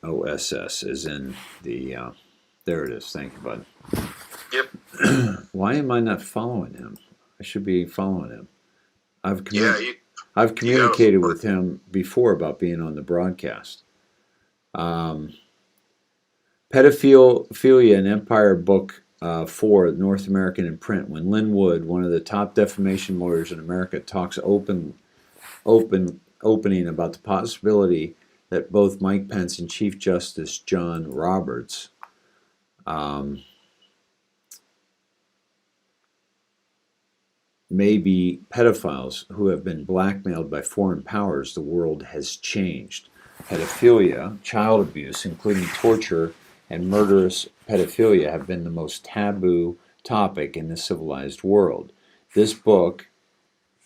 OSS is in the. There it is. Thank you, bud. Yep. Why am I not following him? I should be following him. I've communicated with him before about being on the broadcast. Pedophilia, an Empire Book 4, North American in print. When Lynn Wood, one of the top defamation lawyers in America, talks opening about the possibility that both Mike Pence and Chief Justice John Roberts may be pedophiles who have been blackmailed by foreign powers, the world has changed. Pedophilia, child abuse, including torture and murderous pedophilia, have been the most taboo topic in the civilized world. This book,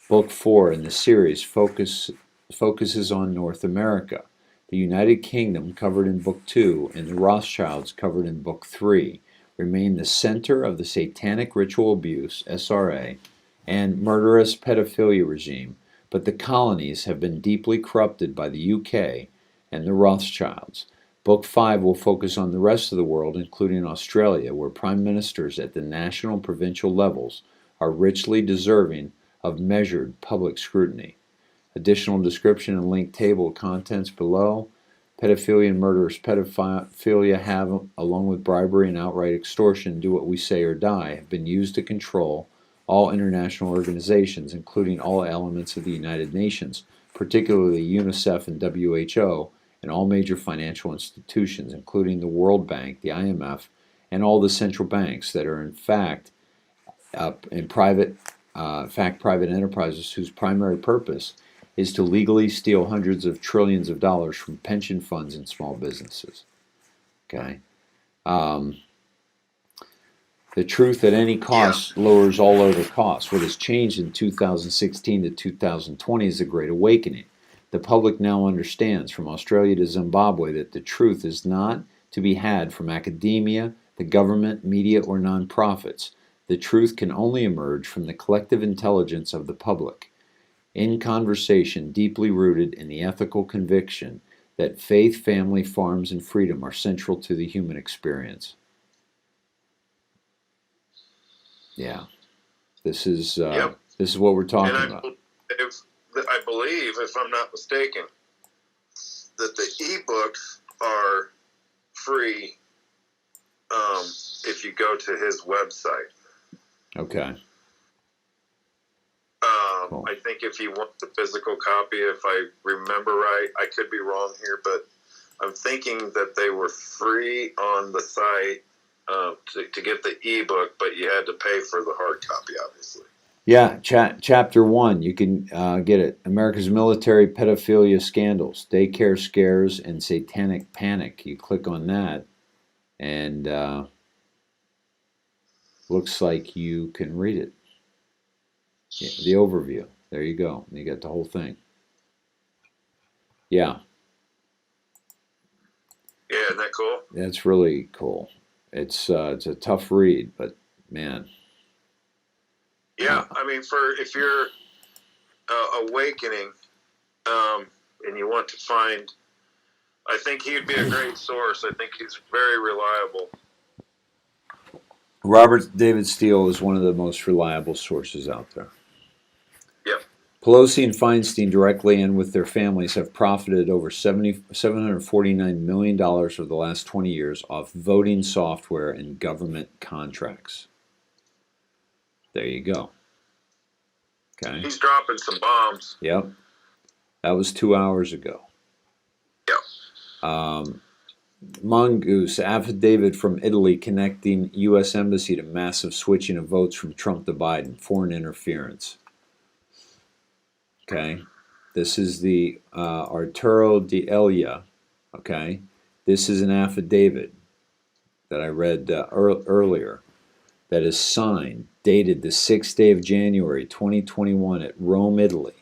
Book 4 in the series, focuses on North America. The United Kingdom, covered in Book 2, and the Rothschilds, covered in Book 3, remain the center of the satanic ritual abuse, SRA, and murderous pedophilia regime, but the colonies have been deeply corrupted by the UK and the Rothschilds. Book 5 will focus on the rest of the world, including Australia, where prime ministers at the national and provincial levels are richly deserving of measured public scrutiny. Additional description and link table of contents below. Pedophilia and murderous pedophilia have, along with bribery and outright extortion, do what we say or die, have been used to control all international organizations, including all elements of the United Nations, particularly UNICEF and WHO, and all major financial institutions, including the World Bank, the IMF, and all the central banks that are in fact private enterprises whose primary purpose is to legally steal hundreds of trillions of dollars from pension funds and small businesses. Okay. The truth at any cost lowers all other costs. What has changed in 2016 to 2020 is the Great Awakening. The public now understands, from Australia to Zimbabwe, that the truth is not to be had from academia, the government, media, or nonprofits. The truth can only emerge from the collective intelligence of the public, in conversation deeply rooted in the ethical conviction that faith, family, farms, and freedom are central to the human experience. Yeah, this is what we're talking about. I believe, if I'm not mistaken, that the ebooks are free if you go to his website. Okay. Cool. I think if you want the physical copy, if I remember right, I could be wrong here, but I'm thinking that they were free on the site to get the ebook, but you had to pay for the hard copy, obviously. Yeah, chapter 1, you can get it. America's Military Pedophilia Scandals, Daycare Scares, and Satanic Panic. You click on that, and looks like you can read it. Yeah, the overview. There you go. You got the whole thing. Yeah. Yeah, isn't that cool? That's really cool. It's a tough read, but man. Yeah, I mean, if you're awakening, and you want to find, I think he'd be a great source. I think he's very reliable. Robert David Steele is one of the most reliable sources out there. Yep. Pelosi and Feinstein directly and with their families have profited over $749 million over the last 20 years off voting software and government contracts. There you go. Okay. He's dropping some bombs. Yep. That was 2 hours ago. Yep. Mongoose, affidavit from Italy connecting U.S. Embassy to massive switching of votes from Trump to Biden, foreign interference. Okay. This is the Arturo de Elia. Okay. This is an affidavit that I read earlier that is signed, dated the 6th day of January, 2021 at Rome, Italy.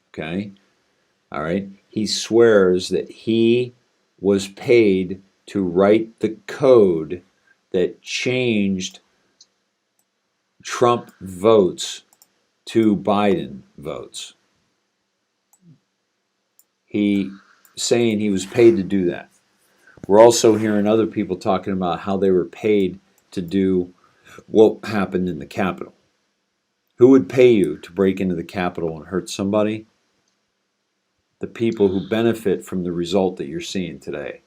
Okay. All right. He swears that he was paid to write the code that changed Trump votes to Biden votes. He saying he was paid to do that. We're also hearing other people talking about how they were paid to do what happened in the Capitol. Who would pay you to break into the Capitol and hurt somebody? The people who benefit from the result that you're seeing today.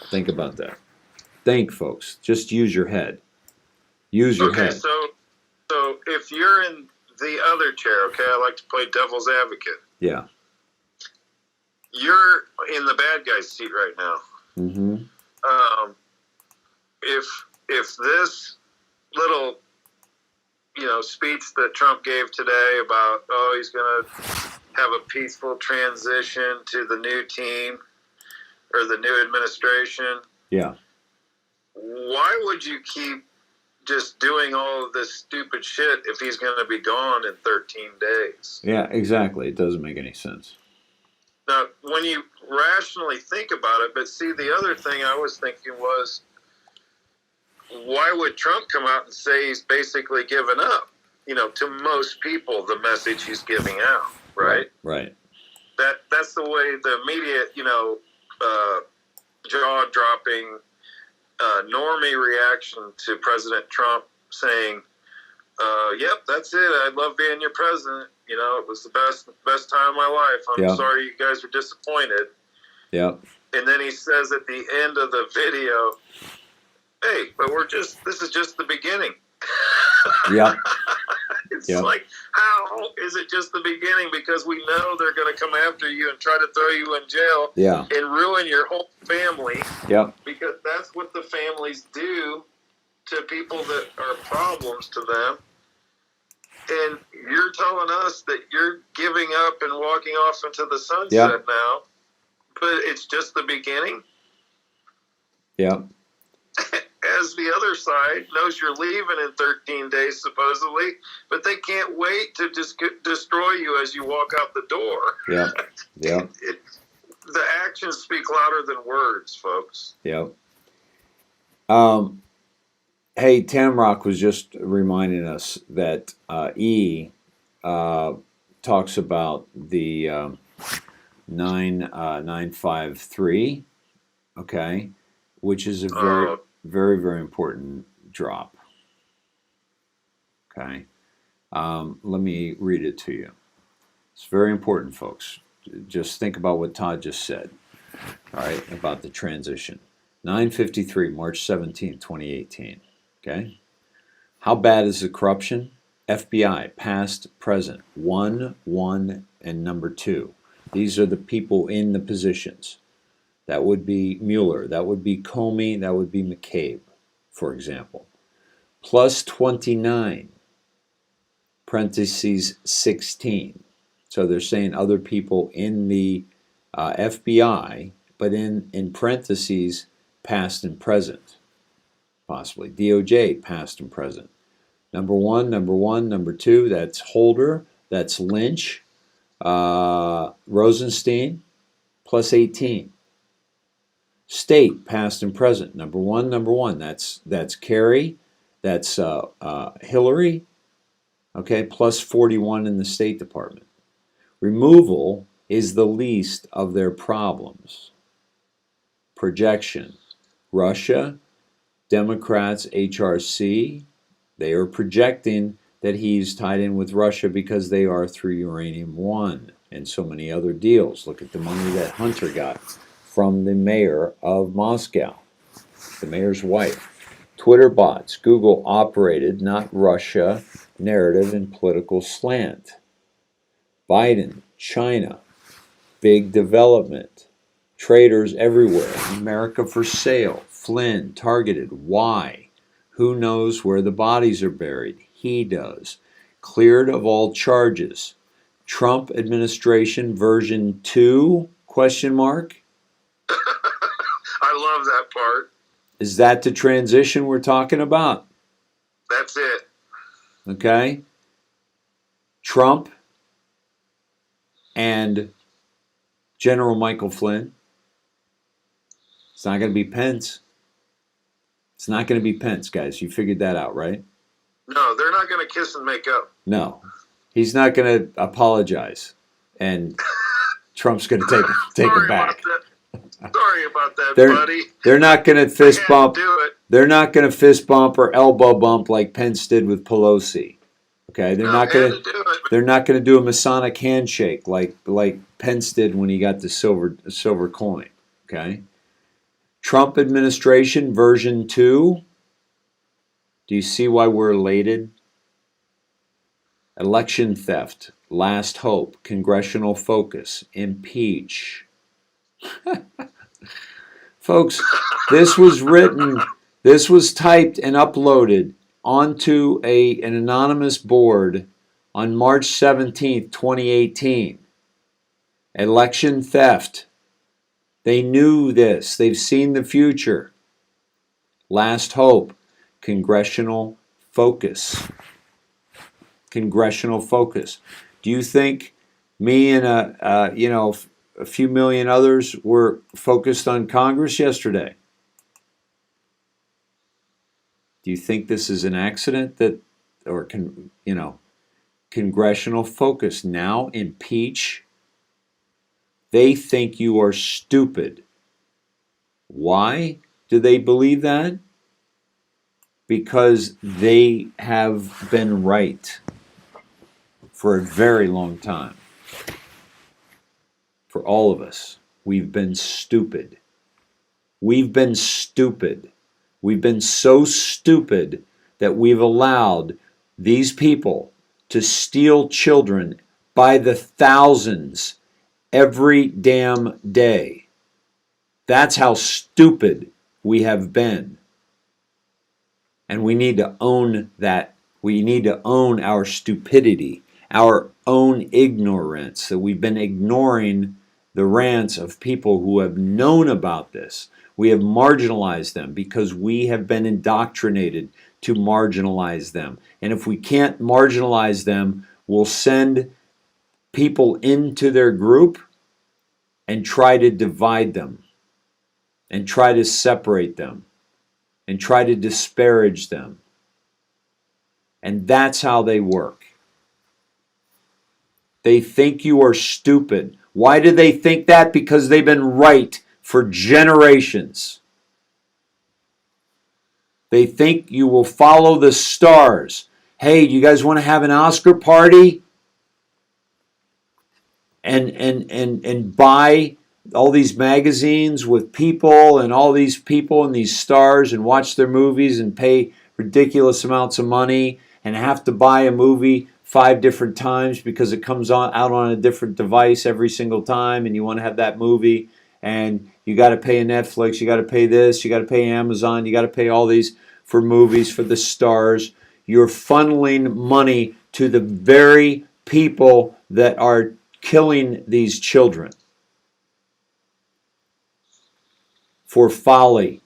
Think about that. Think, folks. Just use your head. Use your head. So if you're in the other chair, okay, I like to play devil's advocate. Yeah. You're in the bad guy's seat right now. Mm-hmm. If this little, speech that Trump gave today about, he's going to have a peaceful transition to the new team or the new administration. Yeah. Why would you keep just doing all of this stupid shit if he's going to be gone in 13 days? Yeah, exactly. It doesn't make any sense. Now, when you rationally think about it, but see, the other thing I was thinking was, why would Trump come out and say he's basically given up? To most people, the message he's giving out, right? Right. That's the way the immediate, jaw-dropping, normie reaction to President Trump saying, "Yep, that's it. I love being your president. It was the best time of my life. I'm sorry you guys were disappointed." Yep. And then he says at the end of the video, "Hey, but this is just the beginning." Yeah. It's like, how is it just the beginning? Because we know they're going to come after you and try to throw you in jail and ruin your whole family. Yeah. Because that's what the families do to people that are problems to them. And you're telling us that you're giving up and walking off into the sunset now, but it's just the beginning? Yeah. As the other side knows you're leaving in 13 days, supposedly, but they can't wait to just destroy you as you walk out the door. Yeah. Yeah. The actions speak louder than words, folks. Yeah. Hey, Tamrock was just reminding us that talks about the 953, okay, which is a very, very important drop. Okay. Let me read it to you. It's very important, folks. Just think about what Todd just said, all right, about the transition. 953, March 17, 2018. Okay. How bad is the corruption? FBI, past, present, 1, and number 2. These are the people in the positions. That would be Mueller. That would be Comey. That would be McCabe, for example. Plus 29, parentheses 16. So they're saying other people in the FBI, but in parentheses, past and present, possibly. DOJ, past and present. Number 1, number 2, that's Holder, that's Lynch, Rosenstein, plus 18. State, past and present. Number 1, that's Kerry, that's Hillary, okay, plus 41 in the State Department. Removal, is the least of their problems. Projection. Russia, Democrats, HRC, they are projecting that he's tied in with Russia because they are through Uranium One and so many other deals. Look at the money that Hunter got from the mayor of Moscow, the mayor's wife. Twitter bots, Google operated, not Russia, narrative and political slant. Biden, China, big development. Traders everywhere. America for sale. Flynn targeted. Why? Who knows where the bodies are buried? He does. Cleared of all charges. Trump administration version 2? Question mark. I love that part. Is that the transition we're talking about? That's it. Okay. Trump and General Michael Flynn. It's not going to be Pence. It's not going to be Pence, guys. You figured that out, right? No, they're not going to kiss and make up. No. He's not going to apologize. And Trump's going to take it back. Sorry about that, buddy. They're not going to fist bump. Do it. They're not going to fist bump or elbow bump like Pence did with Pelosi. Okay, they're not going to do a Masonic handshake like Pence did when he got the silver coin. Okay, Trump administration version 2. Do you see why we're elated? Election theft, last hope, congressional focus, impeach. Folks, this was written, this was typed and uploaded onto an anonymous board on March 17th, 2018. Election theft. They knew this. They've seen the future. Last hope. Congressional focus. Congressional focus. Do you think me and a few million others were focused on Congress yesterday? Do you think this is an accident congressional focus? Now impeach. They think you are stupid. Why do they believe that? Because they have been right for a very long time. For all of us, we've been stupid. We've been stupid. We've been so stupid that we've allowed these people to steal children by the thousands every damn day. That's how stupid we have been. And we need to own that. We need to own our stupidity, our own ignorance, that we've been ignoring the rants of people who have known about this. We have marginalized them because we have been indoctrinated to marginalize them. And if we can't marginalize them, we'll send people into their group and try to divide them and try to separate them and try to disparage them. And that's how they work. They think you are stupid. Why do they think that? Because they've been right for generations. They think you will follow the stars. Hey, you guys want to have an Oscar party? And buy all these magazines with people and all these people and these stars and watch their movies and pay ridiculous amounts of money and have to buy a movie 5 different times because it comes out on a different device every single time, and you want to have that movie, and you got to pay a Netflix, you got to pay this, you got to pay Amazon, you got to pay all these for movies, for the stars. You're funneling money to the very people that are killing these children for folly,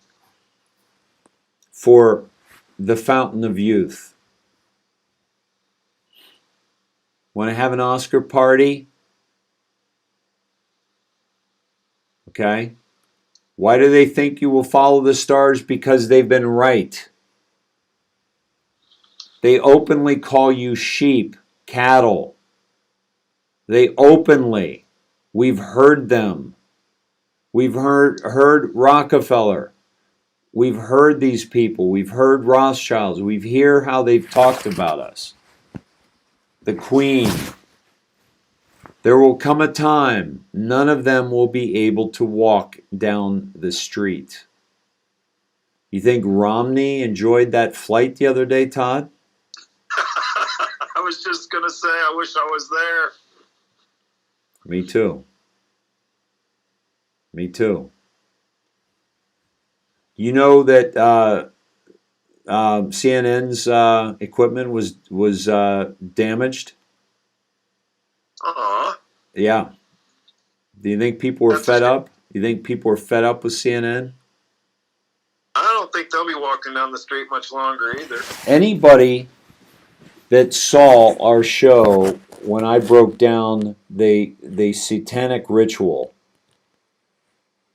for the fountain of youth. Want to have an Oscar party? Okay. Why do they think you will follow the stars? Because they've been right. They openly call you sheep, cattle. They openly We've heard them. We've heard Rockefeller. We've heard these people. We've heard Rothschilds. We've heard how they've talked about us. The Queen. There will come a time none of them will be able to walk down the street. You think Romney enjoyed that flight the other day, Todd? I was just going to say, I wish I was there. Me too. Me too. You know that CNN's equipment was damaged? Yeah. Do you think people were fed up? You think people were fed up with CNN? I don't think they'll be walking down the street much longer either. Anybody that saw our show when I broke down the satanic ritual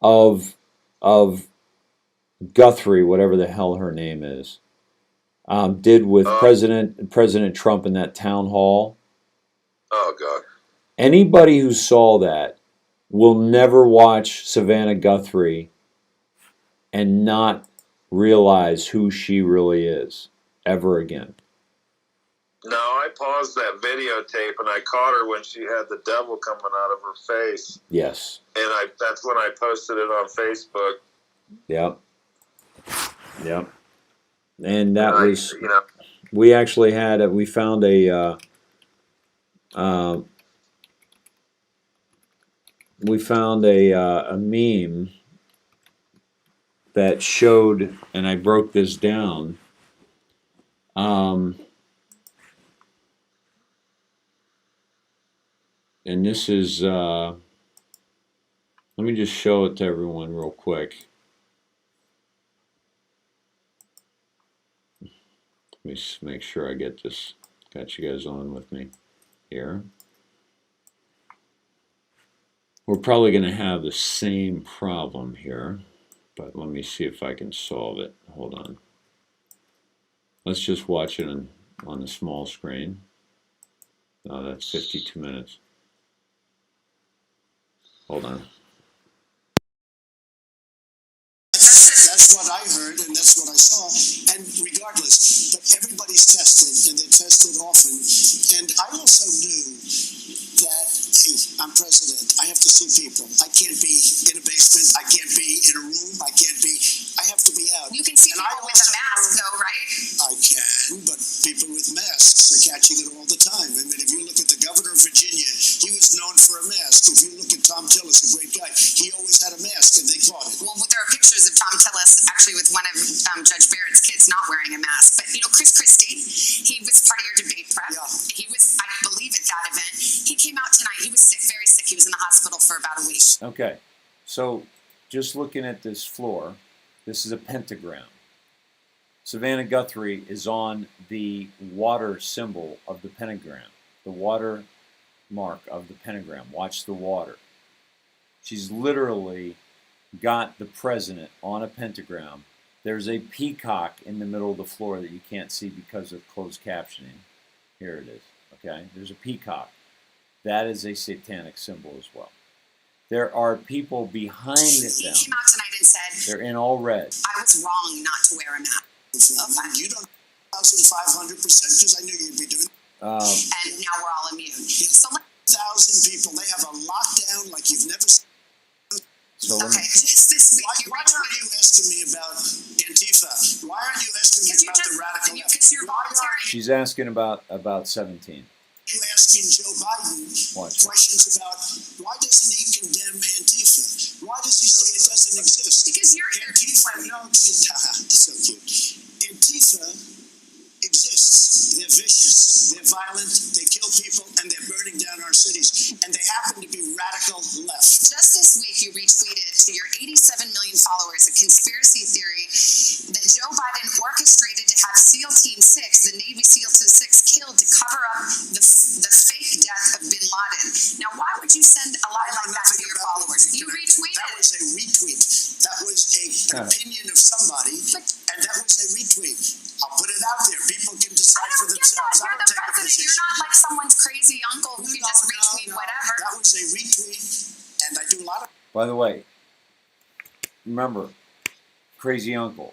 of Guthrie, whatever the hell her name is, did with President Trump in that town hall. Oh God! Anybody who saw that will never watch Savannah Guthrie and not realize who she really is ever again. No, I paused that videotape and I caught her when she had the devil coming out of her face. Yes. And that's when I posted it on Facebook. Yep. Yep. And that was, we actually had, we found a meme that showed, and I broke this down. And this is, let me just show it to everyone real quick. Let me just make sure I get this, got you guys on with me here. We're probably going to have the same problem here, but let me see if I can solve it. Hold on. Let's just watch it on the small screen. Oh, that's 52 minutes. Hold on. That's what I heard, and that's what I saw. And regardless, but everybody's tested, and they're tested often. And I also knew that, hey, I'm president. I have to see people. I can't be in a basement. I can't be in a room. I have to be out. You can see people with a mask, though, right? I can, but people with masks are catching it all the time. I mean, if you look at the governor of Virginia, he was known for a mask. If you look at Tom Tillis, a great guy, he always had a mask, and they caught it. Well, there are pictures of Tom Tillis actually with one of Judge Barrett's kids not wearing a mask. But, Chris Christie, he was part of your debate prep. Yeah. He was, I believe, at that event. He came out tonight. He was sick, very sick. He was in the hospital for about a week. Okay, so just looking at this floor, this is a pentagram. Savannah Guthrie is on the water symbol of the pentagram, the water mark of the pentagram. Watch the water. She's literally got the president on a pentagram. There's a peacock in the middle of the floor that you can't see because of closed captioning. Here it is, okay? There's a peacock. That is a satanic symbol as well. There are people behind them. He came out tonight and said, they're in all red. I was wrong not to wear a mask. Okay. You don't 1,500% because I knew you'd be doing it. And now we're all immune. So 1,000 people, they have a lockdown like you've never seen. So okay, just this week Why aren't you asking me about Antifa? Why aren't you asking me about the radical left? Because you're volunteering. she's asking about 17. You asking Joe Biden questions about why doesn't he condemn Antifa? Why does he say it doesn't exist? Because you're here. Antifa, no, so cute. Antifa exists. They're vicious, they're violent, they kill people, and they're burning down our cities. And they happen to be radical left. Just this week, you retweeted to your 87 million followers a conspiracy theory that Joe Biden orchestrated to have SEAL Team 6, the Navy SEAL Team 6, killed to cover up the fake death of bin Laden. Now, why would you send a lie like that to your followers? You retweeted. That was a retweet. That was an opinion of somebody, and that was a retweet. I'll put it out there. People can decide for themselves. You're the president. You're not like someone's crazy uncle who can just retweet whatever. That was a retweet, and I do a lot of. By the way, remember, crazy uncle.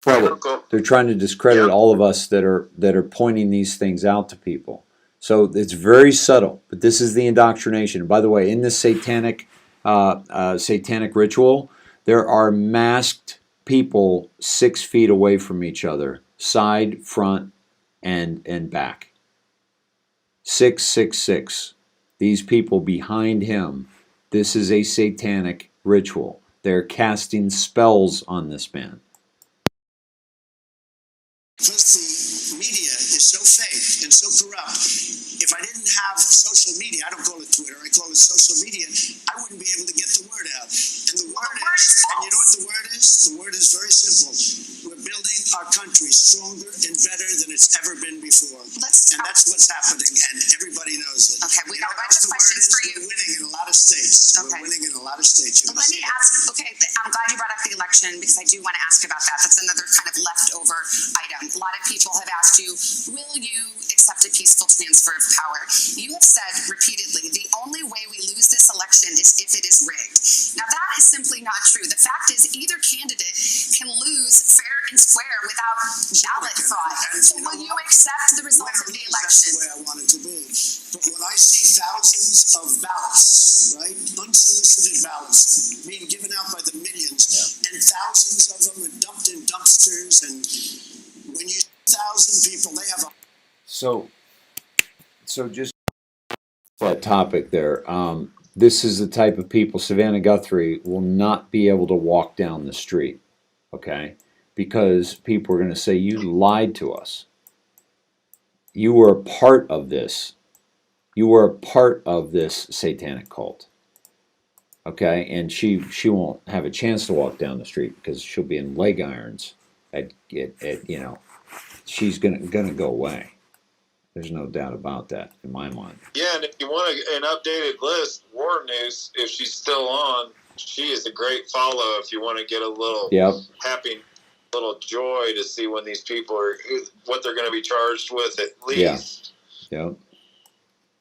They're trying to discredit all of us that are pointing these things out to people. So it's very subtle, but this is the indoctrination. By the way, in this satanic ritual, there are masked people 6 feet away from each other, side, front, and back. 666. These people behind him. This is a satanic ritual. They're casting spells on this man. Because the media is so fake and so corrupt, if I didn't have social media, I don't call it Twitter, I call it social media, I wouldn't be able to get the word out. And the word is, and you know what the word is? The word is very simple. We're building our country stronger and better than it's ever been before. And that's what's happening, and everybody knows it. Okay, we got a bunch of questions for you. We're winning in a lot of states. Okay. We're winning in a lot of states. Let me ask, okay, I'm glad you brought up the election because I do want to ask about that. That's another kind of leftover item. A lot of people have asked you, will you accept a peaceful transfer of power? You have said repeatedly, the only way we lose this election is if it is rigged. Now that is simply not true. The fact is either candidate can lose fair and square without ballot fraud. So will you accept the results of the election? That's the way I want it to be. But when I see thousands of ballots, right, unsolicited ballots being given out by the millions, and thousands of them are dumped in dumpsters, and when you 1,000 people, they have a... So just that topic there. This is the type of people, Savannah Guthrie will not be able to walk down the street, okay? Because people are going to say, you lied to us. You were a part of this. You were a part of this satanic cult. Okay? And she won't have a chance to walk down the street because she'll be in leg irons at you know, she's gonna go away. There's no doubt about that in my mind. Yeah, and if you want an updated list, War News, if she's still on, she is a great follow if you want to get a little happy, little joy to see when these people are, what they're going to be charged with at least. Yep,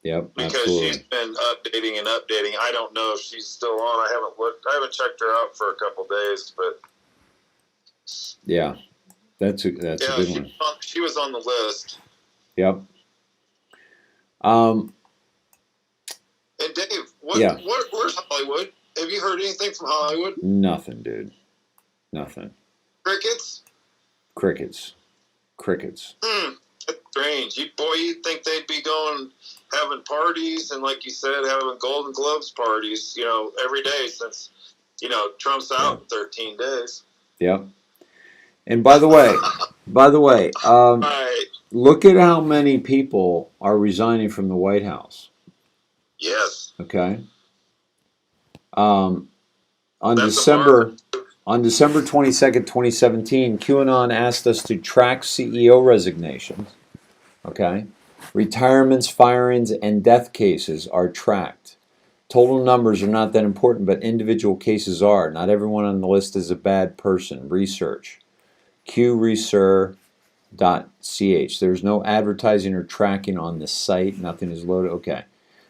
because absolutely. she's been updating and updating. I don't know if she's still on. I haven't looked. I haven't checked her out for a couple days, but yeah, that's a good one. She was on the list. Yep. And Dave, where's Hollywood? Have you heard anything from Hollywood? Nothing, dude. Nothing. Crickets. That's strange. You'd think they'd be going, having parties, and like you said, having Golden Globes parties, you know, every day since, you know, Trump's out in 13 days. Yep. And by the way, right. Look at how many people are resigning from the White House. Yes. Okay. On December 22nd, 2017, QAnon asked us to track CEO resignations. Okay. Retirements, firings, and death cases are tracked. Total numbers are not that important, but individual cases are. Not everyone on the list is a bad person. Research. QResearch.ch. There's no advertising or tracking on the site. Nothing is loaded. Okay.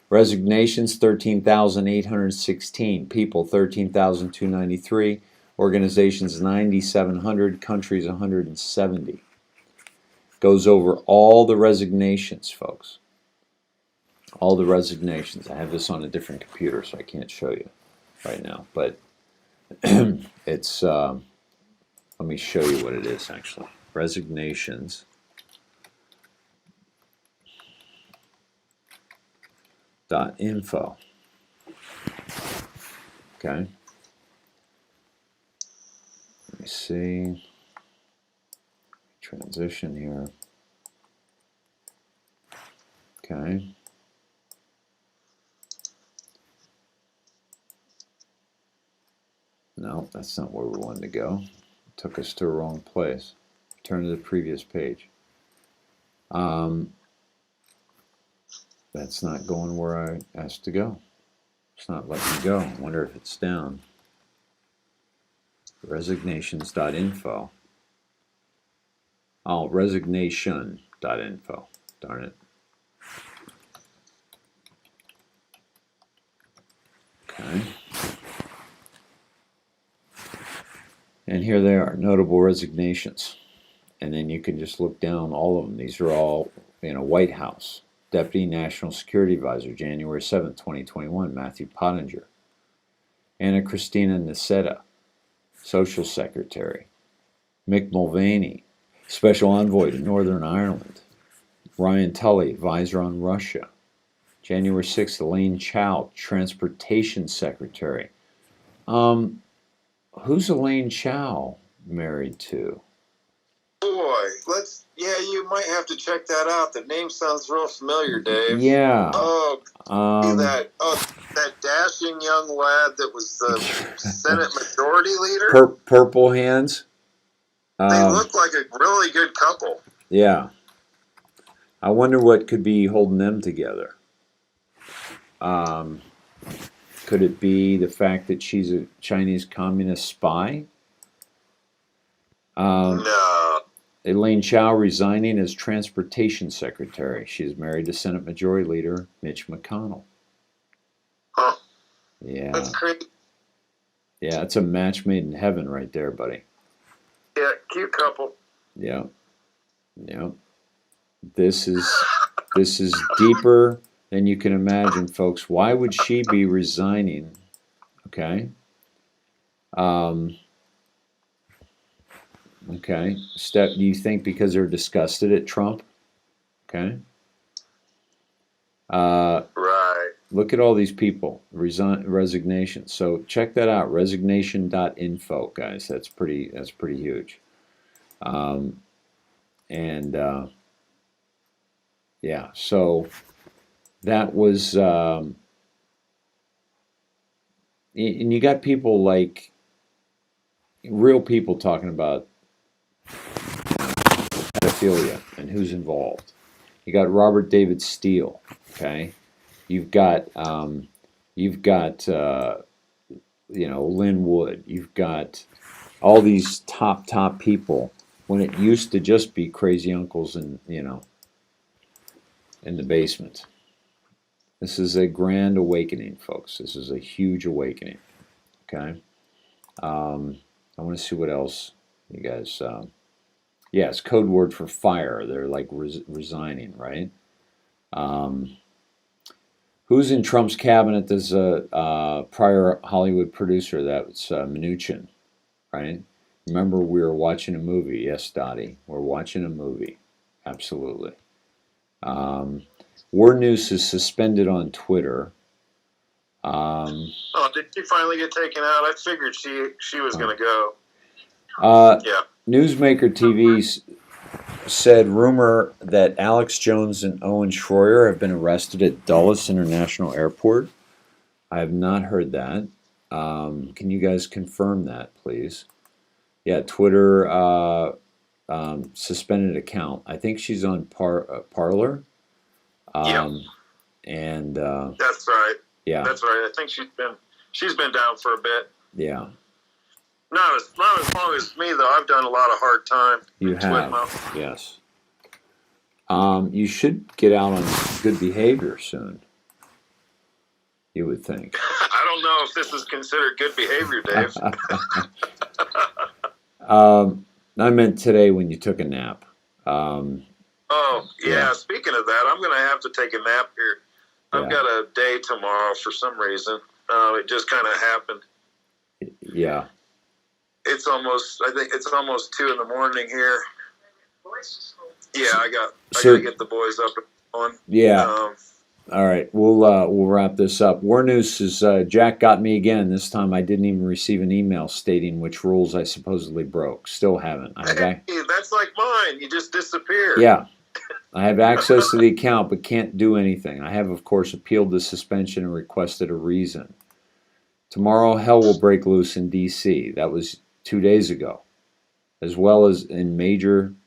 Resignations, 13,816. People, 13,293. Organizations, 9,700. Countries, 170. Goes over all the resignations, folks. All the resignations. I have this on a different computer, so I can't show you right now. But it's... let me show you what it is, actually. Resignations. .info. Okay. Let me see. Transition here. Okay. No, that's not where we wanted to go. It took us to the wrong place. Turn to the previous page. That's not going where I asked to go. It's not letting me go. I wonder if it's down. Resignations.info. Oh, resignation.info. Darn it. And here they are, notable resignations. And then you can just look down all of them. These are all, White House. Deputy National Security Advisor, January 7th, 2021, Matthew Pottinger. Anna Christina Niceta, Social Secretary. Mick Mulvaney, Special Envoy to Northern Ireland. Ryan Tully, Advisor on Russia. January 6th, Elaine Chao, Transportation Secretary. Who's Elaine Chao married to? Boy, you might have to check that out. The name sounds real familiar, Dave. Yeah. Oh, that dashing young lad that was the Senate Majority Leader. Purple hands. They look like a really good couple. Yeah. I wonder what could be holding them together. Could it be the fact that she's a Chinese communist spy? No. Elaine Chao resigning as Transportation Secretary. She is married to Senate Majority Leader Mitch McConnell. Huh. Yeah. That's crazy. Yeah, it's a match made in heaven right there, buddy. Yeah, cute couple. Yeah. Yeah. This is deeper than you can imagine, folks. Why would she be resigning? Okay. Okay. Do you think because they're disgusted at Trump? Okay. Right. Look at all these people. Resignation. So check that out. Resignation.info, guys. That's pretty huge. Yeah, so that was, and you got people like real people talking about pedophilia and who's involved. You got Robert David Steele, okay? You've got Lynn Wood. You've got all these top people when it used to just be crazy uncles and in the basement. This is a grand awakening, folks. This is a huge awakening. Okay. I want to see what else you guys. Yeah, it's code word for fire. They're like resigning, right? Who's in Trump's cabinet? There's a prior Hollywood producer. That's Mnuchin, right? Remember, we were watching a movie. Yes, Dottie, we're watching a movie. Absolutely. War News is suspended on Twitter. Did she finally get taken out? I figured she was going to go. Yeah. Newsmaker TV said rumor that Alex Jones and Owen Schroyer have been arrested at Dulles International Airport. I have not heard that. Can you guys confirm that, please? Yeah, Twitter suspended account. I think she's on Parler. Yeah. And that's right. Yeah. That's right. I think she's been down for a bit. Yeah. Not as long as me though. I've done a lot of hard time. You have. Yes. You should get out on good behavior soon. You would think. I don't know if this is considered good behavior, Dave. I meant today when you took a nap. Yeah. Speaking of that, I'm going to have to take a nap here. I've got a day tomorrow for some reason. It just kind of happened. Yeah. I think it's almost 2 a.m. here. Yeah, I got to get the boys up and going. Yeah. All right, we'll wrap this up. War News is Jack got me again. This time I didn't even receive an email stating which rules I supposedly broke. Still haven't. Hey, that's like mine. You just disappeared. Yeah. I have access to the account but can't do anything. I have, of course, appealed the suspension and requested a reason. Tomorrow, hell will break loose in D.C. That was 2 days ago, as well as in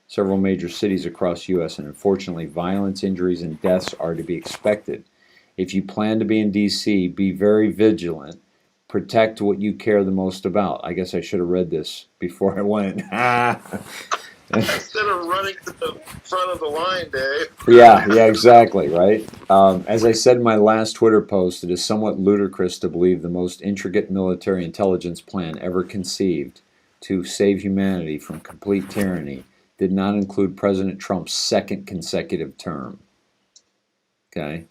several major cities across the U.S., and unfortunately, violence, injuries, and deaths are to be expected. If you plan to be in D.C., be very vigilant. Protect what you care the most about. I guess I should have read this before I went. Instead of running to the front of the line, Dave. Yeah, exactly, right? As I said in my last Twitter post, it is somewhat ludicrous to believe the most intricate military intelligence plan ever conceived to save humanity from complete tyranny did not include President Trump's second consecutive term. Okay?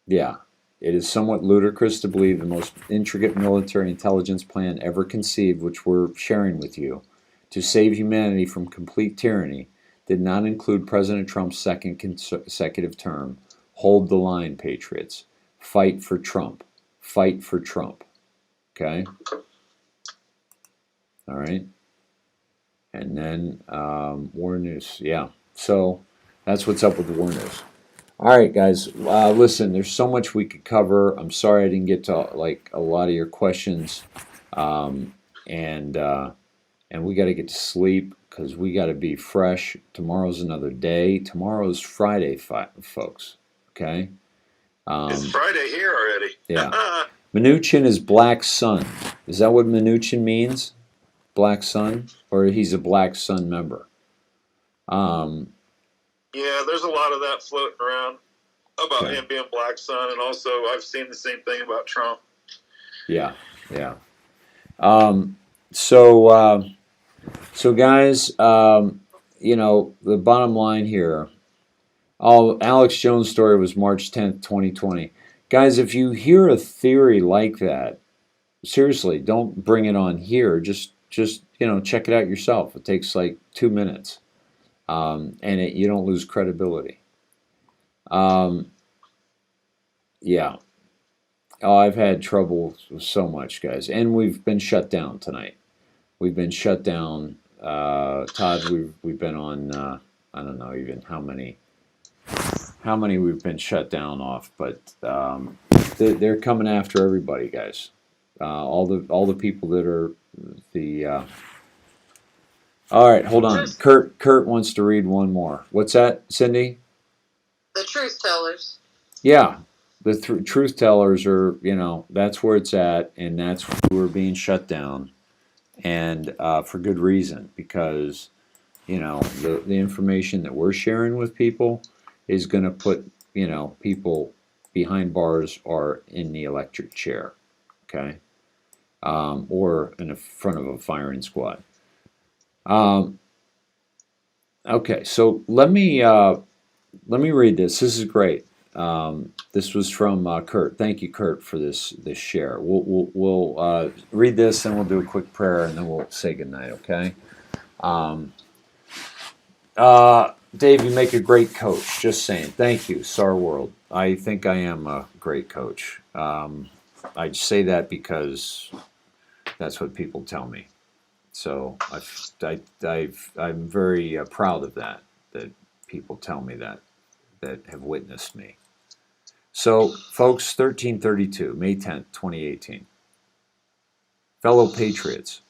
Yeah. It is somewhat ludicrous to believe the most intricate military intelligence plan ever conceived, which we're sharing with you, to save humanity from complete tyranny did not include President Trump's second consecutive term. Hold the line, patriots. Fight for Trump. Fight for Trump. Okay? All right? And then war news. Yeah. So that's what's up with the war news. All right, guys. Listen, there's so much we could cover. I'm sorry I didn't get to like a lot of your questions, and we got to get to sleep because we got to be fresh. Tomorrow's another day. Tomorrow's Friday, folks. Okay. It's Friday here already. Yeah. Mnuchin is Black Sun. Is that what Mnuchin means? Black Sun, or he's a Black Sun member? Yeah, there's a lot of that floating around about Okay. him being Black Sun, and also I've seen the same thing about Trump. Yeah, yeah. So guys, you know, the bottom line here. Oh, Alex Jones' story was March 10th, 2020. Guys, if you hear a theory like that, seriously, don't bring it on here. Just you know, check it out yourself. It takes like 2 minutes, and you don't lose credibility. Yeah. Oh, I've had trouble so much, guys, and we've been shut down tonight. We've been shut down. Todd, we've been on. I don't know even how many we've been shut down off, but they're coming after everybody, guys. All the people that are the. All right, hold on. Kurt wants to read one more. What's that, Cindy? The truth tellers. Yeah, the truth tellers are. You know, that's where it's at, and that's who are being shut down, and for good reason, because you know the information that we're sharing with people is going to put people behind bars or in the electric chair, okay, or in the front of a firing squad. Okay, so let me read this. This is great. This was from Kurt. Thank you, Kurt, for this share. We'll read this and we'll do a quick prayer and then we'll say goodnight. Okay. Dave, you make a great coach. Just saying. Thank you, Star World. I think I am a great coach. I say that because that's what people tell me. So I'm very proud of that people tell me that have witnessed me. So, folks, 1332, May 10th, 2018. Fellow patriots,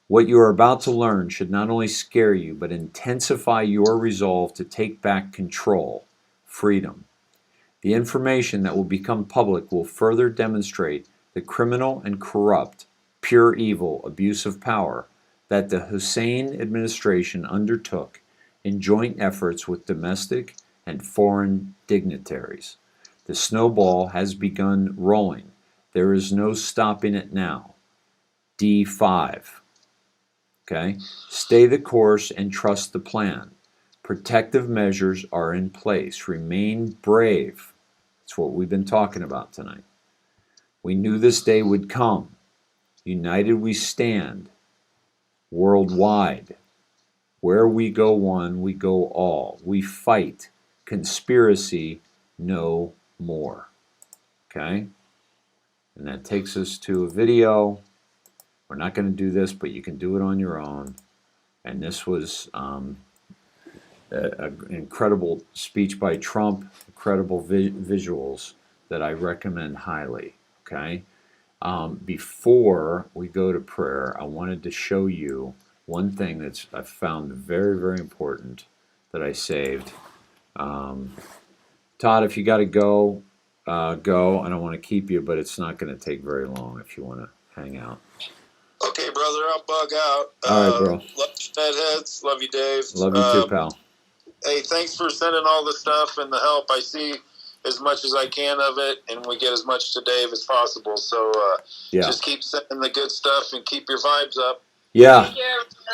what you are about to learn should not only scare you, but intensify your resolve to take back control, freedom. The information that will become public will further demonstrate the criminal and corrupt, pure evil, abuse of power that the Hussein administration undertook in joint efforts with domestic and foreign dignitaries. The snowball has begun rolling. There is no stopping it now. D5. Okay? Stay the course and trust the plan. Protective measures are in place. Remain brave. That's what we've been talking about tonight. We knew this day would come. United we stand. Worldwide. Where we go one, we go all. We fight. Conspiracy no more. Okay? And that takes us to a video. We're not going to do this, but you can do it on your own. And this was an incredible speech by Trump, incredible visuals that I recommend highly. Okay? Before we go to prayer, I wanted to show you one thing that I found very, very important that I saved. Todd, if you got to go. I don't want to keep you, but it's not going to take very long if you want to hang out. Okay, brother, I'll bug out. All right, bro. Love you, Deadheads. Love you, Dave. Love you too, pal. Hey, thanks for sending all the stuff and the help. I see as much as I can of it, and we get as much to Dave as possible. So just keep sending the good stuff and keep your vibes up. Yeah,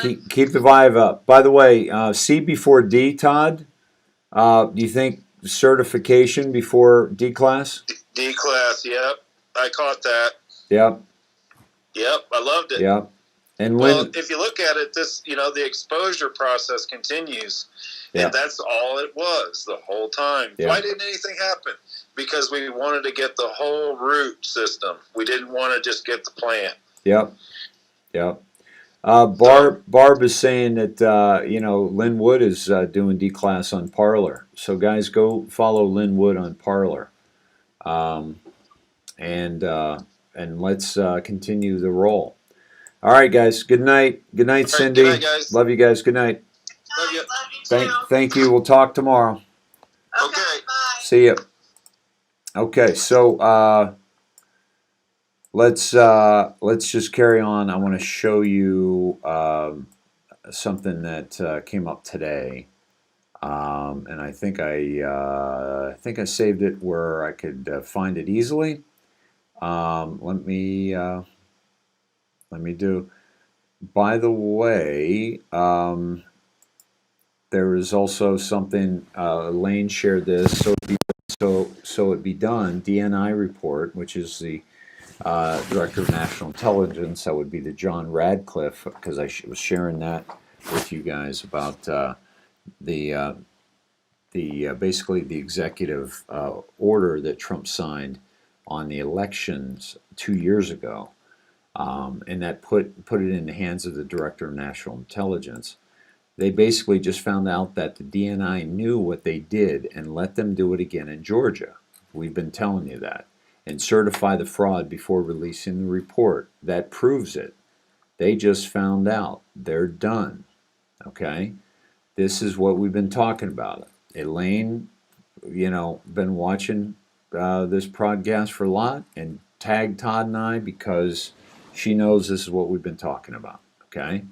keep the vibe up. By the way, C before D, Todd. Do you think certification before D class? D class, yep. I caught that. Yep. Yep, I loved it. Yep. And well, if you look at it, this, the exposure process continues. Yeah. And that's all it was the whole time. Yeah. Why didn't anything happen? Because we wanted to get the whole root system. We didn't want to just get the plant. Yep. Yep. Barb is saying that, Lynn Wood is doing D-Class on Parler. So, guys, go follow Lynn Wood on Parler. And let's continue the roll. All right, guys. Good night. Good night, Cindy. Good night, guys. Love you guys. Good night. Love you. Thank you. We'll talk tomorrow. Okay. Bye. See you. Okay, so let's just carry on. I want to show you something that came up today, and I think I saved it where I could find it easily. Let me do. By the way, there is also something. Lane shared this, so it be done. DNI report, which is the Director of National Intelligence. That would be the John Radcliffe, because I was sharing that with you guys about the basically the executive order that Trump signed on the elections 2 years ago, and that put it in the hands of the Director of National Intelligence. They basically just found out that the DNI knew what they did and let them do it again in Georgia. We've been telling you that. And certify the fraud before releasing the report. That proves it. They just found out. They're done. Okay? This is what we've been talking about. Elaine, been watching this podcast for a lot and tagged Todd and I because she knows this is what we've been talking about. Okay?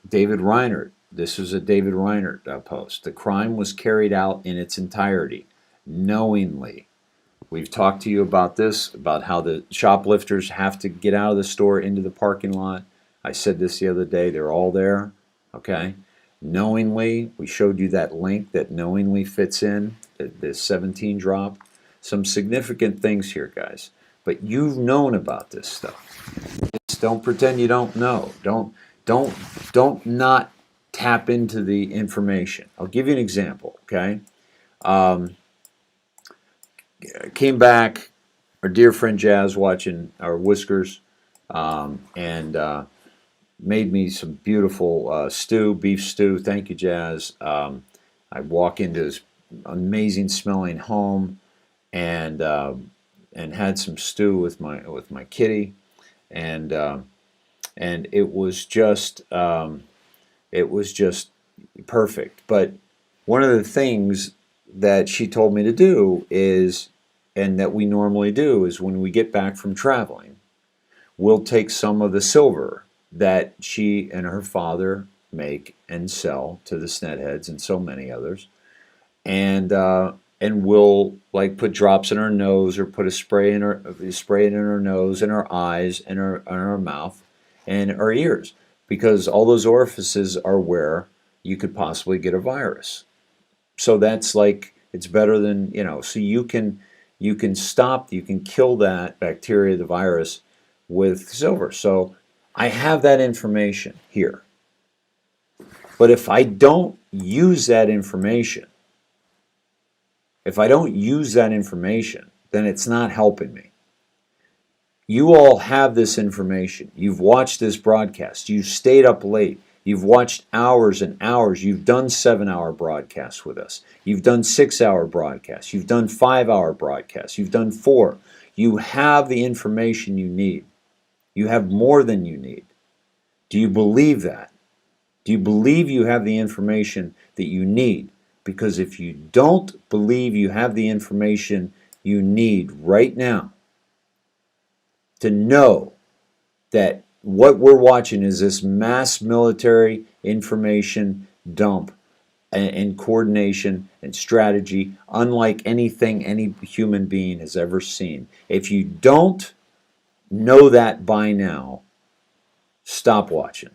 David Reinert. This is a David Reinert post. The crime was carried out in its entirety, knowingly. We've talked to you about this, about how the shoplifters have to get out of the store into the parking lot. I said this the other day. They're all there. Okay? Knowingly, we showed you that link that knowingly fits in, the 17 drop. Some significant things here, guys. But you've known about this stuff. Just don't pretend you don't know. Don't not tap into the information. I'll give you an example, okay? Came back, our dear friend Jazz watching our Whiskers, and made me some beautiful beef stew. Thank you, Jazz. I walk into this amazing smelling home and had some stew with my kitty, and it was just perfect. But one of the things that she told me to do is, and that we normally do, is when we get back from traveling, we'll take some of the silver that she and her father make and sell to the Snetheads and so many others, and we'll like put drops in her nose or put spray it in her nose and her eyes and her mouth and her ears, because all those orifices are where you could possibly get a virus. So that's like, it's better than, so you can kill that bacteria, the virus, with silver. So I have that information here. But if I don't use that information, then it's not helping me. You all have this information. You've watched this broadcast. You've stayed up late. You've watched hours and hours. You've done 7-hour broadcasts with us. You've done 6-hour broadcasts. You've done 5-hour broadcasts. You've done 4. You have the information you need. You have more than you need. Do you believe that? Do you believe you have the information that you need? Because if you don't believe you have the information you need right now to know that what we're watching is this mass military information dump and coordination and strategy unlike anything any human being has ever seen. If you don't know that by now, stop watching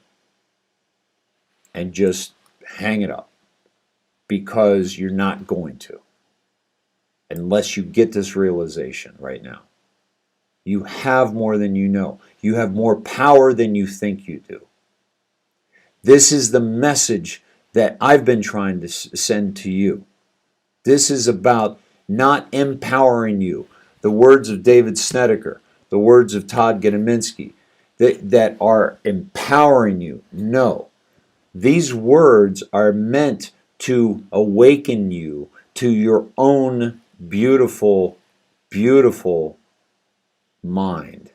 and just hang it up, because you're not going to, unless you get this realization right now. You have more than you know. You have more power than you think you do. This is the message that I've been trying to send to you. This is about not empowering you. The words of David Snedeker, the words of Todd Gadaminski, that are empowering you. No. These words are meant to awaken you to your own beautiful, beautiful mind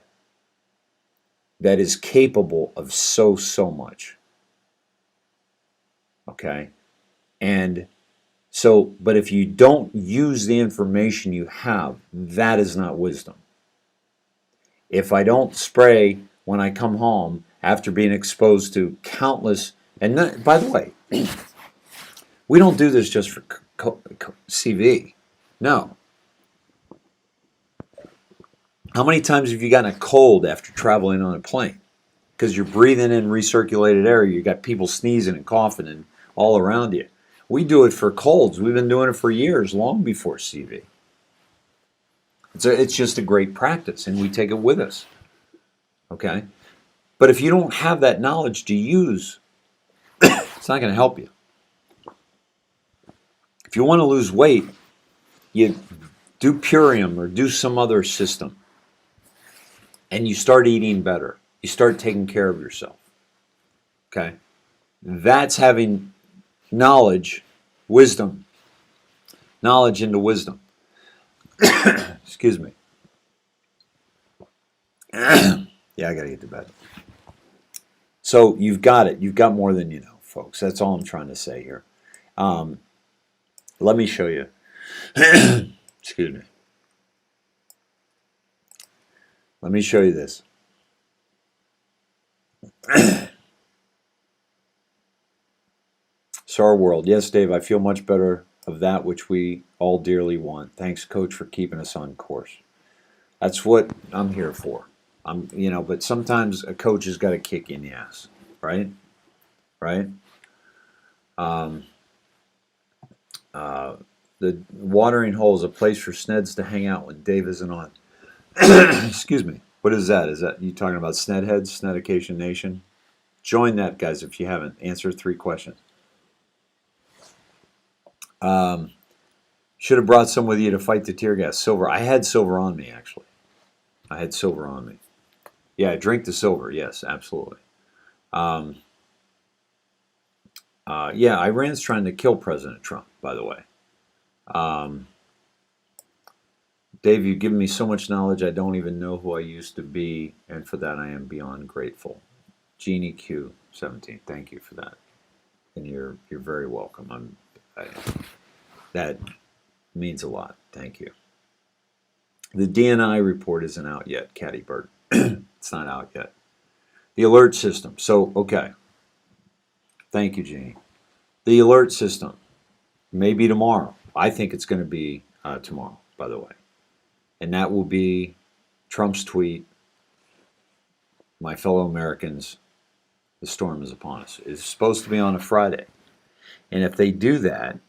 that is capable of so, so much. Okay? And so, but if you don't use the information you have, that is not wisdom. If I don't spray when I come home after being exposed to countless, and not, by the way, we don't do this just for CV. No. How many times have you gotten a cold after traveling on a plane? Because you're breathing in recirculated air. You got people sneezing and coughing and all around you. We do it for colds. We've been doing it for years, long before CV. It's just a great practice, and we take it with us. Okay? But if you don't have that knowledge to use, it's not going to help you. If you want to lose weight, you do Purium or do some other system, and you start eating better. You start taking care of yourself. Okay? That's having knowledge, wisdom. Knowledge into wisdom. Excuse me. Yeah, I got to get to bed. So you've got it. You've got more than you know, folks. That's all I'm trying to say here. Let me show you. Excuse me. Let me show you this. So our world. Yes, Dave, I feel much better of that which we all dearly want. Thanks, Coach, for keeping us on course. That's what I'm here for. But sometimes a coach has got to kick you in the ass, right? Right? The watering hole is a place for Sneds to hang out when Dave isn't on. Excuse me. What is that? Is that you talking about Snedheads, Snedication Nation? Join that, guys, if you haven't. Answer 3 questions. Should have brought some with you to fight the tear gas. Silver. I had silver on me, actually. I had silver on me. Yeah, drink the silver. Yes, absolutely. Yeah, Iran's trying to kill President Trump, by the way. Dave, you've given me so much knowledge, I don't even know who I used to be, and for that I am beyond grateful. Jeannie Q, 17, thank you for that. And you're very welcome. That means a lot. Thank you. The DNI report isn't out yet, Catty Bird. It's not out yet. The alert system. So, okay. Thank you, Jeannie. The alert system. Maybe tomorrow. I think it's going to be tomorrow, by the way. And that will be Trump's tweet, my fellow Americans, the storm is upon us. It's supposed to be on a Friday. And if they do that,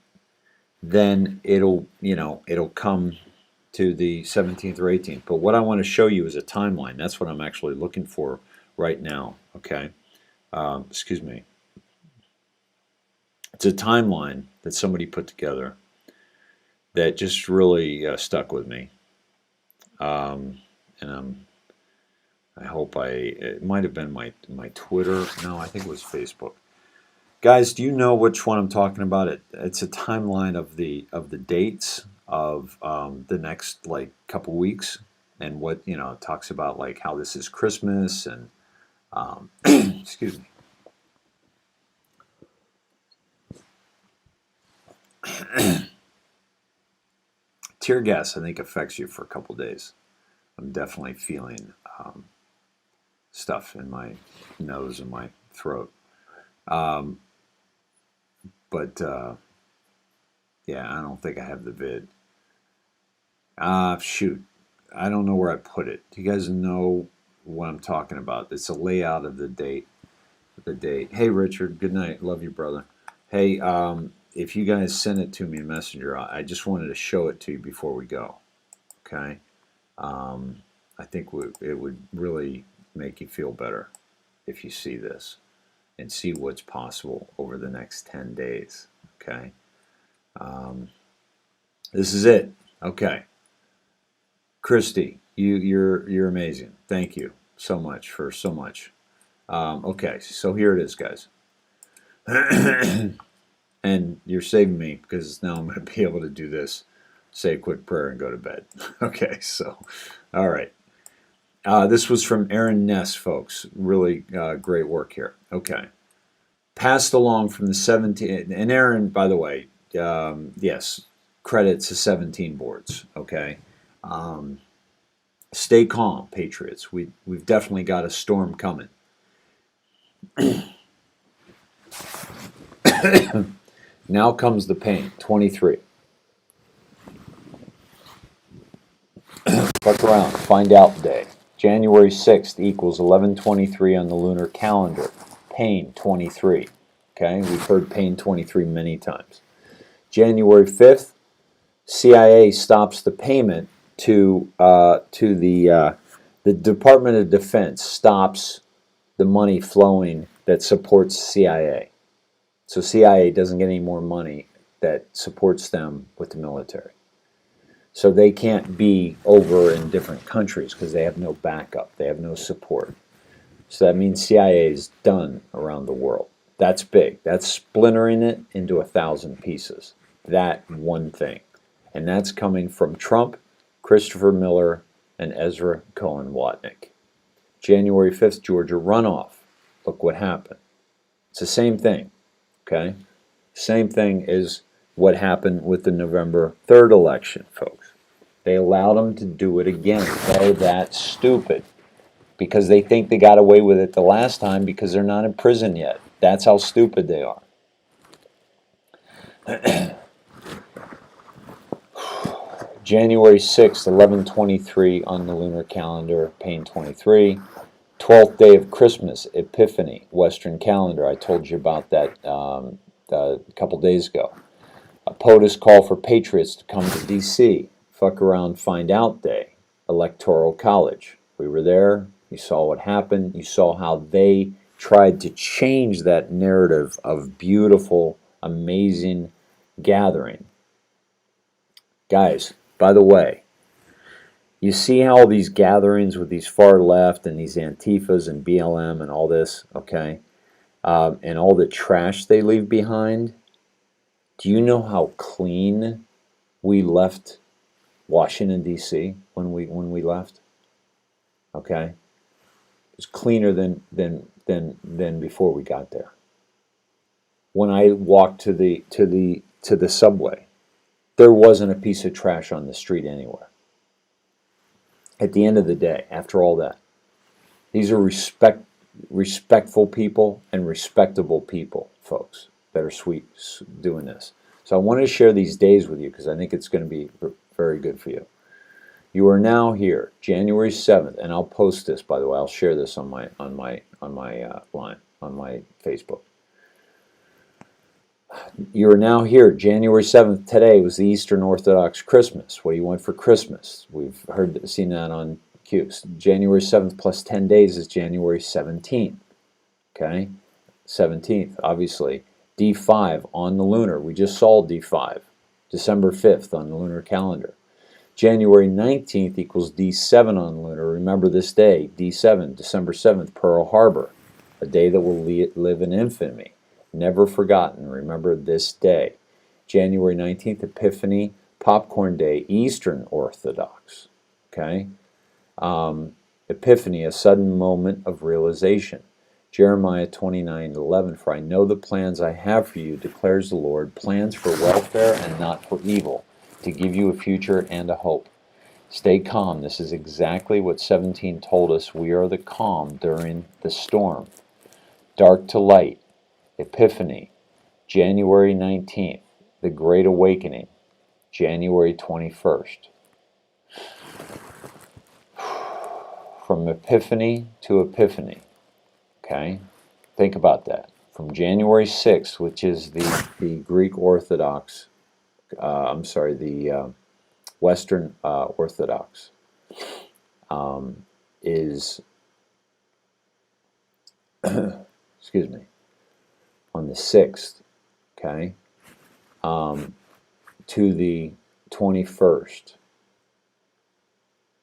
then it'll come to the 17th or 18th. But what I want to show you is a timeline. That's what I'm actually looking for right now, okay? Excuse me. It's a timeline that somebody put together that just really stuck with me. And I hope it might have been my Twitter. No, I think it was Facebook. Guys, do you know which one I'm talking about? It's a timeline of the dates of the next couple weeks, and what it talks about, like how this is Christmas and excuse me. Tear gas, I think, affects you for a couple days. I'm definitely feeling stuff in my nose and my throat. But Yeah, I don't think I have the vid. Shoot. I don't know where I put it. Do you guys know what I'm talking about? It's a layout of the date. Hey, Richard. Good night. Love you, brother. Hey, if you guys send it to me in Messenger, I just wanted to show it to you before we go. Okay. I think it would really make you feel better if you see this and see what's possible over the next 10 days. Okay. This is it. Okay. Christy, you're amazing. Thank you so much for so much. Okay, so here it is, guys. And you're saving me because now I'm going to be able to do this, say a quick prayer, and go to bed. Okay, so, all right. This was from Aaron Ness, folks. Really great work here. Okay. Passed along from the 17, and Aaron, by the way, yes, credit to 17 boards. Okay. Stay calm, Patriots. We've definitely got a storm coming. Now comes the pain. 23. Fuck around. Find out day. January 6th equals 11/23 on the lunar calendar. Pain 23. Okay, we've heard pain 23 many times. January 5th, CIA stops the payment to the Department of Defense stops the money flowing that supports CIA. So CIA doesn't get any more money that supports them with the military. So they can't be over in different countries because they have no backup. They have no support. So that means CIA is done around the world. That's big. That's splintering it into 1,000 pieces. That one thing. And that's coming from Trump, Christopher Miller, and Ezra Cohen Watnick. January 5th, Georgia runoff. Look what happened. It's the same thing. Okay? Same thing as what happened with the November 3rd election, folks. They allowed them to do it again. They're that stupid because they think they got away with it the last time because they're not in prison yet. That's how stupid they are. January 6th, 11/23 on the lunar calendar, pain 23. 12th day of Christmas, Epiphany, Western calendar. I told you about that a couple days ago. A POTUS call for patriots to come to D.C. Fuck around, find out day, Electoral College. We were there. You saw what happened. You saw how they tried to change that narrative of beautiful, amazing gathering. Guys, by the way, you see how all these gatherings with these far left and these Antifas and BLM and all this, okay, and all the trash they leave behind? Do you know how clean we left Washington, D.C. when we left? Okay, it was cleaner than before we got there. When I walked to the subway, there wasn't a piece of trash on the street anywhere. At the end of the day, after all that, these are respectful people and respectable people, folks, that are doing this. So I wanted to share these days with you because I think it's going to be very good for you. You are now here, January 7th, and I'll post this, by the way. I'll share this on my line, on my Facebook. You are now here, January 7th. Today was the Eastern Orthodox Christmas. What do you want for Christmas? We've seen that on Q's. January 7th plus 10 days is January 17th. Okay? 17th, obviously. D5 on the lunar. We just saw D5. December 5th on the lunar calendar. January 19th equals D7 on the lunar. Remember this day, D7, December 7th, Pearl Harbor. A day that will live in infamy. Never forgotten. Remember this day. January 19th, Epiphany, Popcorn Day, Eastern Orthodox. Okay? Epiphany, a sudden moment of realization. Jeremiah 29:11, for I know the plans I have for you, declares the Lord, plans for welfare and not for evil, to give you a future and a hope. Stay calm. This is exactly what 17 told us. We are the calm during the storm. Dark to light. Epiphany, January 19th. the Great Awakening, January 21st. From Epiphany to Epiphany. Okay? Think about that. From January 6th, which is the Greek Orthodox, the Western Orthodox, is, excuse me, on the 6th, okay, to the 21st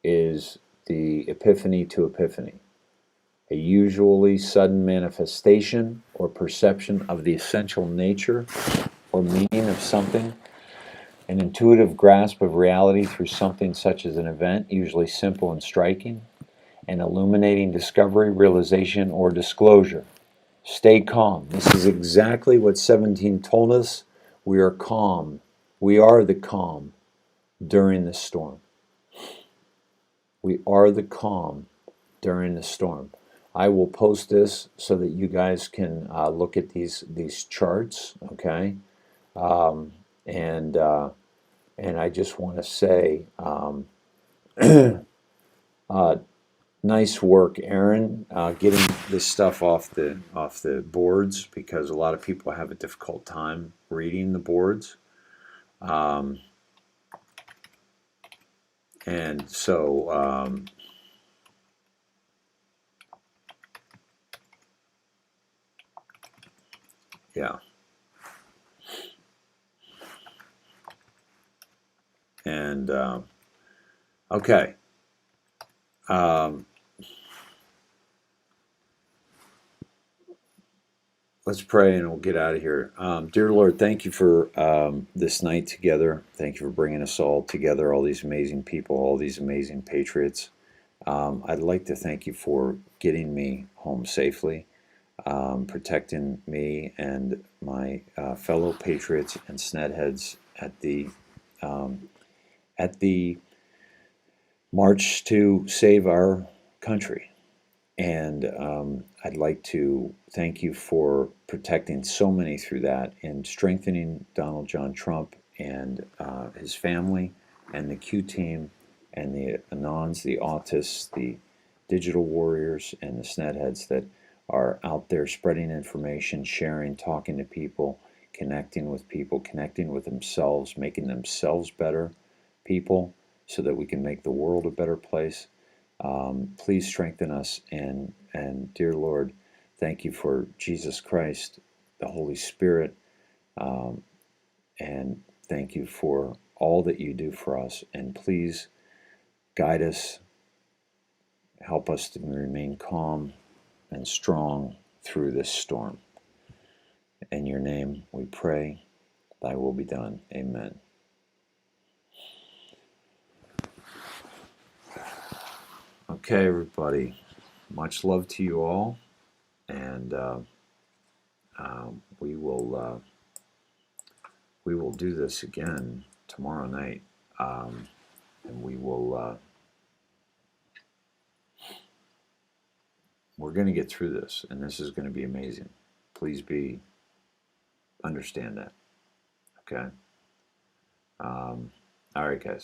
is the Epiphany to Epiphany, a usually sudden manifestation or perception of the essential nature or meaning of something, an intuitive grasp of reality through something such as an event, usually simple and striking, an illuminating discovery, realization, or disclosure. Stay calm. This is exactly what 17 told us. We are calm. We are the calm during the storm. We are the calm during the storm. I will post this so that you guys can look at these charts, okay? And I just want to say, nice work, Aaron, getting this stuff off the boards, because a lot of people have a difficult time reading the boards. And so, yeah. And, okay. Let's pray and we'll get out of here. Dear Lord, thank you for this night together. Thank you for bringing us all together, all these amazing people, all these amazing patriots. I'd like to thank you for getting me home safely, protecting me and my fellow patriots and snedheads at the march to save our country. And I'd like to thank you for protecting so many through that and strengthening Donald John Trump and his family and the Q team and the Anons, the autists, the digital warriors, and the snedheads that are out there spreading information, sharing, talking to people, connecting with themselves, making themselves better people so that we can make the world a better place. Please strengthen us, and dear Lord, thank you for Jesus Christ, the Holy Spirit, and thank you for all that you do for us. And please guide us, help us to remain calm and strong through this storm. In your name we pray, thy will be done. Amen. Okay, everybody, much love to you all, and we will do this again tomorrow night, and we're going to get through this, and this is going to be amazing. Please understand that. Okay. All right, guys.